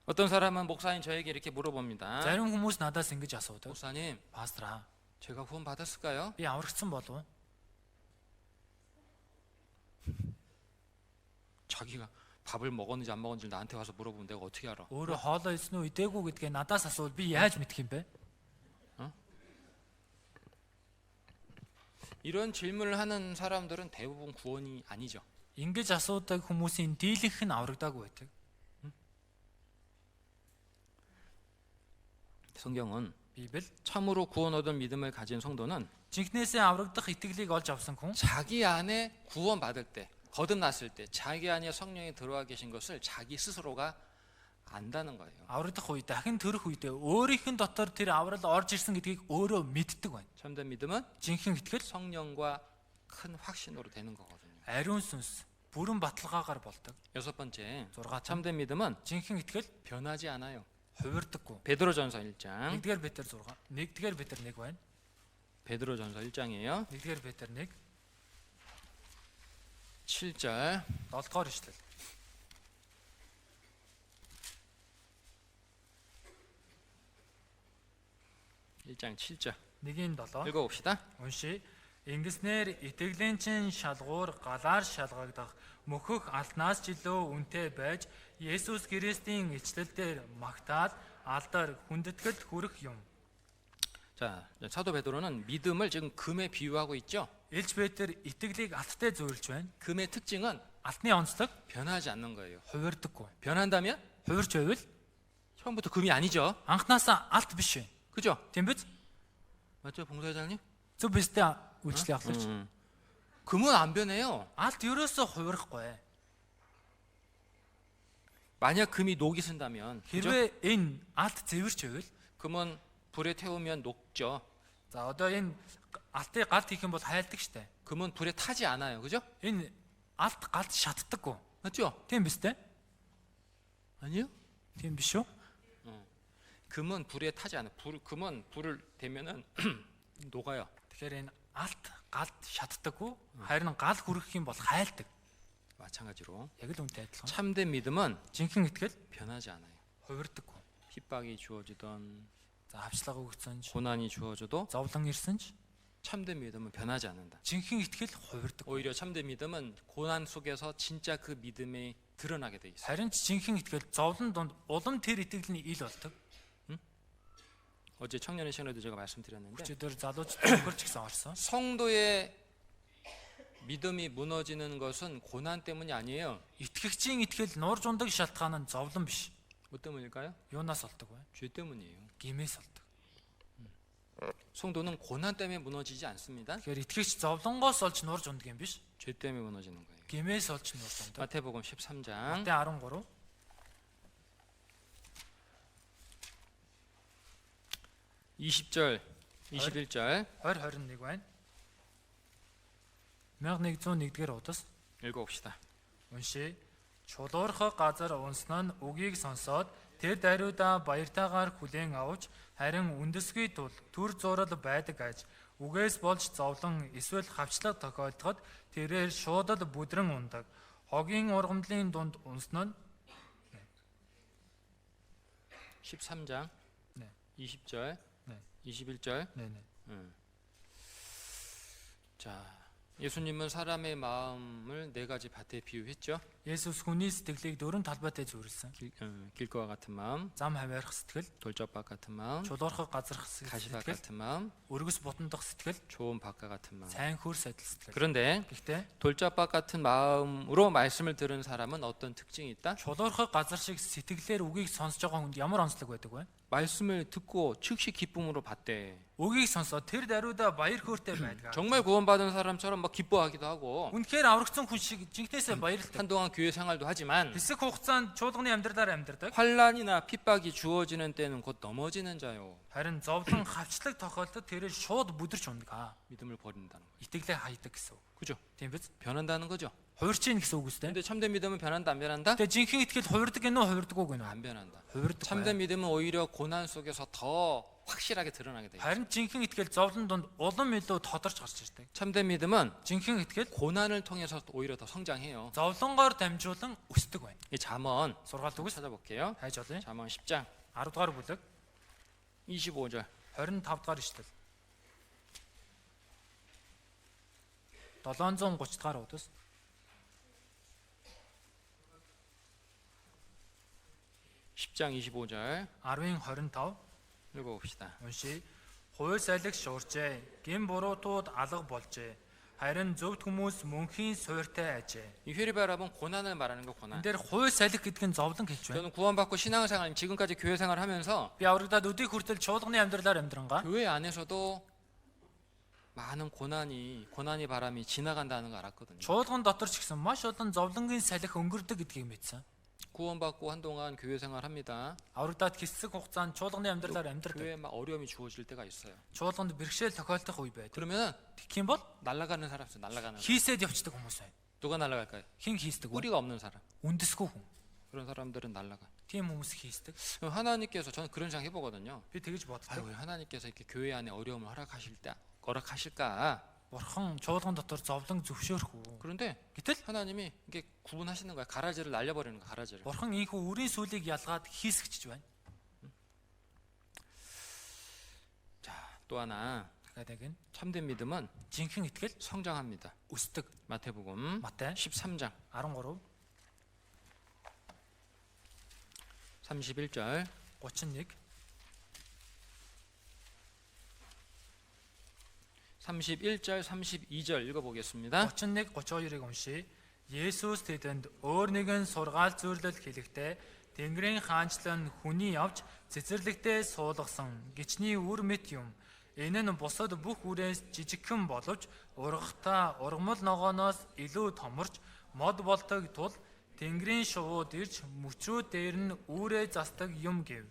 어떤 사람은 목사님 저에게 이렇게 물어봅니다. Зарим хүмүүс надаас ингэж асуудаг. 목사님, Пастор, 제가 구원 받았을까요? би аврагдсан болов уу? 자기가 밥을 먹었는지 안 먹었는지 나한테 와서 물어보면 내가 어떻게 알아? Өөрөө хоолоо идсэн үү, идээгүй гэдгээ надаас асуувал би яаж мэдэх юм бэ? 이런 질문을 하는 사람들은 대부분 구원이 아니죠. Ингэж асуудаг хүмүүсийн дийлэнх нь аврагдаагүй байдаг. 성경은 Библи 참으로 구원 얻은 믿음을 가진 성도는 жинхнээсээ аврагдах итгэлийг олж авсан хүн 자기 안에 구원 받을 때, 거듭났을 때 자기 안에 성령이 들어와 계신 것을 자기 스스로가 안다는 거예요. аврагдах үед дахин төрөх үедээ өөрийнх нь дотор тэр аврал орж ирсэн гэдгийг өөрөө мэддэг байна. 참된 믿음은 Жинхэнэ итгэл 성령과 큰 확신으로 되는 거거든요. ариун сүнс, бүрэн баталгаагаар болдог. 여섯 번째, 6 참된 믿음은 жинхэнэ итгэл 변하지 않아요. хувирдаггүй. 베드로전서 1장, 1-р Петр 6, 1-р Петр 1 байна. 베드로전서 1장이에요. 1-р Петр 1, 7절. 7-р ишлэл. 1장 7절. 1-7 읽어봅시다. уншия. Ингэснээр итгэлийн чин шалгуур галаар шалгагдах мөхөх алтнаас ч илүү үнэтэй байж Есүс Христийн ичлэлээр магтаад алдар хүндэтгэл хүрэх юм. 자, 사도 베드로는 믿음을 지금 금에 비유하고 있죠. Илж Петр итгэлийг алттай зөөрлж байна. 금의 특징은 Алтны онцлог 변하지 않는 거예요. хувирдаггүй. 변한다면 Хувирч байвал 처음부터 금이 아니죠. анхнаасаа алт биш вэ? 그죠? Тийм биз? 맞죠, 봉사회장님? Зөв бистэй үйлчлээ авахлаач. 금은 안 변해요. Алт ерөөсөө хувирахгүй. 만약 금이 녹이 쓴다면, 그죠? Хэрвээ энэ алт зэвэрч байвал 금은 불에 태우면 녹죠. за одоо энэ алтыг галт хийх юм бол хайлдаг штэ. 금은 불에 타지 않아요. 그죠? Энэ алт галт шатдаггүй. 맞죠? Тийм биз дээ? 아니요. Тийм биш үү? 금은 불에 타지 않아요. 금은 불을 대면은 녹아요. Тэгэхээр энэ алт галт шатдаггүй. Харин гал хүрэх юм бол хайлдаг. 마찬가지로 Яг л үнтэй адилхан. 참된 믿음은 Жинхэнэ итгэл 변하지 않아요. хувирдаггүй. 핍박이 주어지던 За авчлага өгсөн ч, 고난이 주어져도 зовлон ирсэн ч 참된 믿음은 변하지 않는다. жинхэнэ итгэл хувирдаг. 오히려 참된 믿음은 고난 속에서 진짜 그 믿음이 드러나게 돼 있어요. Харин ч жинхэнэ итгэл зовлон донд улам тэр итгэлийн ил болдог. 어제 청년의 시간에도 제가 말씀드렸는데 Өчигдөр залууч төгөрч гисэн орсон. 성도의 믿음이 무너지는 것은 고난 때문이 아니에요. Итгэгчийн итгэл нуурж ундаг шалтгаан нь зовлон биш. 뭐 때문일까요? Юунаас болдог вэ? 죄 때문이에요. Гимээс болдог. 성도는 고난 때문에 무너지지 않습니다. Тэгэхээр итгэгч зовлонгоос олж нуурж ундаг юм биш. 죄 때문에 무너지는 거예요. Гимээс олж нуурж ундаг. 마태복음 13장 Матай 13 20절, 21절 20-21 байна. 1101-р удас 읽어봅시다. уншия. Чулуурхаг газар унсан нь үгийг сонсоод тэр даруйдаа баяртайгаар хүлээн авч харин үндэсгүй тул төр зурал байдаг аж үгээс болж зовлон эсвэл хавчлаг тохиолдоход тэрээр шуудад бүдрэн ундаг. Хогийн ургамлын дунд унсан нь 13장 네. 20절, 네. 21절. 네네. 자, 예수님은 사람의 마음을 네 가지 밭에 비유했죠. Есүс хүний сэтгэлийг дөрвөн талбайтай зөвөрлсөн. 길과 같은 마음, Зам хаваарах сэтгэл, 돌적밭 같은 마음, чулуурхаг газарх 가시밭 сэтгэл, 같은 마음, өргөс ботондох сэтгэл, 좋은 밭과 같은 마음. сайн хөр сайдл сэтгэл. 그런데 Гэхдээ 돌짝밭 같은 마음으로 말씀을 들은 사람은 어떤 특징이 있다? чулуурхаг газар шиг сэтгэлээр үгийг сонсож байгаа хүнд ямар онцлог байдаг вэ? 말씀을 듣고 즉시 기쁨으로 받대. Үгийг сонсоод тэр даруйдаа баяр хөөртэй байдаг. 정말 구원받은 사람처럼 막 기뻐하기도 하고 Үнэхээр аврагдсан хүн шиг жинхнээсээ баярлдаг. 한동안 교회 생활도 하지만 Хэсэг хугацаанд чуулганы амьдралаар амьдардаг. 환란이나 핍박이 주어지는 때는 곧 넘어지는 자요. харин зовлон хавчлаг тохиолдолд тэрээр шууд бүдэрч ундаг. 믿음을 버린다는 거예요. Итгэлээ хайдаг гэсэн үг. 그죠? Тийм биз? 변한다는 거죠. Хувирч ийн гэсэн үг үстэй. 근데 참된 믿음은 변한다 안 변한다? Тэгээ жинхэнэ итгэл хувирдаг гэнэ үү, хувирдаггүй гэнэ үү? 안 변한다. хувирдаг. 참된 믿음은 오히려 고난 속에서 더 확실하게 드러나게 돼요. харин жинхэнэ итгэл зовлон донд улам илүү тодорч гарч ирдэг. 참된 믿음은 жинхэнэ итгэл 고난을 통해서 오히려 더 성장해요. зовлонгоор дамжуулан өсдөг байна. 이 잠언 Сургаалт үгс 찾아볼게요. хайж олъё. 잠언 10장 10 дугаар бүлэг 25절. 25 дугаар ишлэл. 730 дугаар удас. 10장 25절 10-ийн 25 읽어봅시다. уншия. Хууль салхи шуурчээ. Гин буруутууд алга болжээ. харин зөвхт хүмүүс мөнхийн суйртай ажээ. 이 회리바랍은 고난을 말하는 거 고난. энэ дээр хууль салхи гэдэг нь зовлон хэлж байна. 저는 구원받고 신앙생활 지금까지 교회 생활을 하면서 Би аврагдаад өдийг хүртэл чуулганы амьдралаар амьдрангаа 교회 안에서도 많은 고난이 바람이 지나간다는 걸 알았거든요. чуулган дотор ч гэсэн маш олон зовлонгийн салхи өнгөрдөг гэдгийг мэдсэн. 구원받고 한동안 교회 생활합니다. Аврагдаад хэсэг хугацаанд чуулганы амьдралаар амьдрдаг. 교회에 막 어려움이 주어질 때가 있어요. чуулганд бэрхшээл тохиолдох үе байдаг. 그러면은 Тэгэх юм бол 날아가는 사람 있어요. 날아가는 사람. хийсэд явцдаг хүмүүс байна. 누가 날아갈까요? Хэн хийсдэг вэ? 뿌리가 없는 사람. Үндэсгүй хүн. 그런 사람들은 날아가. Тийм хүмүүс хийсдэг. 하나님께서 저는 그런 생각 해보거든요. Би тэгэж боддог. 아유, 하나님께서 이렇게 교회 안에 어려움을 허락하실까? Бурхан чуулган дотор зовлон зөвшөөрөх үү? 그런데 Гэтэл 하나님이 이게 구분하시는 거야. 가라지를 날려버리는 거야. 가라지를. Бурхан ийхүү үрийн сүлийг ялгаад хийсгэж байна. 자, 또 하나 дахиад 참된 믿음은 жинхэнэ итгэл 성장합니다. өсдөг. 마태복음 Матай 13장 13 31절 31 31절 32절 읽어보겠습니다. 31 32-ыг уншия. Есүс тэдэнд өөр нэгэн сургаал зөвлөл хэлэхдээ Тэнгэрийн хаанчлал нь хүний явж цэцэрлэгтээ суулгасан гичний үр мэт юм. Энэ нь бусад бүх үрээс жижигхэн боловч ургахтаа ургамал ногооноос илүү томорч мод болдог тул Тэнгэрийн шувууд ирж мөчрүүд дээр нь үүрээ засдаг юм гэв.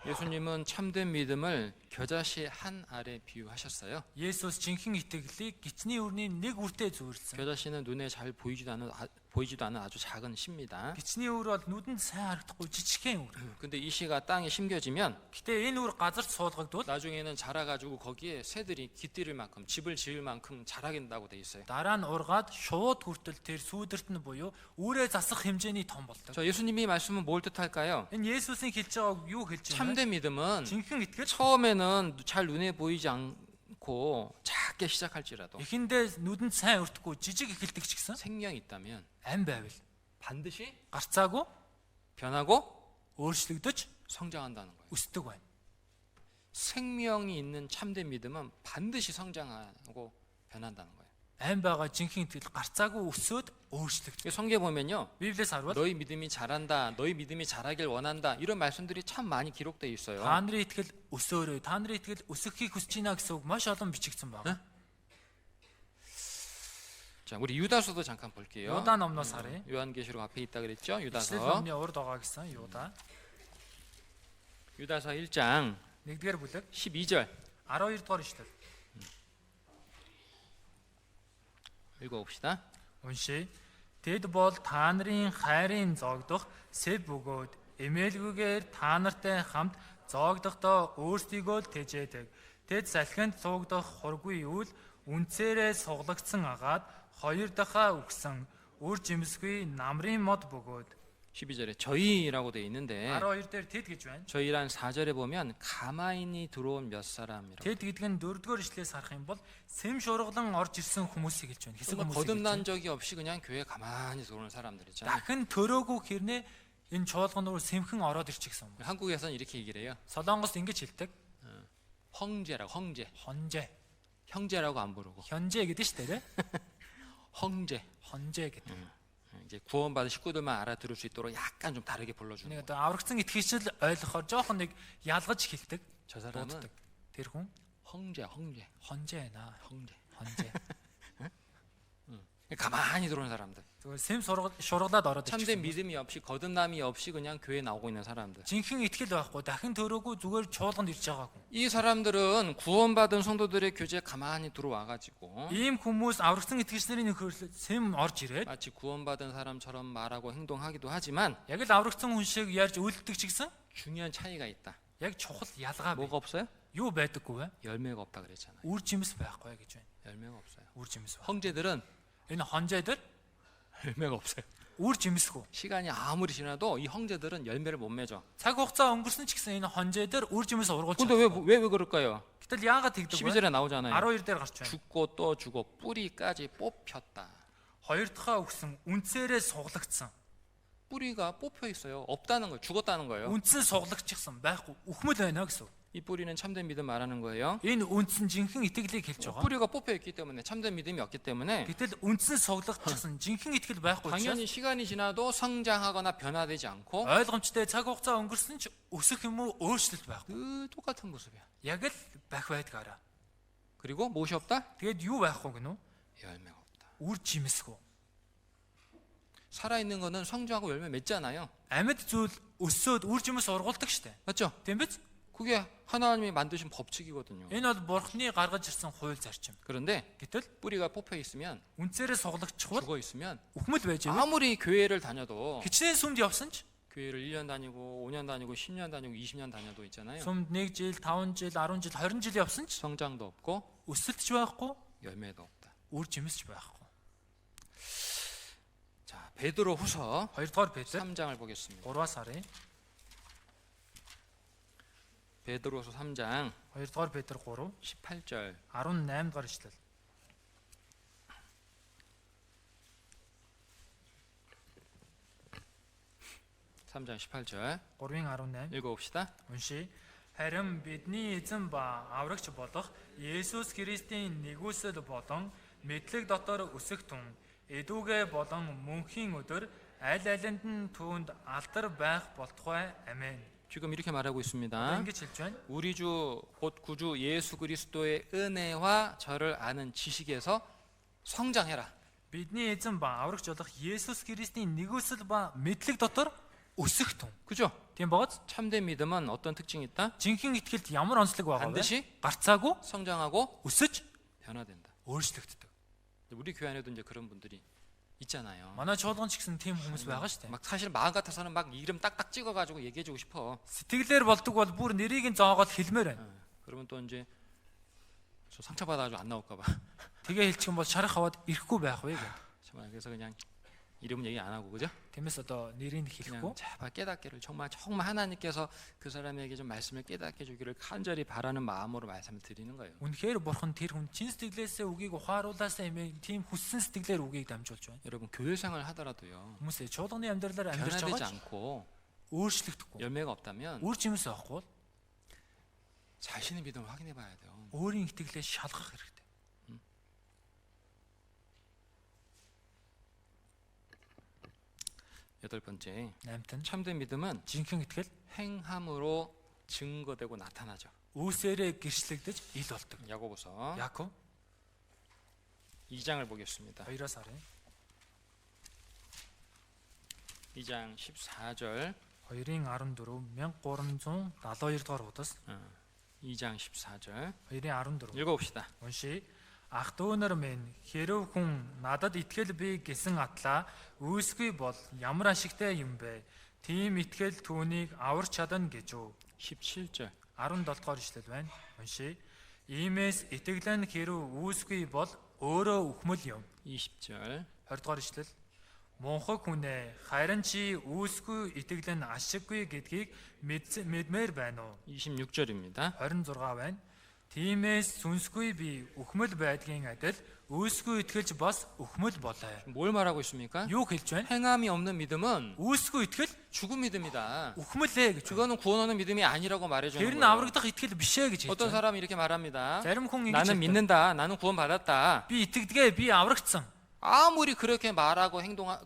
예수님은 참된 믿음을 겨자씨 한 알에 비유하셨어요. Есүс жинхэнэ итгэлийг гичний үрний нэг үртэй зүйрлсэн. 겨자씨는 눈에 잘 보이지도 않은 아주 작은 씨입니다. Гичний үр бол нүдэнд сайн харагдахгүй жижигхэн үр. 근데 이 씨가 땅에 심겨지면 Гэтэ энэ үр газарт суулгагдвал 나중에는 자라가지고 거기에 새들이 깃들일 만큼 집을 지을 만큼 자라긴다고 돼 있어요. дараа нь ургаад шууд хүртэл тэр сүүдэрт нь буюу үүрээ засах хэмжээний том болдог. 저 예수님이 말씀은 뭘 뜻할까요? Энэ Есүсийн хэлж байгааг юу хэлж байна? 참된 믿음은 Жинхэнэ итгэл 처음에는 잘 눈에 보이지 않고 작게 시작할지라도 эхэндээ нүдэнд сайн өртөхгүй жижиг эхэлдэг ч гэсэн 생명이 있다면 ам байвал 반드시 гарцаагүй 변하고 өөрчлөгдөж 성장한다는 거예요. өсдөг байна. 생명이 있는 참된 믿음은 반드시 성장하고 변한다는 거예요. Ам байгаа жинхэнэ итгэл гарцаагүй өсөөд өөрчлөгдөж. 성경에 보면요. Библиэс харвал 너희 믿음이 자란다. 너희 믿음이 자라길 원한다. 이런 말씀들이 참 많이 기록되어 있어요. та нарын итгэл өсөөрэй, та нарын итгэл өсөхийг хүсэж байна гэсэн үг маш олон бичигдсэн байна. 자, 우리 유다서도 잠깐 볼게요. Юда номноос харъя. 요한계시록 앞에 있다 그랬죠? Ишлэл 유다서. номны урд байгаа гэсэн Юда. 유다서 1장 1-р бүлэг 12절 12 дугаар ишлэл. 읽어봅시다. Уншия. Тэд бол та нарын хайрын зоогдох сэв бөгөөд эмээлгүйгээр та нартай хамт зоогдохдоо өөрсдийгөө л тэжээдэг. Тэд салхинд цуугдах хургүй үйл үнцээрээ суглагдсан агаад хоёр дахаа үгсэн үр жимсгүй намрын мод бөгөөд 12절에 저희라고 돼 있는데 12 дээр тэд гэж байна. 저희란 4절에 보면 가마인이 들어온 몇 사람이라고. Тэд гэдэг нь 4-р ишлээс харах юм бол сэм шургалан орж ирсэн хүмүүсийг хэлж байна. Хэсэг хүмүүсийг. 거듭난 적이 없이 그냥 교회 가만히 들어오는 사람들 있잖아요. дахин төрөөгүй хэрнээ энэ чуулган руу сэмхэн ороод ирчихсэн юм. 한국에서는 이렇게 얘기를 해요. Солонгост ингэж хэлдэг. 형제라고 형제. Хонжээ. 형제라고 안 부르고 현재 гэдэг шүү дээ. 형제. Хонжээ гэдэг. 이제 구원받은 식구들만 알아들을 수 있도록 약간 좀 다르게 불러주는 Нэг 거예요. одоо аврагдсан итгэгчл ойлгохоор жоохон нэг ялгаж хэлдэг. 저 사람은 дууддаг. Тэр хүн 형제야 형제. хонжээ наа. 형제. Хонжээ. 가만히 들어오는 사람들. тэгвэл сэм шургалаад ороод 참된 ирчихсэн. 믿음이 없이 거듭남이 없이 그냥 교회에 나오고 있는 사람들. Жинхэнэ итгэл байхгүй, дахин төрөөгүй зүгээр чуулганд ирж байгаагүй. 이 사람들은 구원받은 성도들의 교제에 가만히 들어와 가지고 Ийм хүмүүс аврагсан итгэгчнэрийн нөхөрлөлд сэм орж ирээд 마치 구원받은 사람처럼 말하고 행동하기도 하지만 яг л аврагсан хүн шиг ярьж үлддэг ч гэсэн 중요한 차이가 있다. яг чухал ялгаа бай. 뭐가 없어요? Юу байдаггүй вэ? 열매가 없다 그랬잖아요. Үр жимс байхгүй гэж байна. 열매가 없어요. Үр жимс байна. 형제들은 Энэ хонжойдор 열매가 없어요. үр жимсгүй. 시간이 아무리 지나도 이 형제들은 열매를 못 맺어. Цаг хугацаа өнгөрсөн ч гэсэн энэ хонжойдор үр жимс ургуулж. 근데 왜 그럴까요? Гэтэл яагаад тэгдэг вэ? 12절에 나오잖아요. 12 дээр гарч байна. 죽고 또 죽고 뿌리까지 뽑혔다. Хоёр дахь өгсөн үнцээрээ суглагдсан. 뿌리가 뽑혀 있어요. 없다는 거예요. 죽었다는 거예요. Үнцэн суглагдчихсан байхгүй. Үхмэл байна гэсэн. 이 뿌리는 참된 믿음 말하는 거예요. Энэ үнцэн жинхэнэ итгэлийг хэлж байгаа. 뿌리가 뽑혀 있기 때문에 참된 믿음이 없기 때문에 Гэтэл үнцэн суглагдчихсан жинхэнэ итгэл байхгүй учраас 당연히 시간이 지나도 성장하거나 변화되지 않고 ойлгомжтой цаг хугацаа өнгөрсөн ч өсөх юм уу өөрчлөлт байхгүй. 그 똑같은 모습이야. Яг л байх байдгаараа. 그리고 무엇이 없다? Тэгэд юу байхгүй гэнэ үү? 열매가 없다. Үр жимсгүй. 살아있는 거는 성장하고 열매 맺잖아요. Амьд зүйл өсөөд үр жимс ургуулдаг штэ. 맞죠? Тийм биз? 그게 하나님이 만드신 법칙이거든요. Энэ бол бурхны гаргаж ирсэн хууль зарчим. 그런데 Гэтэл 뿌리가 뽑혀 있으면 үнцээрээ суглагдчихвал 죽어 있으면 үхмэл байж байгаа. 아무리 교회를 다녀도 Хичнээн сүмд явсан ч 교회를 1년 다니고 5년 다니고 10년 다니고 20년 다녀도 있잖아요. сүмд 1 жил, 5 жил, 10 жил, 20 жил явсан ч 성장도 없고 өсөлтч байхгүй, 열매도 없다. үр жимсч байхгүй. 자, 베드로 후서 2 дугаар Петр 3장을 보겠습니다. 3-аас харъя. 베드로서 3장 2 дугаар Петр 3 18절 18 дугаар ишлэл. 3장 18절 3-ын 18 읽어봅시다. уншия. Харин бидний эзэн ба аврагч болох Есүс Христийн нэгүсэл болон мэдлэг дотор өсөх тун эдүгэ болон мөнхийн өдөр аль алинд нь түүнд алдар байх болтугай. Амен. 지금 이렇게 말하고 있습니다. ингэж хэлж байна. 우리 주 곧 구주 예수 그리스도의 은혜와 저를 아는 지식에서 성장해라. Бидний эзэн ба аврагч болох Есүс Христийн нэгүсэл ба мэдлэг дотор өсөх тун. 그죠? Тийм бааз? 참된 믿음은 어떤 특징이 있다? Жинхэнэ итгэлд ямар онцлог байгаа вэ? 반드시 гарцаагүй 성장하고 өсөж 변화된다. өөрчлөгддөг. 우리 교회 안에도 이제 그런 분들이 있잖아요. Манай чуулган ч гэсэн тийм хүмүүс байгаа шүү дээ. 막 사실 마음 같아서는 막 이름 딱딱 찍어가지고 얘기해주고 싶어. Сэтгэлээр болдог бол бүр нэрийг нь зоогоод хэлмээр байна. 그러면 또 이제 저 상처받아가지고 안 나올까봐. Тэгээ хэлчих юм бол шарах аваад ирэхгүй байх вэ гэх. 정말 그래서 그냥 이름은 얘기 안 하고 그죠? Тиймээс одоо нэрийг 그냥 хэлэхгүй. 제발 깨닫기를 정말 하나님께서 그 사람에게 좀 말씀을 깨닫게 주기를 간절히 바라는 마음으로 말씀을 드리는 거예요. Үнэхээр бурхан тэр хүн чин сэтгэлээсээ үгийг ухааруулаасаа эмээ тийм хүссэн сэтгэлээр үгийг дамжуулж байна. 여러분 교회 생활 하더라도요. Хүмүүсээ чуулганы амьдралаар амьдарч 변화되지 байгаа ч 않고 өөрчлөгдөхгүй. 열매가 없다면 Үр жимс авахгүй бол 자신의 믿음을 확인해 봐야 돼요. өөрийн итгэлээ шалгах хэрэгтэй. 여덟 번째, 8-т нь 참된 믿음은 жинхэнэ итгэл 행함으로 증거되고 나타나죠. үүсээрээ гэрчлэгдэж ил болдог. 야고보서 Яаков 2장을 보겠습니다. 2-аас харъя. 2장 14절 2-ын 14 1372 дугаар удаас 2장 14절 2-ын 14 읽어봅시다. уншия. Ах дүүнэр минь хэрв хүн надад итгэл бий гэсэн атлаа үүсгүй бол ямар ашигтай юм бэ? Тийм итгэл түүнийг аварч чадна гэж үү? 17절 17 дугаар ишлэл байна. Уншия. Иймээс итгэл нь хэрв үүсгүй бол өөрөө үхмэл юм. 20절 20 дугаар ишлэл. Мунхаг хүнээ харин чи үүсгүй итгэл нь ашиггүй гэдгийг мэдмээр байна уу? 26절입니다. 26 байна. Тиймээс сүнсгүй би үхмэл байдгийн адил үүсгүй итгэж бас үхмэл болоо. 뭘 말하고 있습니까? Юу хэлж байна? 행함이 없는 믿음은 Үүсгүй итгэл 죽은 믿음이다. үхмэлээ гэж. 그거는 구원하는 믿음이 아니라고 Тэр 말해주는 нь 거예요. аврагдах итгэл биш ээ гэж хэлж 어떤 байна. 사람이 이렇게 말합니다. Зарим хүн ингэж 나는 хэлдэг. 믿는다. 나는 구원받았다. Би итгэдгээ, би аврагдсан. 아무리 그렇게 말하고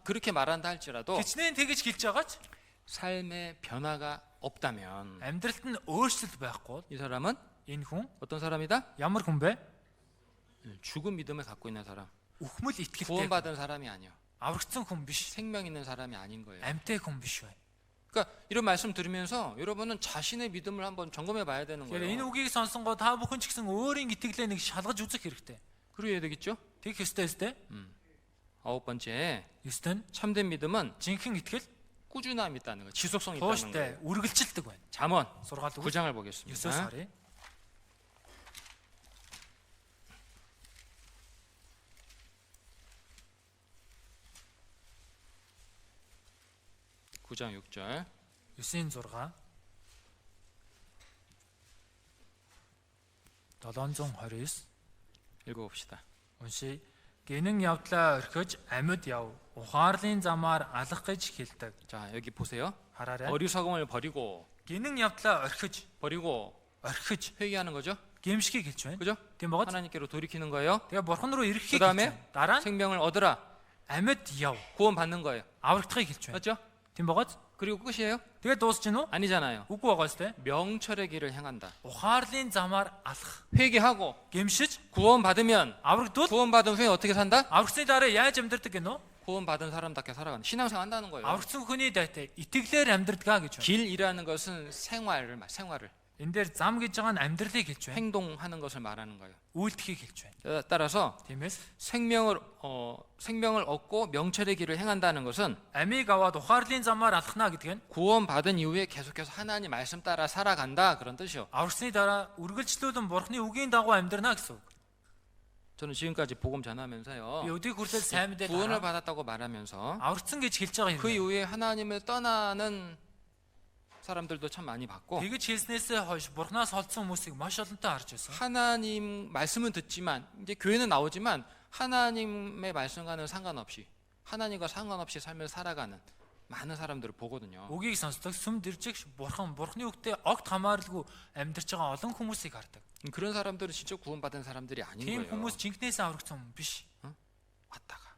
그렇게 말한다 할지라도 Хичнээн тэгэж хэлж байгаач 삶의 변화가 없다면 амьдралд нь өөрчлөлт байхгүй. 이 사람은 Энэ хүн 어떤 사람이다? ямар хүн бэ? 죽은 믿음을 갖고 있는 사람. Үхмэл итгэлтэй. 구원받은 사람이 아니야. аврагдсан хүн биш. 생명 있는 사람이 아닌 거예요. амьтай хүн биш байна. 그러니까 이런 말씀 들으면서 여러분은 자신의 믿음을 한번 점검해 봐야 되는 Тэгэхээр энэ 거예요. үгийг сонсонгоо та бүхэн ч гэсэн өөрийн итгэлээ нэг шалгаж үзэх хэрэгтэй. 그래야 되겠죠? Тэгэх ёстой өстэй. 아홉 번째, Ёстой нь 참된 믿음은 жинхэнэ итгэл 꾸준함이 있다는 거예요. 지속성이 있다는 거예요. тууштай үргэлжилдэг байна. 잠언 Сургаал үг 9장을 9-өөс 보겠습니다. харъя. 9장 6절. 9-ийн 6 729 읽어봅시다. уншия. Гинэн явдлаа орхиж амьд яв. Ухаарлын замаар алах гэж хэлдэг. 자, 여기 보세요. Хараарай. 어리석음을 버리고 Гинэн явдлаа орхиж 회개하는 거죠. гэмшгийг хэлж байна. 그죠? Тийм багаад. 하나님께로 돌이키는 거예요. Тэгээ бурхан руу ирэхийг хэлж 그다음에 байна. Дараа 생명을 얻으라. амьд яв. 구원 받는 거예요. Аврагдахыг хэлж байна. 맞죠? Тийм багаад. 그리고 끝이에요? Тэгээ дуусч гинөө? 아니잖아요. Үгүй байгаа сте. 명철의 길을 향한다. Ухаарлын замаар алах. 회개하고 Гэмшиж 구원 받으면 аврагдвал 구원 받은 후에 어떻게 산다? аврагдсны дараа яаж амьдрдаг гинөө? 구원 받은 사람답게 살아가는 신앙생활 한다는 거예요. Аврагдсан хүний дайтай итгэлээр амьдрдгаа гэж байна. 길이라는 것은 생활을 Энэ дээр зам гэж байгаа нь амьдралыг хэлж байна. 행동하는 것을 말하는 거예요. Үйлдэхийг хэлж байна. 따라서 Тиймээс 생명을 얻고 명철의 길을 행한다는 것은 амийг аваад ухаарлын замаар алхна гэдэг нь 구원 받은 이후에 계속해서 하나님 말씀 따라 살아간다 그런 뜻이요. аврагсны дараа үргэлжлүүлэн бурхны үгийн дагуу амьдрна гэсэн үг. 저는 지금까지 복음 전하면서요. Би өдийг хүртэл сайн мэдээ 구원을 받았다고 말하면서 аврагдсан гэж хэлж байгаа 그 юм. 이후에 하나님을 떠나는 사람들도 참 많이 봤고 Тэгэж хэлснээсээ хойш бурхнаас холдсон хүмүүсийг маш олонтой харж байсан. 하나님 말씀은 듣지만 이제 교회는 나오지만 하나님의 말씀과는 상관없이 하나님과 상관없이 삶을 살아가는 많은 사람들을 보거든요. Үгийг сонсдог сүмд иржих бурхны үгтэй огт хамааралгүй амьдарч байгаа олон хүмүүсийг хардаг. 그런 사람들은 진짜 구원받은 사람들이 아닌 Тийм 거예요. хүмүүс жинкнээс аврагдсан хүн биш. 왔다가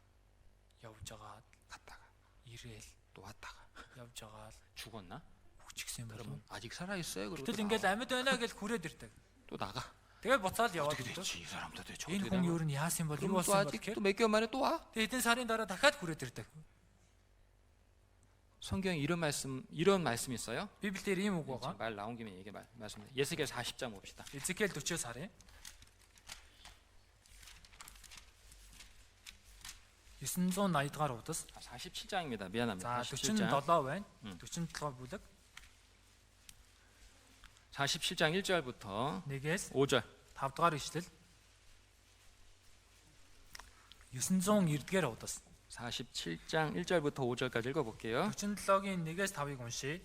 Явж байгаа, 갔다가 ирээл, 또 왔다가 явж байгаа 죽었나? хүчгсэн юм бол. 그러면 아직 살아 있어요. 그리고 Гэтэл ингээд амьд байна гэж хүрээд ирдэг. 또 나가. Тэгээд буцаад яваад 어떻게 ирдэг. 됐지? 이 사람도 대체 Энэ 어떻게 хүн 된 юу 거야? н яасан бол юу 그럼 또 болсон бол 아직 гэхээр 또 몇 개월 만에 또 와? тэгээд хэдэн сарын дараа дахиад хүрээд ирдэг. 성경에 이런 말씀이 있어요. Библиэлд ийм үг байгаа. 말 나온 김에 얘기 말씀. 예스겔 40장 봅시다. Эзекиэл 40-оос харъя. 980 дугаар удас. 47장입니다. 미안합니다. За 47장. 47 байна. 47 бүлэг 47장 1절부터 1-ээс 5절. 5 дугаар ишлэл 990-р удас. 47장 1절부터 5절까지 읽어볼게요. 47-гийн 1-ээс 5-ыг уншия.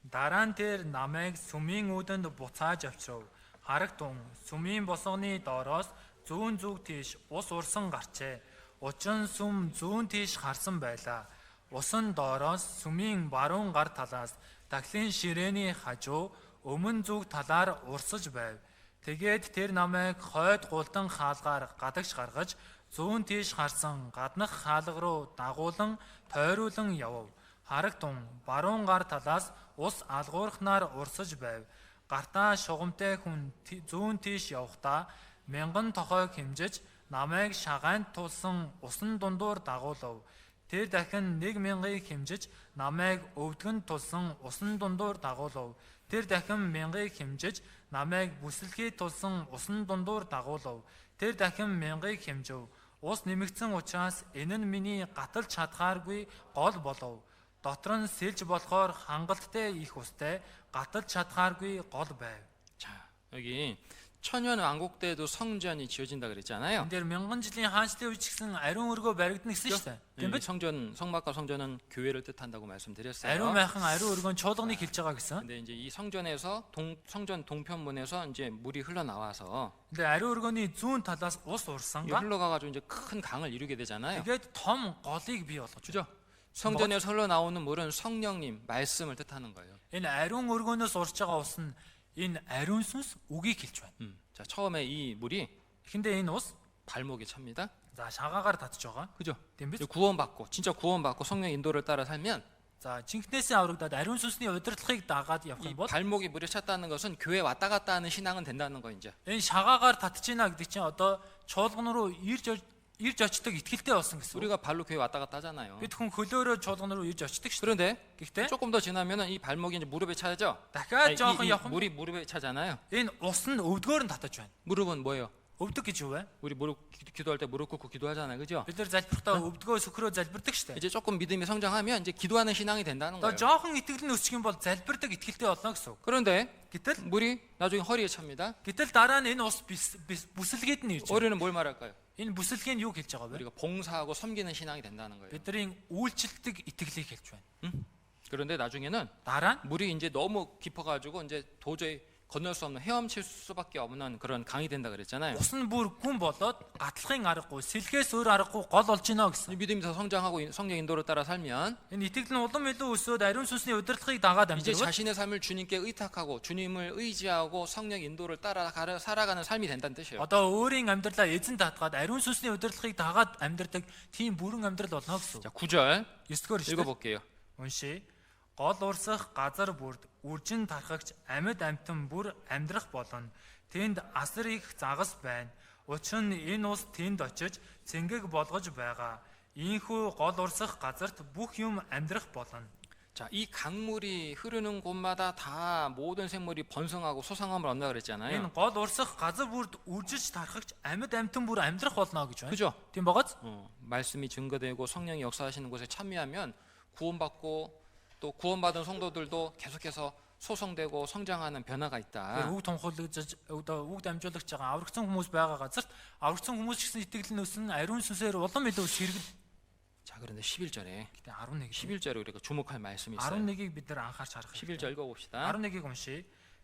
Дараа нь тэр намайг сүмийн үүдэнд буцааж авчрав. Харагтун сүмийн босгоны доороос зүүн зүг тийш ус урсан гарчээ. Учир нь сүм зүүн тийш харсан байлаа. Усан доороос сүмийн баруун гар талаас дахлын ширээний хажуу өмнө зүг талаар урсаж байв. Тэгээд тэр намайг хойд гултан хаалгаар гадагш гаргаж зүүн тийш харсан гаднах хаалга руу дагуулan тойруулан явв. Харагтун баруун гар талаас ус алгуурхнаар урсаж байв. Гартаа шугамтай хүн зүүн тийш явхдаа 1000 тохой хэмжиж намайг шагаанд тулсан усан дундуур дагуулв. Тэр дахин 1000-ыг хэмжиж намайг өвдгөн тулсан усан дундуур дагуулв. Тэр дахин 1000-ыг хэмжиж намайг бүсэлхий тулсан усан дундуур дагуулв. Тэр дахин 1000-ыг хэмжив. Ус нэмэгдсэн учраас энэ нь миний гаталж чадхааргүй гол болов. Дотор нь сэлж болохоор хангалттай их устай гаталж чадхааргүй гол байв. 자, 여기 천년 왕국 때도 성전이 지어진다 그랬잖아요. Энд дээр 1000 жилийн хаанчлалын үеч гэсэн ариун өргөө баригдана гэсэн шүү дээ. Тийм 이 биз? 성막과 성전은 교회를 뜻한다고 말씀드렸어요. 아리ун майхан 아리ун өргөн чуулганыг хэлж байгаа гэсэн. 근데 이제 이 성전에서 성전 동편문에서 이제 물이 흘러나와서 근데 아리ун өргөний зүүн талаас ус 이 урсанга 흘러가가지고 이제 큰 강을 이루게 되잖아요. тэгээд том голыг бий болгож. 그죠? 성전에서 흘러나오는 물은 성령님 말씀을 뜻하는 거예요. Энэ ариун өргөнөөс урж байгаа ус нь энэ ариун сүнс үгийг хэлж байна. 자, 처음에 이 물이 Эхэндээ энэ ус 발목에 찹니다. за шагаагаар татж байгаа. 그죠? Тийм биз? 이제 구원받고 진짜 구원받고 성령 인도를 따라 살면 За жинкнээсээ аврагдаад ариун сүнсний удирдлагыг дагаад явах 이 юм бол 발목이 물에 찼다는 것은 교회 왔다 갔다 하는 신앙은 된다는 거 이제. энэ шагаагаар татж ийна гэдэг чинь одоо чуулган руу ирж очдог итгэлтэй болсон гэсэн. 우리가 발로 교회 왔다 갔다 하잖아요. Бид хүн хөлөөрөө чуулган руу ирж очдог шүү. 그런데 Гэхдээ 조금 더 지나면은 이 발목이 이제 무릎에 차죠. дахиад жоохон 이 явах 물이 무릎에 차잖아요. энэ ус нь өвдгөөр нь татаж байна. 무릎은 뭐예요? Өвдөг гэж юу вэ? 우리 무릎 기도할 때 무릎 꿇고 기도하잖아요, 그죠? Бид нар залбирхдаа өвдгөө сөхрөө залбирдаг шүү. 이제 조금 믿음이 성장하면 이제 기도하는 신앙이 된다는 Одоо 거예요. жоохон итгэл нь өсчих юм бол залбирдаг итгэлтэй болно гэсэн үг. 그런데 Гэтэл 물이 나중에 허리에 찹니다. дараа нь энэ ус бүсэлгээд нь ирж байна. 우리는 뭘 말할까요? Энэ бүсэлгээ нь юу хэлж байгаа вэ? 우리가 봉사하고 섬기는 신앙이 된다는 거예요. Бидний үйлчлдэг итгэлийг хэлж байна. 그런데 나중에는 Дараа нь 물이 이제 너무 깊어가지고 이제 도저히 건널 수 없는 헤엄칠 수밖에 없는 그런 강이 된다 그랬잖아요. ус нь бүр гүн болоод гатлахын аргагүй, сэлгээс өөр аргагүй гол болж гинэ гэсэн. 이 믿음이 더 성장하고 성령 인도를 따라 살면 Энэ итгэл нь улам илүү өсөөд ариун сүнсний удирдлагыг дагаад 이제 амьдрал 자신의 삶을 주님께 의탁하고 주님을 의지하고 성령 인도를 따라 살아가는 삶이 된다는 뜻이에요. одоо өөрийн амьдралаа эзэн татгаад ариун сүнсний удирдлагыг дагаад амьдрдаг тийм бүрэн амьдрал болно гэсэн. 자, 9절 9-р ишлэл 읽어볼게요. уншия. Гол урсах газар бүрд үржин тархагч амьд амтан бүр амьдрах болно. Тэнд асар их загас байна. Учир нь энэ ус тэнд очиж цэнгэг болгож байгаа. Ийхүү гол урсах газарт бүх юм амьдрах болно. 자, 이 강물이 흐르는 곳마다 다 모든 생물이 번성하고 소상함을 얻는다 그랬잖아요. Энэ гол урсах газар бүрд үржиж тархагч амьд амтан бүр амьдрах болно гэж байна. 그죠? Тийм багаз? 말씀이 증거되고 성령이 역사하시는 곳에 참여하면 구원받고 또 구원받은 성도들도 계속해서 소성되고 성장하는 변화가 있다. Үг тунхаглаж одоо үг дамжуулагч байгаа аврагсан хүмүүс байгаа газарт аврагсан хүмүүс гэсэн итгэл нь өснө ариун сүнсээр улам илүү сэргэл. 자, 그런데 11절에 Гэтэ 11 11절에 우리가 주목할 말씀이 있어요. 11-ыг бид нар анхаарч харах. 11절 읽어봅시다. 11-ыг уншия.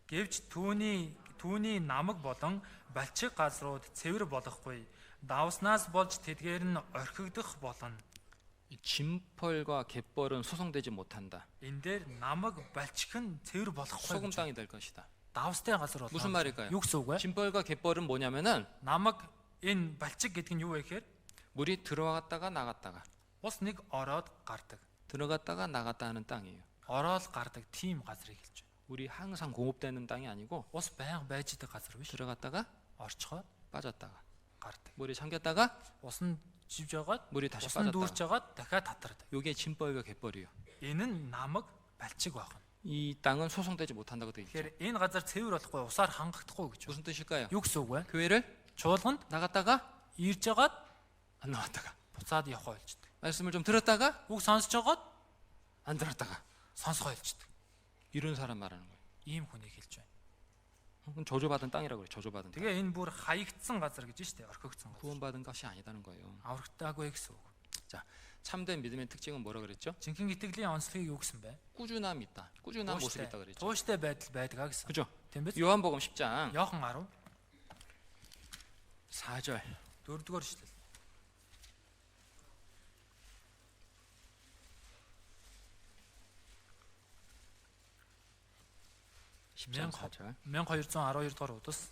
Гэвч түүний намаг болон балчиг газрууд цэвэр болохгүй. Давснаас болж тэдгээр нь орхигдох болно. 이 진펄과 갯벌은 소성되지 못한다. Энэ дээр намаг балчиг нь цэвэр болохгүй. 소금 땅이 될 것이다. Давстай газар болно. 무슨 말일까요? Юу гэсэн үг вэ? 진펄과 갯벌은 뭐냐면은 Намаг энэ балчиг гэдэг нь юу вэ гэхээр 물이 들어갔다가 나갔다가 ус нэг ороод гардаг. 들어갔다가 나갔다 하는 땅이에요. Ороод гардаг тийм газрыг хэлж байна. 우리 항상 공급되는 땅이 아니고 Ус байнга байж идэг газар биш. 들어갔다가 Орчхоод 빠졌다가 гардаг. 물이 잠겼다가 Ус нь живж байгаад 물이 다시 ус нь дүүрч 빠졌다가 байгаад дахиад татардаг. 이게 진펄과 갯벌이에요. Энэ нь намаг балчиг байна. 이 땅은 소성되지 못한다고 되어 있죠. Тэгэхээр энэ газар цэвэр болохгүй, усаар хангагдахгүй гэж байна. 무슨 뜻일까요? Юу гэсэн үг вэ? 교회를 Чуулганд 나갔다가 ирж байгаад 안 나왔다가 буцаад явах ойлждаг. 말씀을 좀 들었다가 Үг сонсож байгаад 안 들었다가 сонсох ойлждаг. 이런 사람 말하는 거예요. Ийм хүнийг хэлж байна. 그건 저주받은 땅이라고 그래요. 저주받은 땅. Тэгээ энэ бүр хаягдсан газар гэж байна шүү дээ. Орхигдсан газар. 구원받은 것이 아니다는 거예요. Аврагдаагүй гэсэн үг. 자, 참된 믿음의 특징은 뭐라 그랬죠? Жинхэнэ итгэлийн онцлогийг юу гэсэн бэ? 꾸준함이 있다. 꾸준한 모습이 있다 그랬죠. Тууштай байдал байдаг гэсэн. 그죠? Тийм биз? 요한복음 10장 Йохан 10 4절 4-р ишлэл. 10장 4절 1212 дугаар удас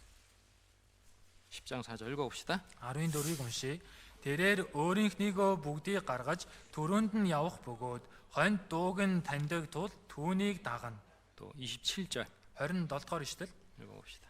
10장 4절 읽어봅시다. 14-ийг уншия. Тэрээр өөрийнхнийгөө бүгдийг гаргаж төрөнд нь явах бөгөөд хонь дууг нь таньдаг тул түүнийг дагна. 또 27절 27 дугаар ишлэл 읽어봅시다.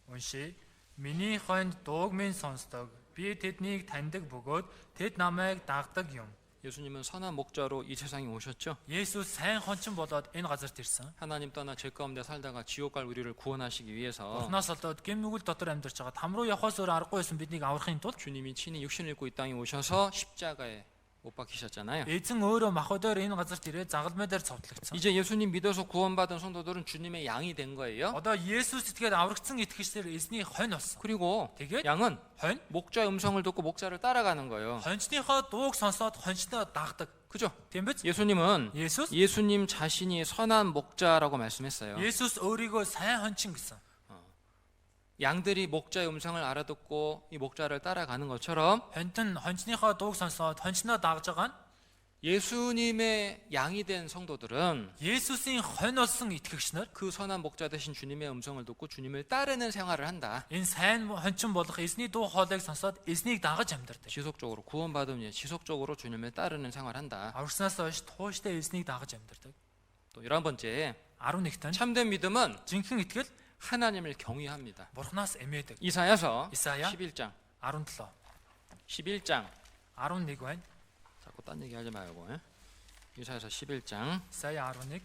уншия. Миний хонь дууг минь сонсдог. Би тэднийг таньдаг бөгөөд тэд намайг дагдаг юм. 예수님은 선한 목자로 이 세상에 오셨죠. Есүс сайн хончин болоод энэ газарт ирсэн. 하나님 떠나 죄 가운데 살다가 지옥 갈 우리를 구원하시기 위해서 Бурхнаас олоод гэм нүгэл дотор амьдарч байгаа там руу явахаас өөр аргагүй байсан биднийг аврахын тулд 주님이 친히 육신을 입고 이 땅에 오셔서 십자가에 못 박히셨잖아요. эзэн өөрөө махбодоор энэ газарт ирээд загалмай дээр цовдлогдсон. 이제 예수님 믿어서 구원받은 성도들은 주님의 양이 된 거예요. Одоо Есүс итгээд аврагдсан итгэгчдэр эзний хонь болсон. 그리고 Тэгээд 양은 хонь 목자의 음성을 듣고 목자를 따라가는 거예요. хончныхоо дууг сонсоод хончтой дагдаг. 그죠? Тийм биз? 예수님은 Есүс 예수님 자신이 선한 목자라고 말씀했어요. Есүс өөрийгөө сайн хончин гэсэн. 양들이 목자의 음성을 알아듣고 이 목자를 따라가는 것처럼 Хоньт нь хончныхоо дууг сонсоод хончноо дагж байгаа нь 예수님의 양이 된 성도들은 Есүсийн хонь болсон итгэгч нар 그 선한 목자 되신 주님의 음성을 듣고 주님을 따르는 생활을 한다. энэ сайн хончин болох эзний дуу хоолойг сонсоод эзнийг дагаж амьдардаг. 지속적으로 구원받은 후에 지속적으로 주님을 따르는 생활한다. Аврагснаас хойш тууштай эзнийг дагаж амьдардаг. 또 11번째 11-т нь 참된 믿음은 жинхэнэ итгэл 하나님을 경외합니다. Бурханаас эмээдэг. 이사야서 이사야 11장 17 11장. 11 байна. 자꾸 딴 얘기 하지 말고. 이사야서 11장. Исая 11.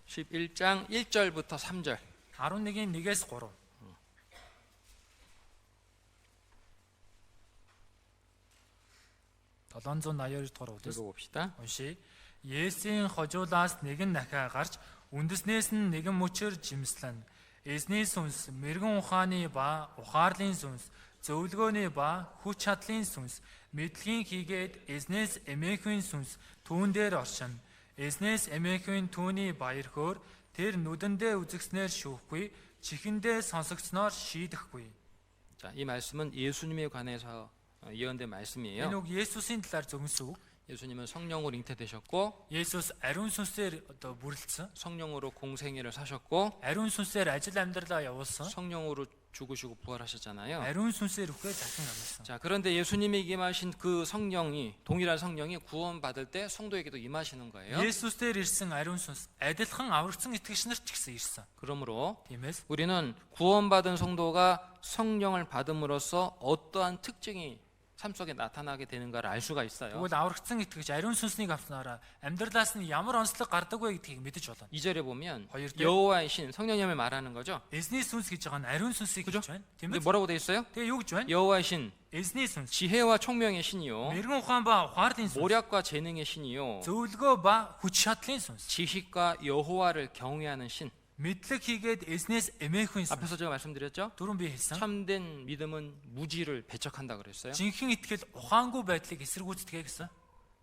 11장 1절부터 3절. 11-ийн 1-ээс 3. (782 дугаар үгс). 읽어봅시다. Уншия. Есүсийн хожуулаас нэгэн дахиа гарч үндэснээс нь нэгэн мөчөр жимслэн. Эзний сүнс, мэрэгэн ухааны ба ухаарлын сүнс, зөвлөгөөний ба хүч чадлын сүнс, мэдлэгийн хийгээд эзнээс эмээхүйн сүнс түүн дээр оршин. Эзнээс эмээхүйн түүний баяр хөөр тэр нүдэндээ үзэгснээр шүүхгүй, чихэндээ сонсогцноор шийдэхгүй. 자, 이 말씀은 예수님에 관해서 예언된 Энэ 말씀이에요. үг Есүсийн талаар зөвнсөн үг. 예수님은 성령으로 잉태되셨고 Есүс ариун сүнсээр одоо бүрлдсэн. 성령으로 공생애를 사셨고 Ариун сүнсээр ажил амьдралаа явуулсан. 성령으로 죽으시고 부활하셨잖아요. Ариун сүнсээр үхээ дахин амьсан. 자, 그런데 예수님이 임하신 그 성령이 동일한 성령이 구원받을 때 성도에게도 임하시는 거예요. Есүсээр ирсэн ариун сүнс адилхан аврагдсан итгэгч нарт ч гэсэн ирсэн. 그러므로 Тиймээс 우리는 구원받은 성도가 성령을 받음으로써 어떠한 특징이 삶 속에 나타나게 되는가를 알 수가 있어요. тэгвэл аврагдсан итгэгч ариун сүнснийг авснараа амьдралаас нь ямар онцлог гардаг вэ гэдгийг мэдэж болно. 2절에 보면 хоёр дээр 여호와의 신 성령님을 말하는 거죠. Эзний сүнс гэж байгаа нь ариун сүнсийг 그죠? хэлж байна. 근데 Тиймээс 뭐라고 돼 있어요? тэгээ юу гэж байна? 여호와의 신 Эзний сүнс, 지혜와 총명의 신이요 мэрэгэн ухаан ба ухаарлын сүнс, 모략과 재능의 신이요 зөвлөгөө ба хүч чадлын сүнс, 지식과 여호와를 경외하는 신. мэдлэг хийгээд эзнээс эмээхүйн сүнс. 앞에서 제가 말씀드렸죠. Дөрөв би хэлсэн. 참된 믿음은 무지를 배척한다 그랬어요. Жинхэнэ итгэл ухаангүй байдлыг эсэргүүцдэг гэсэн.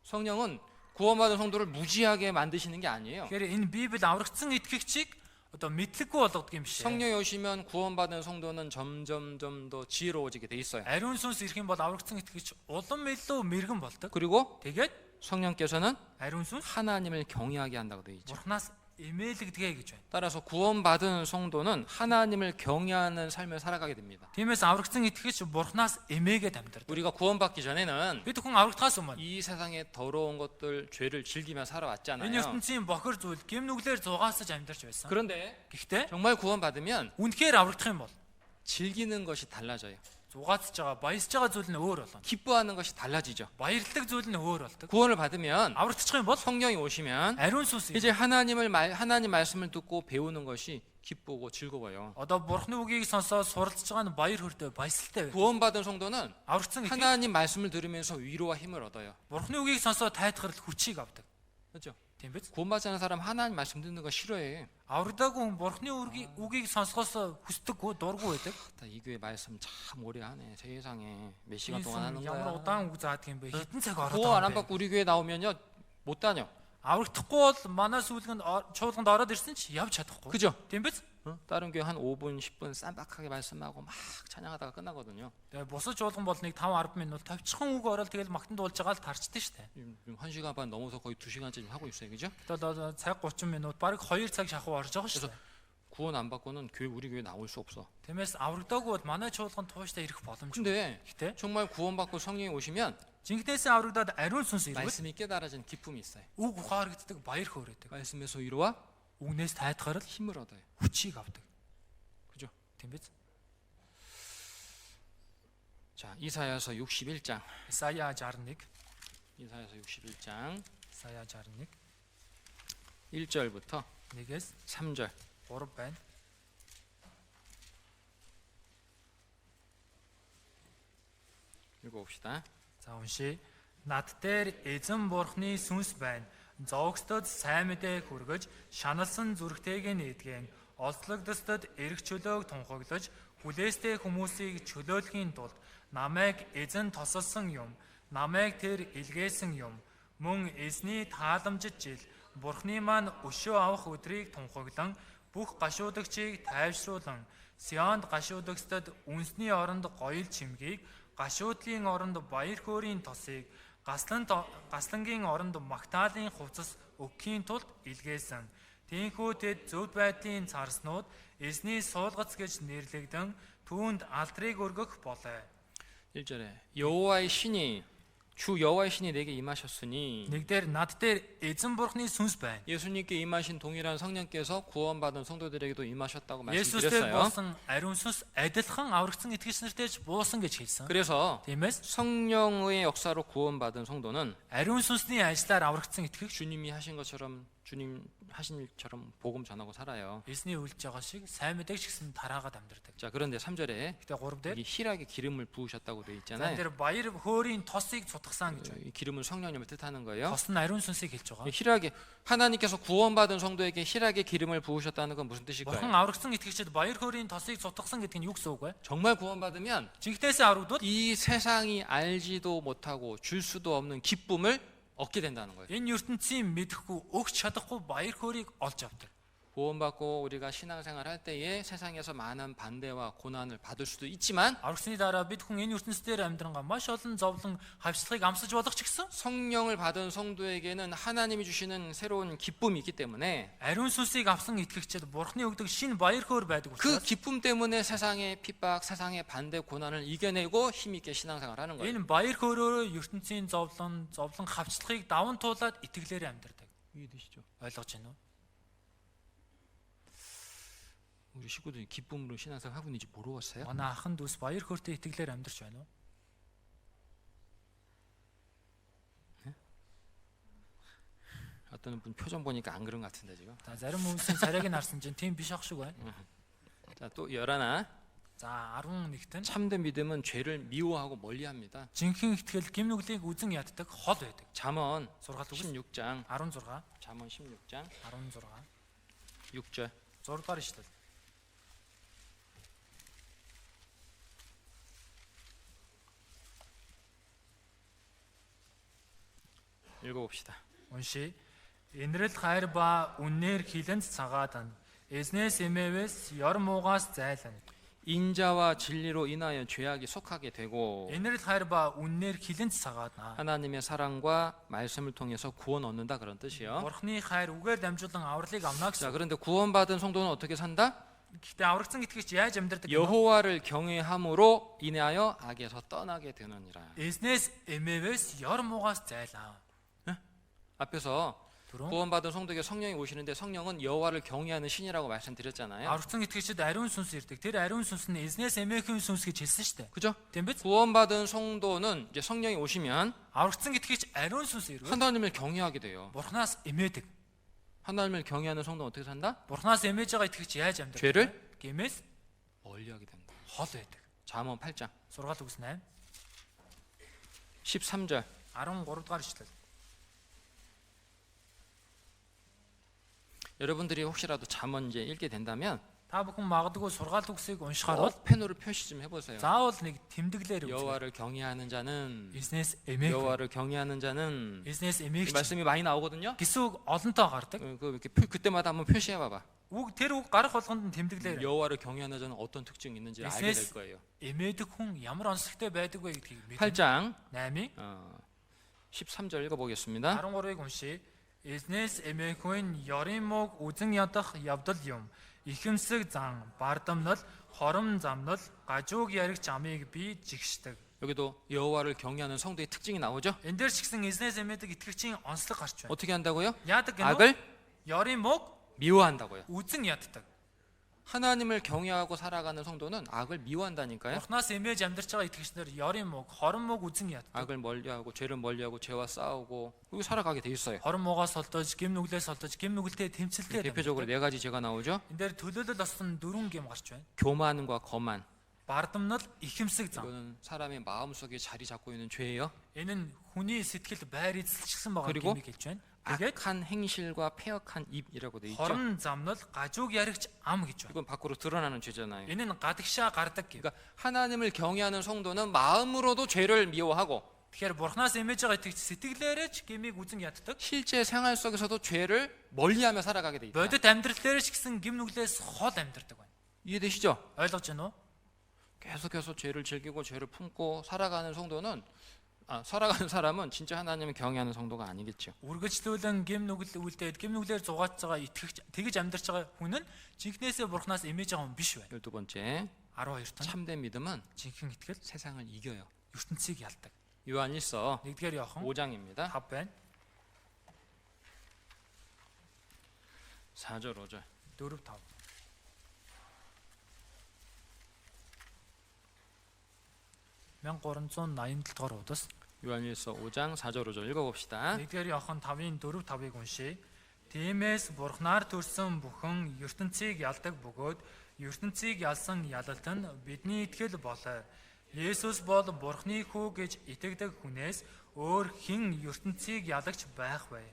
성령은 구원받은 성도를 무지하게 만드시는 게 아니에요. Тэгэхээр энэ Библи аврагдсан итгэгчийг одоо мэдлэггүй болгодог юм шиг. 성령이 오시면 구원받은 성도는 점점점 더 지혜로워지게 돼 있어요. Ариун сүнс ирэх юм бол аврагдсан итгэгч улам илүү мэрэгэн болдог. 그리고 Тэгээд 성령께서는 ариун сүнс 하나님을 경외하게 한다고 돼 있죠. Бурханаас эмээлэгдэгэ гэж байна. 따라서 구원받은 성도는 하나님을 경외하는 삶을 살아가게 됩니다. Тиймээс аврагдсан итгэгч Бурханаас эмээгээд амьдардаг. 우리가 구원받기 전에는 Бид хүн аврагдахаас өмнө 이 세상의 더러운 것들, 죄를 즐기며 энэ 살아왔잖아요. ертөнцийн бохор зүйл гэм нүглээр зугаасаж амьдарч байсан. 그런데 Гэхдээ 정말 구원받으면 үнэхээр аврагдах юм бол 즐기는 것이 달라져요. зугаацж байгаа, баясж байгаа зүйл нь өөр болно. 기뻐하는 것이 달라지죠. Баярлаг зүйл нь өөр болдог. 구원을 받으면 Аврагдчих юм бол 성령이 오시면 ариун сүнс 이제 하나님 말씀을 듣고 배우는 것이 기쁘고 즐거워요. одоо Бурхны үгийг сонсоод суралцж байгаа нь баяр хөөртэй, баясгалтай байв. 구원받은 성도는 Аврагдсан итгэгч 하나님 말씀을 들으면서 위로와 힘을 얻어요. Бурхны үгийг сонсоод тайлхарл хүчийг авдаг. 그렇죠? Тийм биз? 구원받지 않은 사람 하나님 말씀 듣는 거 싫어해. Аврагдаагүй хүн Бурхны үгийг сонсохоос хүсдэггүй, дургүй байдаг. 이 교회 말씀 참 오래 하네. 세상에 몇 시간 Энэ 동안 하는 ямар 거야. удаан үг заадаг юм бэ? Хэдэн цаг ороод 구원 안 байгаа юм бэ? 받고 우리 교회 나오면요 못 다녀. Аврагдахгүй бол манай сүүлгэнд чуулганд ороод ирсэн ч явж чадахгүй. 그죠? Тийм биз? 다른 교회 한 5분, 10분 쌈박하게 말씀하고 막 찬양하다가 끝나거든요. Тэгээ бусад чуулган бол нэг 5-10 минут тавьчихсан үг ороод тэгэл магтанд дуулж байгаа л тарчдээ штэ. 지금 1시간 반 넘어서 거의 2시간째 하고 있어요. 그죠? Тэгээд цаг 30 минут, бараг 2 цаг шахуу орж байгаа штэ. 구원 안 받고는 우리 교회 나올 수 없어. Тиймээс аврагдаагүй бол манай чуулганд тууштай ирэх боломжгүй. 근데 Гэхдээ 정말 구원받고 성령이 오시면 жинхнээсээ аврагдаад ариун сүнс ирвэл 말씀이 깨달아진 기쁨이 있어요. үг ухаарагддаг, баяр хөөрөдөг. 말씀에서 위로와 Үгнээс тайтгарал 힘을 얻어요. хүчийг авдаг. 그죠? Тийм биз? 자, 이사야서 61장. Исая 61, 이사야서 61장 Исая 61, 1절부터 1-ээс 3절. 3 байна. 읽어봅시다. За уншия. Над дээр эзэн бурхны сүнс байна. Зовгсдод сайн мэдээ хүргэж, шаналсан зүрхтэйг нээдгэн, олзлогдсдод эрх чөлөөг тунхаглаж, хүлээстэй хүмүүсийг чөлөөлөхийн тулд намайг эзэн тосолсон юм. Намайг тэр илгээсэн юм. Мөн эзний тааламжит жил бурхны маань өшөө авах өдрийг тунхаглан, бүх гашуудагчийг тайвшруулан, Сионд гашуудагсдод үнсний оронд гоёл чимгийг, гашуудлын оронд баяр хөөрийн тосыг, гаслангийн оронд магтаалын хувцас өгөхийн тулд илгээсэн. Тиймээс тэд зөв байдлын царснууд эзний суулгац гэж нэрлэгдэн түүнд алдрыг өргөх болоо. 1절에 여호와의 신이 주 여호와의 신이 내게 임하셨으니 Нэгдүгээр над дээр эзэн бурхны сүнс байна. 예수님께 임하신 동일한 성령께서 구원받은 성도들에게도 임하셨다고 Есүстэй 말씀드렸어요. буусан ариун сүнс адилхан аврагдсан итгэгч нартай ч буусан гэж хэлсэн. 그래서 Тиймээс 성령의 역사로 구원받은 성도는 ариун сүнсний ажиллаар аврагдсан итгэгч 주님이 하신 것처럼 주님 하신 일처럼 복음 전하고 살아요. эзний үлж байгаа шиг сайн мэдээг шигсэн тараагаад амьдардаг. 자, 그런데 3절에 Гэтэ 3 дээр 이 희락의 기름을 부으셨다고 되어 зан 있잖아요. дээр баяр хөөрийн тосыг цутгасан гэж байна. 이 기름은 성령님을 뜻하는 거예요. Тос нь ариун сүнсийг хэлж байгаа. 이 희락의 하나님께서 구원받은 성도에게 희락의 기름을 부으셨다는 건 무슨 Бурхан 뜻일까요? аврагдсан итгэгчид баяр хөөрийн тосыг цутгасан гэдэг нь юу гэсэн үг вэ? 정말 구원받으면 Жинхнээсээ аврагдвал 이 세상이 알지도 못하고 줄 수도 없는 기쁨을 얻게 된다는 거예요. энэ ертөнцийн мэдэхгүй өгч чадахгүй баяр хөөргийг олж авдаг. 구원받고 우리가 신앙생활 할 때에 세상에서 많은 반대와 고난을 받을 수도 있지만 Аврагсны дараа бид хүн энэ ертөнцийн амьдрангаа маш олон зовлон хавчлагыг амсаж болох ч гэсэн 성령을 받은 성도에게는 하나님이 주시는 새로운 기쁨이 있기 때문에 ариун сүнсийг авсан итгэгчид Бурханы өгдөг шинэ баяр хөөр байдаг 그 учраас 기쁨 때문에 세상의 핍박, 세상의 반대, 고난을 이겨내고 힘있게 신앙생활 하는 거예요. энэ баяр хөөрөөр ертөнцийн зовлон хавчлагыг даван туулаад итгэлээр амьдардаг. 이해되시죠? Ойлгож байна уу? 우리 식구들이 기쁨으로 신앙생활 하고 있는지 모르겠어요? Манай ахын дүүс баяр хөөртэй итгэлээр амьдарч байна уу? 어떤 분 표정 보니까 안 그런 것 같은데 지금. За зарим хүмүүсийн царайг нь харсан чинь тийм биш ах шиг байна. 자, 또 열하나 За 11-т нь 참된 믿음은 죄를 미워하고 멀리합니다. жинхэнэ итгэл гим нүглийг үзен яддаг хол байдаг. 잠언 Сургаал үгс 16장 16 잠언 16장 16 6절 6 дугаар ишлэл. 읽어봅시다. Унши. Инрэл хайр ба үннээр хилэнц цагаадан эзнээс эмээвээс ёр муугаас зайлана. 인자와 진리로 인하여 죄악이 속하게 되고 Инрэл хайр ба үннээр хилэнц цагаадна. 하나님의 사랑과 말씀을 통해서 구원 얻는다 그런 뜻이요. Бурхны хайр үгээр дамжуулан авралыг авна 자, гэсэн. 그런데 구원받은 성도는 어떻게 산다? Гэхдээ аврагдсан итгэгч яаж амьдардаг вэ? 여호와를 경외함으로 인하여 악에서 떠나게 되느니라. Эзнээс эмээвээс ёр муугаас зайлаа. 앞에서 Түрүүн 구원받은 성도에게 성령이 오시는데 성령은 여호와를 경외하는 신이라고 말씀드렸잖아요. аврагдсан итгэгчид ариун сүнс ирдэг. Тэр ариун сүнс нь эзнээс эмээхэн сүнс гэж хэлсэн шүү дээ. 그죠? Тийм биз? 구원받은 성도는 이제 성령이 오시면 Аврагдсан итгэгч 아리ун сүнс ирвэл 하나님을 경외하게 돼요. Бурханаас эмээдэг. 하나님을 경외하는 성도는 어떻게 산다? Бурханаас эмээж байгаа итгэгч яаж амьдардаг? 죄를 Гэмээс 멀리하게 된다. хол байдаг. 잠언 8장 Сургаал үгс 8 13절 13 дугаар ишлэл. 여러분들이 혹시라도 잠언 이제 읽게 된다면 Та бүхэн магадгүй сургаал үгсийг уншихаар бол 펜으로 표시 좀 해보세요. заавал нэг тэмдэглээр үзэх. 여호와를 경외하는 자는 Эзнээс эмээх. 여호와를 경외하는 자는 Эзнээс 이 эмээх 말씀이 많이 나오거든요. гэсэн үг олонтоо гардаг. 그 이렇게 그때마다 한번 표시해봐봐. Үг тэр үг гарах болгонд нь тэмдэглээр. 여호와를 경외하는 자는 어떤 특징이 있는지 알게 될 에스에스. 거예요. Эмээдэг хүн ямар онцлогтой байдаг вэ гэдгийг мэднэ. 8장 8-ийн 13절 읽어보겠습니다. 13-ыг уншия. Эзнээс эмээх хүн ёрын мог үзен ядах явдал юм. Ихэмсэг зан, бардамнал, хором замнал, гажууг яригч амыг би жигшдэг. 여기도 여호와를 경외하는 성도의 특징이 나오죠. Энэ дээр ч гэсэн эзнээс эмээдэг итгэгчийн онцлог гарч байна. 어떻게 한다고요? Яадаг гэнэ? 악을 ёрын мог 미워한다고요. үзен яддаг. 하나님을 경외하고 살아가는 성도는 악을 미워한다니까요. Бурханаас эмээж амьдарч байгаа итгэгчнэр ёрын мог, хором мог үзен яддаг. 악을 멀리하고 죄를 멀리하고 죄와 싸우고 그리고 살아가게 돼 있어요. Хором могоос холдож, гим нүглээс холдож, гим нүгэлтэй тэмцэлтэй. 대표적으로 네 가지 죄가 나오죠. энэ дээр төлөөлөл болсон 4 гим гарч байна. 교만과 거만. Бардамнал, ихэмсэг зам. 이거는 사람의 마음속에 자리 잡고 있는 죄예요. Энэ нь хүний сэтгэл байр эзэлчихсэн байгаа 그리고 гэмийг хэлж байна. Тэгээд 악한 행실과 폐역한 입이라고 돼 있죠. хорон замнал, гажууг яригч ам гэж байна. 이건 밖으로 드러나는 죄잖아요. Энэ нь гадагшаа гардаг гэв. 그러니까 하나님을 경외하는 성도는 마음으로도 죄를 미워하고 Тэгэхээр Бурханаас эмээж байгаа итгэгч сэтгэлээрээ ч гэмийг үзен яддаг. 실제 생활 속에서도 죄를 멀리하며 살아가게 돼 있다. Бодит амьдрал дээр ч гэсэн гим нүглээс хол амьдардаг байна. 이해되시죠? ойлгож байна уу? 계속해서 죄를 즐기고 죄를 품고 살아가는 성도는 살아가는 사람은 진짜 하나님을 경외하는 성도가 아니겠죠. Үргэлжлүүлэн гим нүгэл үлдээд гим нүглээр зугааж байгаа итгэгч тэгж амьдарч байгаа хүн нь жинхнээсээ Бурханаас эмээж байгаа хүн биш бай. 12번째 12 тань 참된 믿음은 жинхэнэ итгэл 세상을 이겨요. ертөнцийг ялдаг. 요한일서 нэгдүгээр Иохан 5장입니다. 5 байна. 4절 5절. 4 5. (1387) дугаар удас 요한일서 5장 4절 5절 읽어봅시다. нэгдүгээр Иохан 5-ын 4 5-ыг уншийе. Тиймээс Бурхнаар төрсөн бүхэн ертөнцийг ялдаг бөгөөд ертөнцийг ялсан ялалт нь бидний итгэл болоо. Есүс бол Бурхны хүү гэж итгэдэг хүнээс өөр хэн ертөнцийг ялагч байх вэ?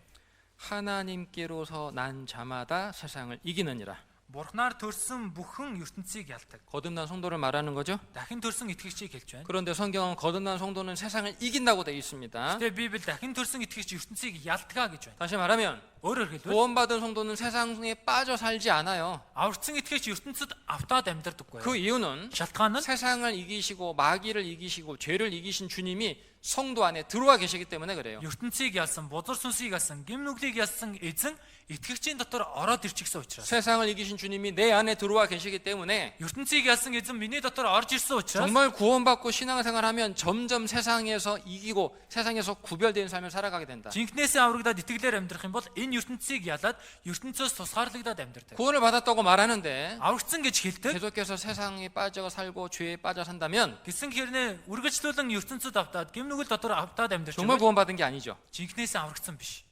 하나님께로서 난 자마다 세상을 이기느니라. Бурхнаар төрсөн бүхэн ертөнцийг ялдаг. 거듭난 성도를 말하는 거죠. Дахин төрсөн итгэгчийг хэлж байна. 그런데 성경은 거듭난 성도는 세상을 이긴다고 되어 있습니다. Гэтэ Библи дахин төрсөн итгэгч ертөнцийг ялдгаа гэж байна. 다시 말하면 Өөрөөр хэлбэл 구원받은 성도는 세상에 빠져 살지 않아요. аврагдсан итгэгч ертөнцид автаад амьдардаггүй. 그 이유는 Шалтгаан нь 세상을 이기시고 마귀를 이기시고 죄를 이기신 주님이 성도 안에 들어와 계시기 때문에 그래요. ертөнцийг ялсан, бузар сүнсийг ялсан, гим нүглийг ялсан эзэн итгэгчийн дотор ороод ирчихсэн учраас. 세상을 이기신 주님이 내 안에 들어와 계시기 때문에 ертөнцийг ялсан эзэн миний дотор орж ирсэн учраас 정말 구원받고 신앙생활하면 점점 세상에서 이기고 세상에서 구별된 삶을 살아가게 된다. жинкнээсээ аврагдаад итгэлээр амьдрах юм бол энэ ертөнцийг ялаад ертөнцөөс тусгаарлагдаад амьдрдаг. 구원을 받았다고 말하는데 аврагдсан гэж хэлдэг. 계속해서 세상에 빠져 살고 죄에 빠져 산다면 Гэсэн хэрнээ үргэлжлүүлэн ертөнцид автаад гим нүгэл дотор автаад амьдарч 정말 байгаа. 구원받은 게 아니죠. жинкнээсээ аврагдсан биш.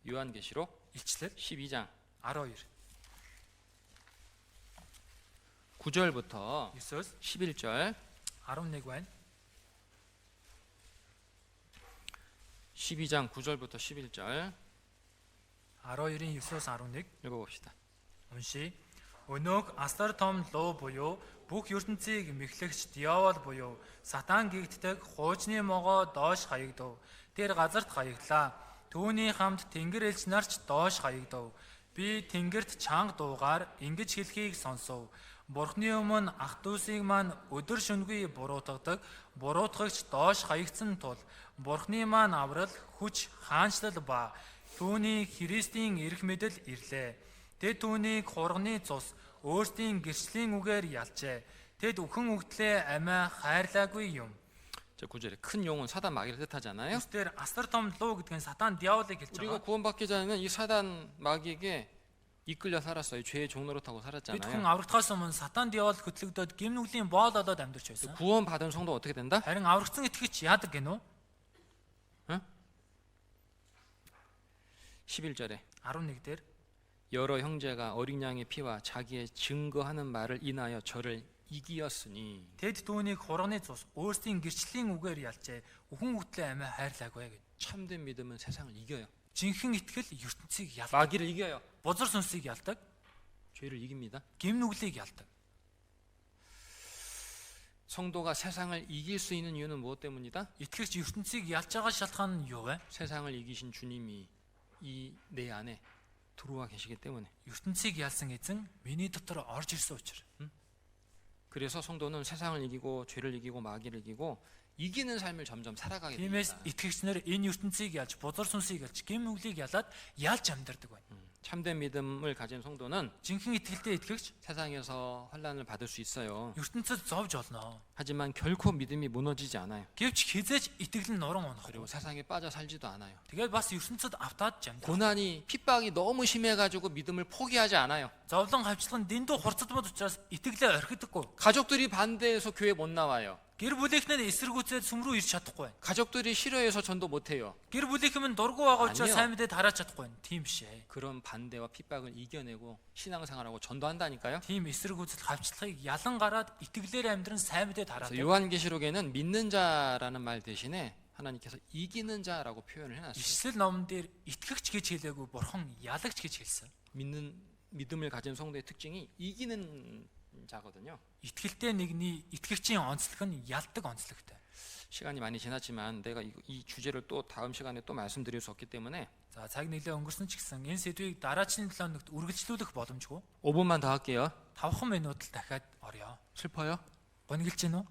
요한계시록 Илчлэл 12장 12 9절부터 9-өөс 11절 11 байна. 12장 9절부터 11절 12-ийн 9-өөс 11 읽어봅시다. уншия. Өнөөх асар том луу буюу бүх ертөнцийг мэхлэгч диавол буюу сатан гэгддэг хуучны могоо доош хаягдав. Тэр газарт хаяглаа. Түүний хамт тэнгэр элч нарч доош хаягдав. Би тэнгэрт чанга дуугаар ингэж хэлхийг сонсов. Бурхны өмнө ах дүүсийг маань өдөр шөнөгүй буруутгадаг. Буруутгагч доош хаягдсан тул Бурхны маань аврал, хүч, хаанчлал ба түүний Христийн эрх мэдэл ирлээ. Тэд түүнийг хурганы цус өөрсдийн гэрчлийн үгээр ялжээ. Тэд үхэн үгтлээ амиа хайрлаагүй юм. 저 9절에 큰 용은 사단 마귀를 뜻하잖아요. Үстээр асар том луу гэдэг нь сатан диаволыг хэлж 우리가 байгаа. 구원받기 전에는 이 사단 마귀에게 이끌려 살았어요. 죄의 종로로 타고 Бид хүн 살았잖아요. аврагдахаас өмнө сатан диавол хөтлөгдөд гим нүглийн боол олоод амьдарч байсан. 구원받은 성도 어떻게 된다? Харин аврагдсан итгэгч яадаг гинөө? 11절에 11 дээр 여러 형제가 어린 양의 피와 자기의 증거하는 말을 인하여 저를 이기었으니 тэд түүнийг хурганы цус өөрсдийн гэрчлийн үгээр ялжээ. Үхэн үгтлээ амиа хайрлаагүй гэж. 참된 믿음은 세상을 이겨요. Жинхэнэ итгэл ертөнцийг ялдаг. 마귀를 이겨요. Бузар сүнсийг ялдаг. 죄를 이깁니다. Гим нүглийг ялдаг. 성도가 세상을 이길 수 있는 이유는 무엇 때문이다? Итгэгч ертөнцийг ялж байгаа шалтгаан нь юу вэ? 세상을 이기신 주님이 이 내 안에 들어와 계시기 때문에. ертөнцийг ялсан эзэн миний дотор орж ирсэн учраас. 그래서 성도는 세상을 이기고 죄를 이기고 마귀를 이기고 이기는 삶을 점점 살아가게 Тиймээс 됩니다. итгэгчнэр энэ ертөнцийг ялж, бузар сүнсийг ялж, гим нүглийг ялаад ялж амьдардаг байна. 참된 믿음을 가진 성도는 Жинхэнэ итгэлтэй итгэгч 세상에서 환난을 받을 수 있어요. ертөнцид зовж олно. 하지만 결코 믿음이 무너지지 않아요. Гэвч хизээж итгэл нь нуран унах. 그리고 세상에 빠져 살지도 않아요. Тэгээд бас ертөнцид автаад амьдардаг. 고난이 핍박이 너무 심해가지고 믿음을 포기하지 않아요. Зовлон хавчлах нь дэндүү хурцдмод учраас итгэлээ орхидоггүй. 가족들이 반대해서 교회 못 나와요. Гэр бүлийнхэн нь эсэргүүцээд сүм рүү ирч чадахгүй. 가족들이 싫어해서 전도 못 해요. Гэр бүлийнхэн нь дургу байгаа учраас 아니요. сайн мэдээд хараач чадахгүй. Тийм биш ээ. 그런 반대와 핍박을 이겨내고 신앙생활하고 전도한다니까요. Тийм эсэргүүцэл хавчлахыг ялан гараад итгэлээр амьдран сайн мэдээд 그래서 хараад. 요한계시록에는 믿는 자라는 말 대신에 하나님께서 이기는 자라고 표현을 해놨어요. Ишлэл номон дээр итгэгч гэж хэлээгүй бурхан ялагч гэж хэлсэн. 믿음을 가진 성도의 특징이 이기는 자거든요. итгэлтэй нэгний итгэгчийн онцлог нь ялдаг онцлогтой. 시간이 많이 지났지만 내가 이 주제를 또 다음 시간에 또 말씀드릴 수 없기 때문에 За цаг нэлээ өнгөрсөн ч гэсэн энэ сэдвийг дараагийн 7 хоногт үргэлжлүүлэх боломжгүй. 5분만 더 할게요. 5 минут л дахиад орё. 슬퍼요? Гонглж гин үү?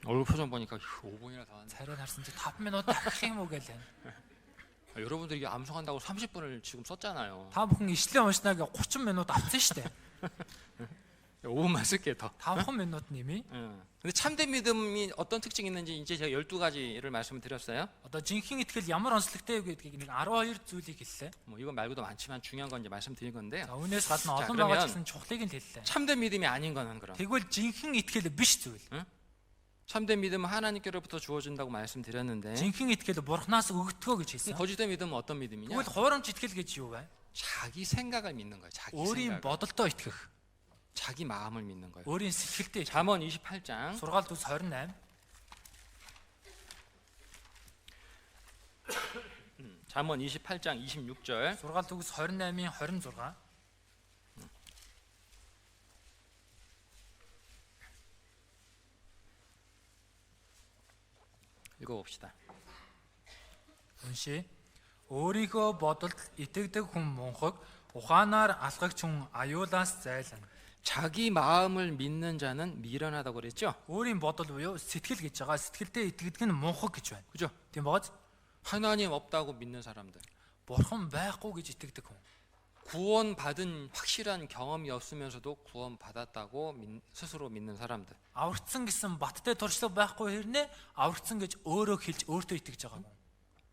얼굴 표정 보니까 5분이나 더 하네. Царайг харсан чи 5 минут дахих юм уу гэлээ. 여러분들이 이게 암송한다고 30분을 지금 썼잖아요. Та бүхэн ишлээ уншнаа гэ 30 минут авсан штэ. 5분만 쓸게 더. 5 минут нэмье. 근데 참된 믿음이 어떤 특징이 있는지 이제 제가 12가지를 말씀을 드렸어요. Одоо жинхэнэ итгэл ямар онцлогтой вэ гэдгийг нэг 12 зүйлийг хэллээ. 뭐 이거 말고도 많지만 중요한 건 이제 말씀드린 건데요. За үүнээс гадна 자, олон 그러면 байгаа гэсэн чухлыг нь хэллээ. 참된 믿음이 아닌 거는 그럼 Тэгвэл жинхэнэ итгэл биш зүйл. 참된 믿음은 하나님께로부터 주어진다고 말씀드렸는데 жинхэнэ итгэл бурхнаас өгдөгөө гэж хэлсэн. 거짓된 믿음은 어떤 믿음이냐? Тэгвэл хуурамч итгэл гэж юу вэ? 자기 생각을 믿는 거예요. 자기 өөрийн 생각, бодолдоо итгэх. 자기 마음을 믿는 거예요. өөрийн сэтгэлдээ итгэх. 잠언 28장 Сургаалт үс 28. 잠언 28장 26절 Сургаалт үс 28-ийн 26. 읽어봅시다. Уншия. Өөрийнхөө бодолд итгэдэг хүн мунхаг, ухаанаар алхагч хүн аюулаас зайлна. 자기 마음을 믿는 자는 미련하다고 그랬죠? Өөрийн бодол буюу сэтгэл гэж байгаа. Сэтгэлдээ итгэдэг нь мунхаг гэж байна. 그죠? Тийм бааз? 하나님 없다고 믿는 사람들, Бурхан байхгүй гэж итгэдэг хүн. 구원받은 확실한 경험이 없으면서도 구원받았다고 스스로 믿는 사람들. Аврагдсан гэсэн баттай туршлага байхгүй хэрнээ аврагдсан гэж өөрөө хэлж өөртөө итгэж байгаа хүн.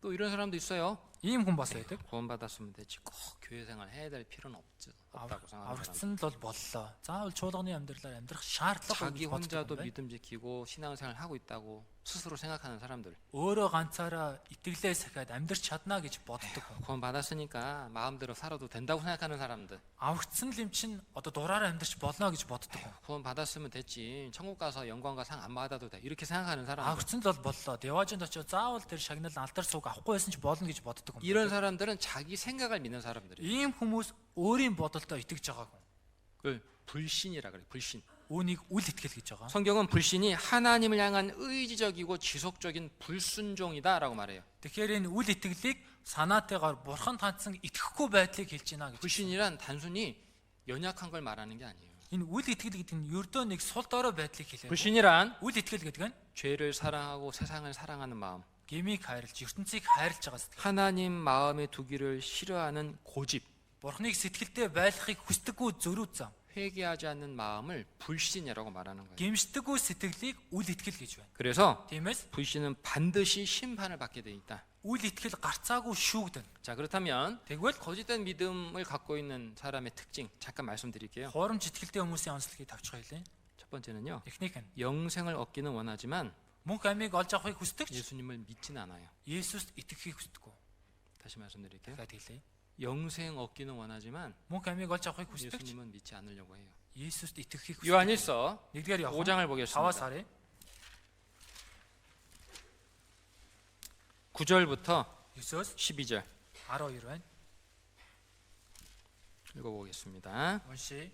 또 이런 사람도 있어요. Ийм хүн бас байдаг. 구원받았으면 되지. 꼭 교회 생활 해야 될 필요는 없다고 생각하는 사람. Аврагдсан л бол боллоо. Заавал чуулганы амьдралаар амьдрах шаардлагагүй 자기 гэж боддог 혼자도 хүн байна. 믿음 지키고 신앙생활 하고 있다고 스스로 생각하는 사람들. Өөрөө ганцаараа итгэлээ сахиад амьдрч чадна гэж боддог хүн. 구원받았으니까 마음대로 살아도 된다고 생각하는 사람들. Аврагдсан л юм чин одоо дураараа амьдрч болно гэж боддог хүн. 구원받았으면 됐지. 천국 가서 영광과 상 안 받아도 돼. 이렇게 생각하는 사람들. Аврагдсан л бол боллоо. Деважинд очиж заавал тэр шагнал алдар сууг авахгүй байсан ч болно гэж боддог хүн. 이런 사람들은 자기 생각을 믿는 사람들이에요. Ийм хүмүүс өөрийн бодолдоо итгэж байгаа хүн. 그걸 불신이라 그래. 불신. Үүнийг үл итгэл гэж байгаа. 성경은 불신이 하나님을 향한 의지적이고 지속적인 불순종이다라고 말해요. Тэгэхээр энэ үл итгэлийг санаатайгаар бурханд хандсан итгэхгүй байдлыг хэлж байна гэж. 불신이란 단순히 연약한 걸 말하는 게 아니에요. Энэ үл итгэл гэдэг нь ердөө нэг сул дорой байдлыг хэлээ. 불신이란 Үл итгэл гэдэг нь 죄를 사랑하고 세상을 사랑하는 마음, гмийг хайрлж, ертөнцийг хайрлж байгаа сэтгэл. 하나님 마음에 두기를 싫어하는 고집, Бурхныг сэтгэлдээ байлгахыг хүсдэггүй зөрүү зам. 회개하지 않는 마음을 불신이라고 말하는 거예요. Гэмшдэггүй сэтгэлийг үл итгэл гэж байна. 그래서 Тиймээс 불신은 반드시 심판을 받게 돼 있다. үл итгэл гарцаагүй шүүгдэн. 자, 그렇다면 Тэгвэл 거짓된 믿음을 갖고 있는 사람의 특징 잠깐 말씀드릴게요. хуурамч итгэлтэй хүмүүсийн онцлогийг тавьчих хэлээ. 첫 번째는요. Эхнийх нь 영생을 얻기는 원하지만 мөнх амийг олж авахыг хүсдэгч 예수님을 믿진 않아요. Есүст итгэхийг хүсдэггүй. 다시 말씀드릴게요. Дахиад хэлье. 영생 얻기는 원하지만 Мөнх амийг олж авахыг хүсдэгч 예수님은 믿지 않으려고 해요. Есүст итгэхийг хүсдэг. 요한일서 1-р Иохан 5장을 5-аас 보겠습니다. харъя. 9절부터 9-өөс 12절 12 байна. 읽어보겠습니다. Уншия.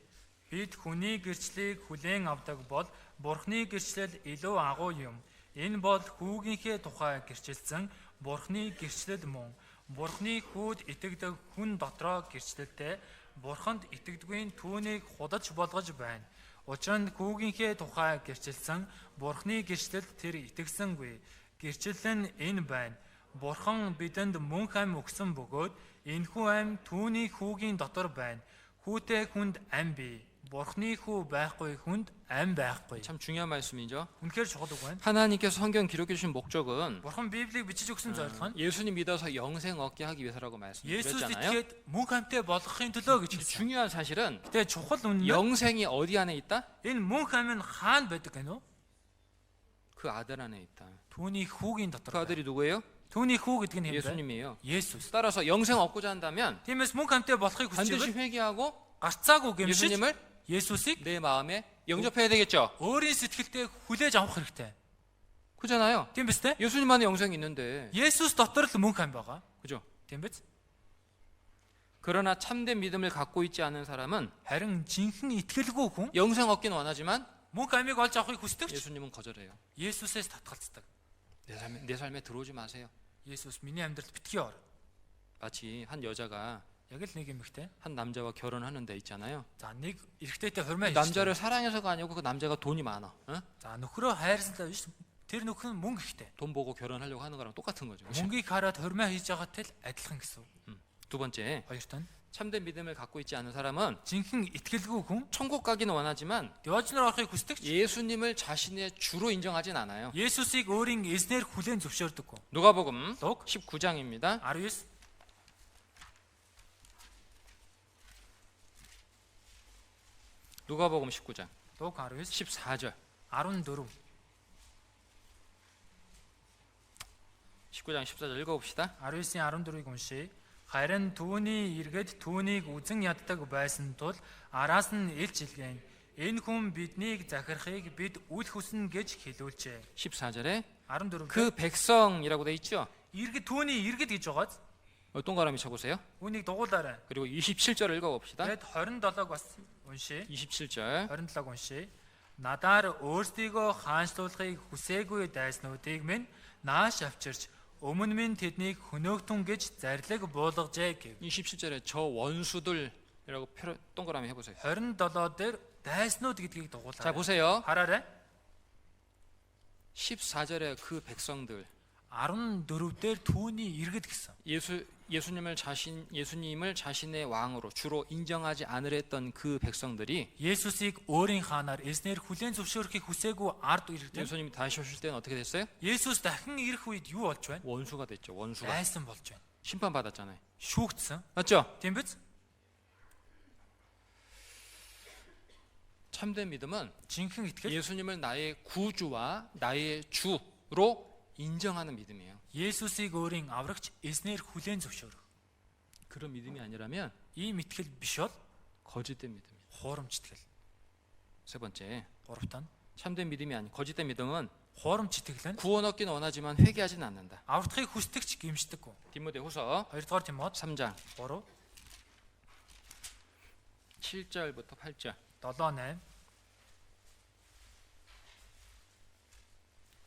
Бид хүний гэрчлэлийг хүлээн авдаг бол Бурхны гэрчлэл илүү агуу юм. Энэ бол хүүгийнхээ тухай гэрчилсэн Бурхны гэрчлэл мөн. Бурхны хүүд итгэдэг хүн дотроо гэрчлэлтэй, Бурханд итгэдэггүй түүнийг худалж болгож байна. Учир нь хүүгийнхээ тухай гэрчилсэн Бурхны гэрчлэл тэр итгэсэнгүй. Гэрчлэл нь энэ байна. Бурхан бидэнд мөнх ам өгсөн бөгөөд энэхүү ам түүний хүүгийн дотор байна. Хүүтэй хүнд ам бий. Бурхны хүү байхгүй хүнд ам байхгүй. 참 중요한 말씀이죠. Үнэхээр чухал үг байна. 하나님께서 성경 기록해 주신 목적은 Бурхан Библийг бичиж өгсөн зорилго нь 예수님 믿어서 영생 얻게 하기 위해서라고 Есүс 말씀드렸잖아요. итгээд мөнх амтай болохын төлөө гэж хэлсэн. 중요한 사실은 Гэтэ чухал үнэн нь 영생이 어디 안에 있다? энэ мөнх ам нь хаана байдаг гэнэ үү? 그 아들 안에 있다. Түүний хүүгийн 그 дотор. 아들이 누구예요? Түүний хүү гэдэг нь хэн бэ? 예수님이에요. Есүс. 따라서 영생 얻고자 한다면 Тиймээс мөнх амтай болохыг 반드시 хүсчихвэл 회개하고 гарцаагүй гэмшиж 예수님을 Есүсийг 내 마음에 영접해야 되겠죠. өөрийн сэтгэлдээ хүлээж авах хэрэгтэй. 그잖아요. Тийм биз дээ? 예수님 안에 영생이 있는데, Есүс дотор л мөнх ам байгаа. 그죠? Тийм биз? 그러나 참된 믿음을 갖고 있지 않은 사람은 Харин жинхэнэ итгэлгүй хүн 영생 얻기는 원하지만 мөнх амийг олж авахыг хүсдэг ч 예수님은 거절해요. Есүсээс татгалцдаг. 내 삶에 들어오지 마세요. Есүс миний амьдралд битгий ор. 마치 한 여자가 Яг л нэг эмэгтэй. 한 남자와 결혼하는 데 있잖아요. За нэг эрэгтэйтэй хурмаа хийж. 남자를 사랑해서가 아니고 그 남자가 돈이 많아. 어? За нөхрөө хайрлаа биш. Тэр нөхөр нь мөнгө ихтэй. 돈 보고 결혼하려고 하는 거랑 똑같은 거죠. 그죠? Мөнгийг хараад хурмаа хийж байгаатай л адилхан гэсэн үг. 두 번째, Хоёрт нь 참된 믿음을 갖고 있지 않은 사람은 жинхэнэ итгэлгүй хүн 천국 가기는 원하지만 Явжнаар орохыг хүсдэг ч 예수님을 자신의 주로 인정하진 않아요. Есүсийг өөрийн эзнэр хүлээн зөвшөөрдөггүй. 누가복음 Луг 19장입니다. 19 누가복음 19장 Луг 19 14절. 14 19장 14절 읽어봅시다. 19-ийн 14-ыг уншийе. Харин түүний эргэд түүнийг үзэн яддаг байсан тул араас нь илж илгээн энэ хүн биднийг захирахыг бид үл хүснэ гэж хэлүүлжээ. 14절에 14-д 그 백성이라고 돼 있죠. эргэд түүний эргэд гэж байгааз 동그라미 쳐보세요. үүнийг дугуулаарай. 그리고 27절을 읽어봅시다. Тэгэд 27-г бас уншийе. 27절 27-г уншийе. Надаар өөрсдийгөө хаанчлуулахыг хүсээгүй дайснуудыг минь нааш авчирч өмнө минь тэднийг хөнөөгтөн гэж зарлиг буулгажээ гэв. 27절에 저 원수들이라고 동그라미 해보세요. 27 дээр дайснууд гэдгийг 자 дугуулаарай. 보세요. Хараарай. 14절에 그 백성들 14 дээр түүний иргэд гэсэн. 예수님을 자신의 왕으로 주로 인정하지 않으랬던 그 백성들이 Есүсийг өөрийн хаанаар эзнэр хүлээн зөвшөөрөхийг хүсээгүй ард иргэд. 예수님이 다시 오실 때는 어떻게 됐어요? Есүс дахин ирэх үед юу болж байна? 원수가 됐죠. 원수가 Дайсан болж байна. 심판받았잖아요. Шүүгдсэн. 맞죠? Тийм биз? 참된 믿음은 Жинхэнэ итгэл 예수님을 나의 구주와 나의 주로 인정하는 믿음이에요. Есүсийг өөрийн аврагч эзнэр хүлээн зөвшөөрөх. 그런 믿음이 아니라면 Ийм итгэл биш бол 거짓된 믿음이에요. хуурамч итгэл. 세 번째, Гуравт нь 참된 믿음이 아닌 거짓된 믿음은 хуурамч итгэл нь 구원 얻기는 원하지만 회개하지는 않는다. аврагдахыг хүсдэг ч гимшдэггүй. 디모데후서 2-р Тимот 3장 3 7절부터 8절. 7-8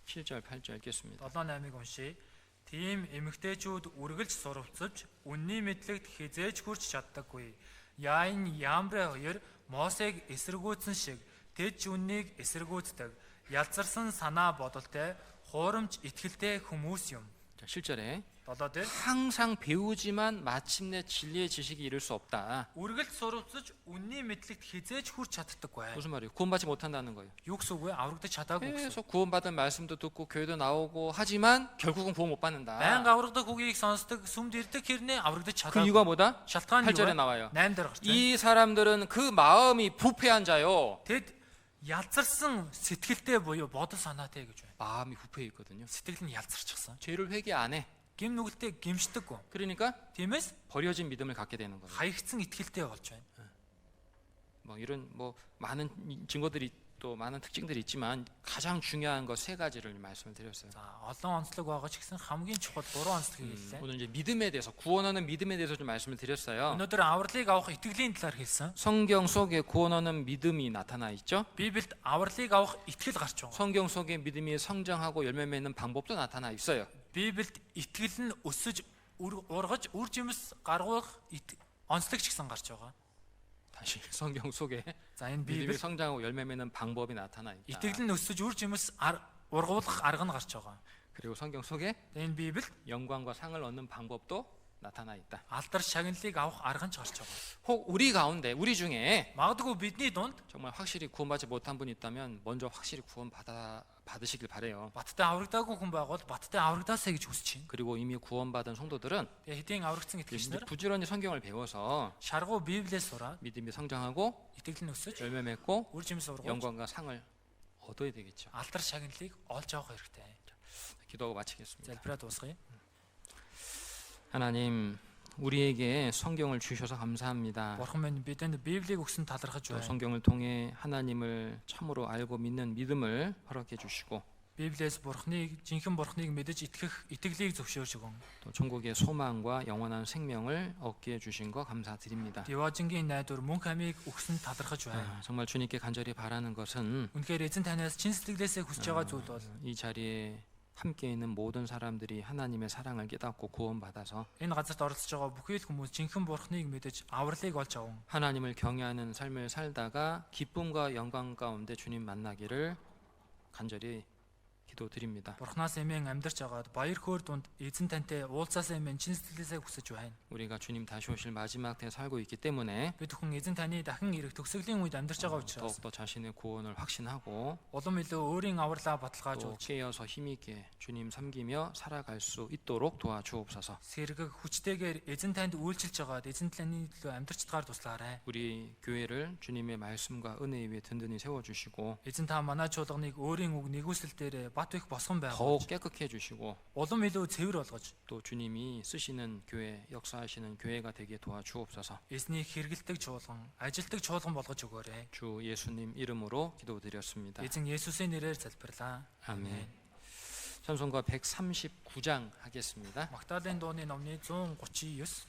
7절 8절 읽겠습니다. 7-8-ыг уншийе. Тийм эмэгтэйчүүд үргэлж сурвалцж үнний мэдлэгт хизээж хүрч чаддаггүй. Яин Ямбрэ хоёр Мосег эсэргүүцсэн шиг тэд ч үннийг эсэргүүцдэг. Ялцарсан санаа бодолтой хуурамч итгэлтэй хүмүүс юм. 자, 7절에 7 дээр 항상 배우지만 마침내 진리의 지식이 이룰 수 없다. үргэлж сурвалцж үнний мэдлэгт хизээж хүрч чаддаггүй. 무슨 말이에요? 구원받지 못한다는 거예요. Юу гэсэн үг вэ? Аврагдаж чадаагүй гэсэн. 계속 구원받은 말씀도 듣고 교회도 나오고 하지만 결국은 구원 못 받는다. Байнга аврагдах үгийг сонсдог, сүмд ирдэг хэрнээ аврагдаж 그 чадаагүй. 이유가 뭐다? Шалтгаан юу 8절에 вэ? 나와요. 8 дээр гарч байна. 이 사람들은 그 마음이 부패한 자요. Тэд ялцарсан сэтгэлтэй буюу бодол санаатай гэж байна. 마음이 부패해 있거든요. Сэтгэл нь ялцарчихсан. 죄를 회개 안 해. Гим нүгэлтэй гимшдэггүй. 그러니까 Тиймээс 버려진 믿음을 갖게 되는 거예요. хаягдсан итгэлтэй болж байна. 뭐 이런 뭐 많은 증거들이 또 많은 특징들이 있지만 가장 중요한 거 세 가지를 말씀을 드렸어요. За олон онцлог байгаа ч гэсэн хамгийн чухал 3 онцлог хэллээ. 오늘 이제 믿음에 대해서 구원하는 믿음에 대해서 좀 말씀을 드렸어요. Өнөөдөр авралыг авах итгэлийн талаар хэлсэн. 성경 속에 구원하는 믿음이 나타나 있죠. Библиэд авралыг авах итгэл гарч байгаа. 성경 속에 믿음이 성장하고 열매 맺는 방법도 나타나 있어요. Библиэд итгэл нь өсөж ургаж үр жимс гаргах онцлог ч гэсэн гарч байгаа. 다시 성경 속에 За энэ 믿음이 Библи 성장하고 열매 맺는 방법이 나타나 있다. итгэл нь өсөж үр жимс ургуулах арга нь гарч байгаа. 그리고 성경 속에 Энэ Библиэд 영광과 상을 얻는 방법도 나타나 있다. алдар шагналыг авах арга нь ч гарч байгаа. 혹 우리 가운데 우리 중에 Магадгүй бидний дунд 정말 확실히 구원받지 못한 분이 있다면 먼저 확실히 받으시길 바래요. баттай аврагдаагүй хүн байгавал баттай аврагдаасаа гэж хүсэж байна. 그리고 이미 구원받은 성도들은 Тэгээ хэдийн аврагдсан итгэгчнэр 부지런히 성경을 배워서 шаргуу Библиэс сураад 믿음이 성장하고 итгэл нь өсөж 열매 맺고 үр жимс ургуулж 영광과 상을 얻어야 되겠죠. алдар шагналыг олж авах хэрэгтэй. 기도하고 마치겠습니다. Залбираа дуусгая. 하나님, 우리에게 성경을 주셔서 감사합니다. Бурхан минь бидэнд Библийг өгсөн талархаж 또 байна. 성경을 통해 하나님을 참으로 알고 믿는 믿음을 허락해 주시고 Библиэс жинхэнэ Бурханыг мэдэж итгэх итгэлийг зөвшөөрч өгөн. 또 천국의 소망과 영원한 생명을 얻게 해 주신 거 감사드립니다. Деважингийн найдвар мөнх амийг өгсөн талархаж байна. 정말 주님께 간절히 바라는 것은 Үнэхээр эзэн танаас чин сэтгэлээсээ хүсэж байгаа зүйл бол 이 자리에 함께 있는 모든 사람들이 하나님의 사랑을 깨닫고 구원받아서 энэ газарт оролцож байгаа бүхий л хүмүүс жинхэнэ Бурханыг мэдэж авралыг олж аван 하나님을 경외하는 삶을 살다가 기쁨과 영광 가운데 주님 만나기를 간절히 기도드립니다. Бурхнаас эмээн амьдарч агаад баяр хөөр дунд эзэн тантай уулзаас эмээн чин сэтгэлээсээ хүсэж байна. 우리가 주님 다시 오실 마지막 때에 살고 있기 때문에 Бид бүхэн эзэн таны дахин ирэх төгсгөлийн үед амьдарч байгаа учраас 더욱더 자신의 구원을 확신하고 улам илүү өөрийн авралаа 또 баталгаажуулж 깨어서 힘있게 주님 섬기며 살아갈 수 있도록 도와주옵소서. сэргэг хүчтэйгээр эзэн танд үйлчилж агаад эзэн таны төлөө амьдарчдгаар туслаарай. 우리 교회를 주님의 말씀과 은혜 위에 든든히 세워주시고 Эзэн та манай чуулганыг өөрийн үг нэгүсэл дээр бат их босгон 더욱 байгуулж 깨끗해 주시고 улам илүү цэвэр болгож 또 주님이 쓰시는 교회, 역사하시는 교회가 되게 도와주옵소서. эзний хэрэгэлдэг чуулган, ажилтдаг чуулган болгож өгөөрэй. 주 예수님 이름으로 기도드렸습니다. Эзэн Есүсийн нэрээр залбирлаа. 아멘. 찬송가 139장 하겠습니다. Магтаалын дууны номны 139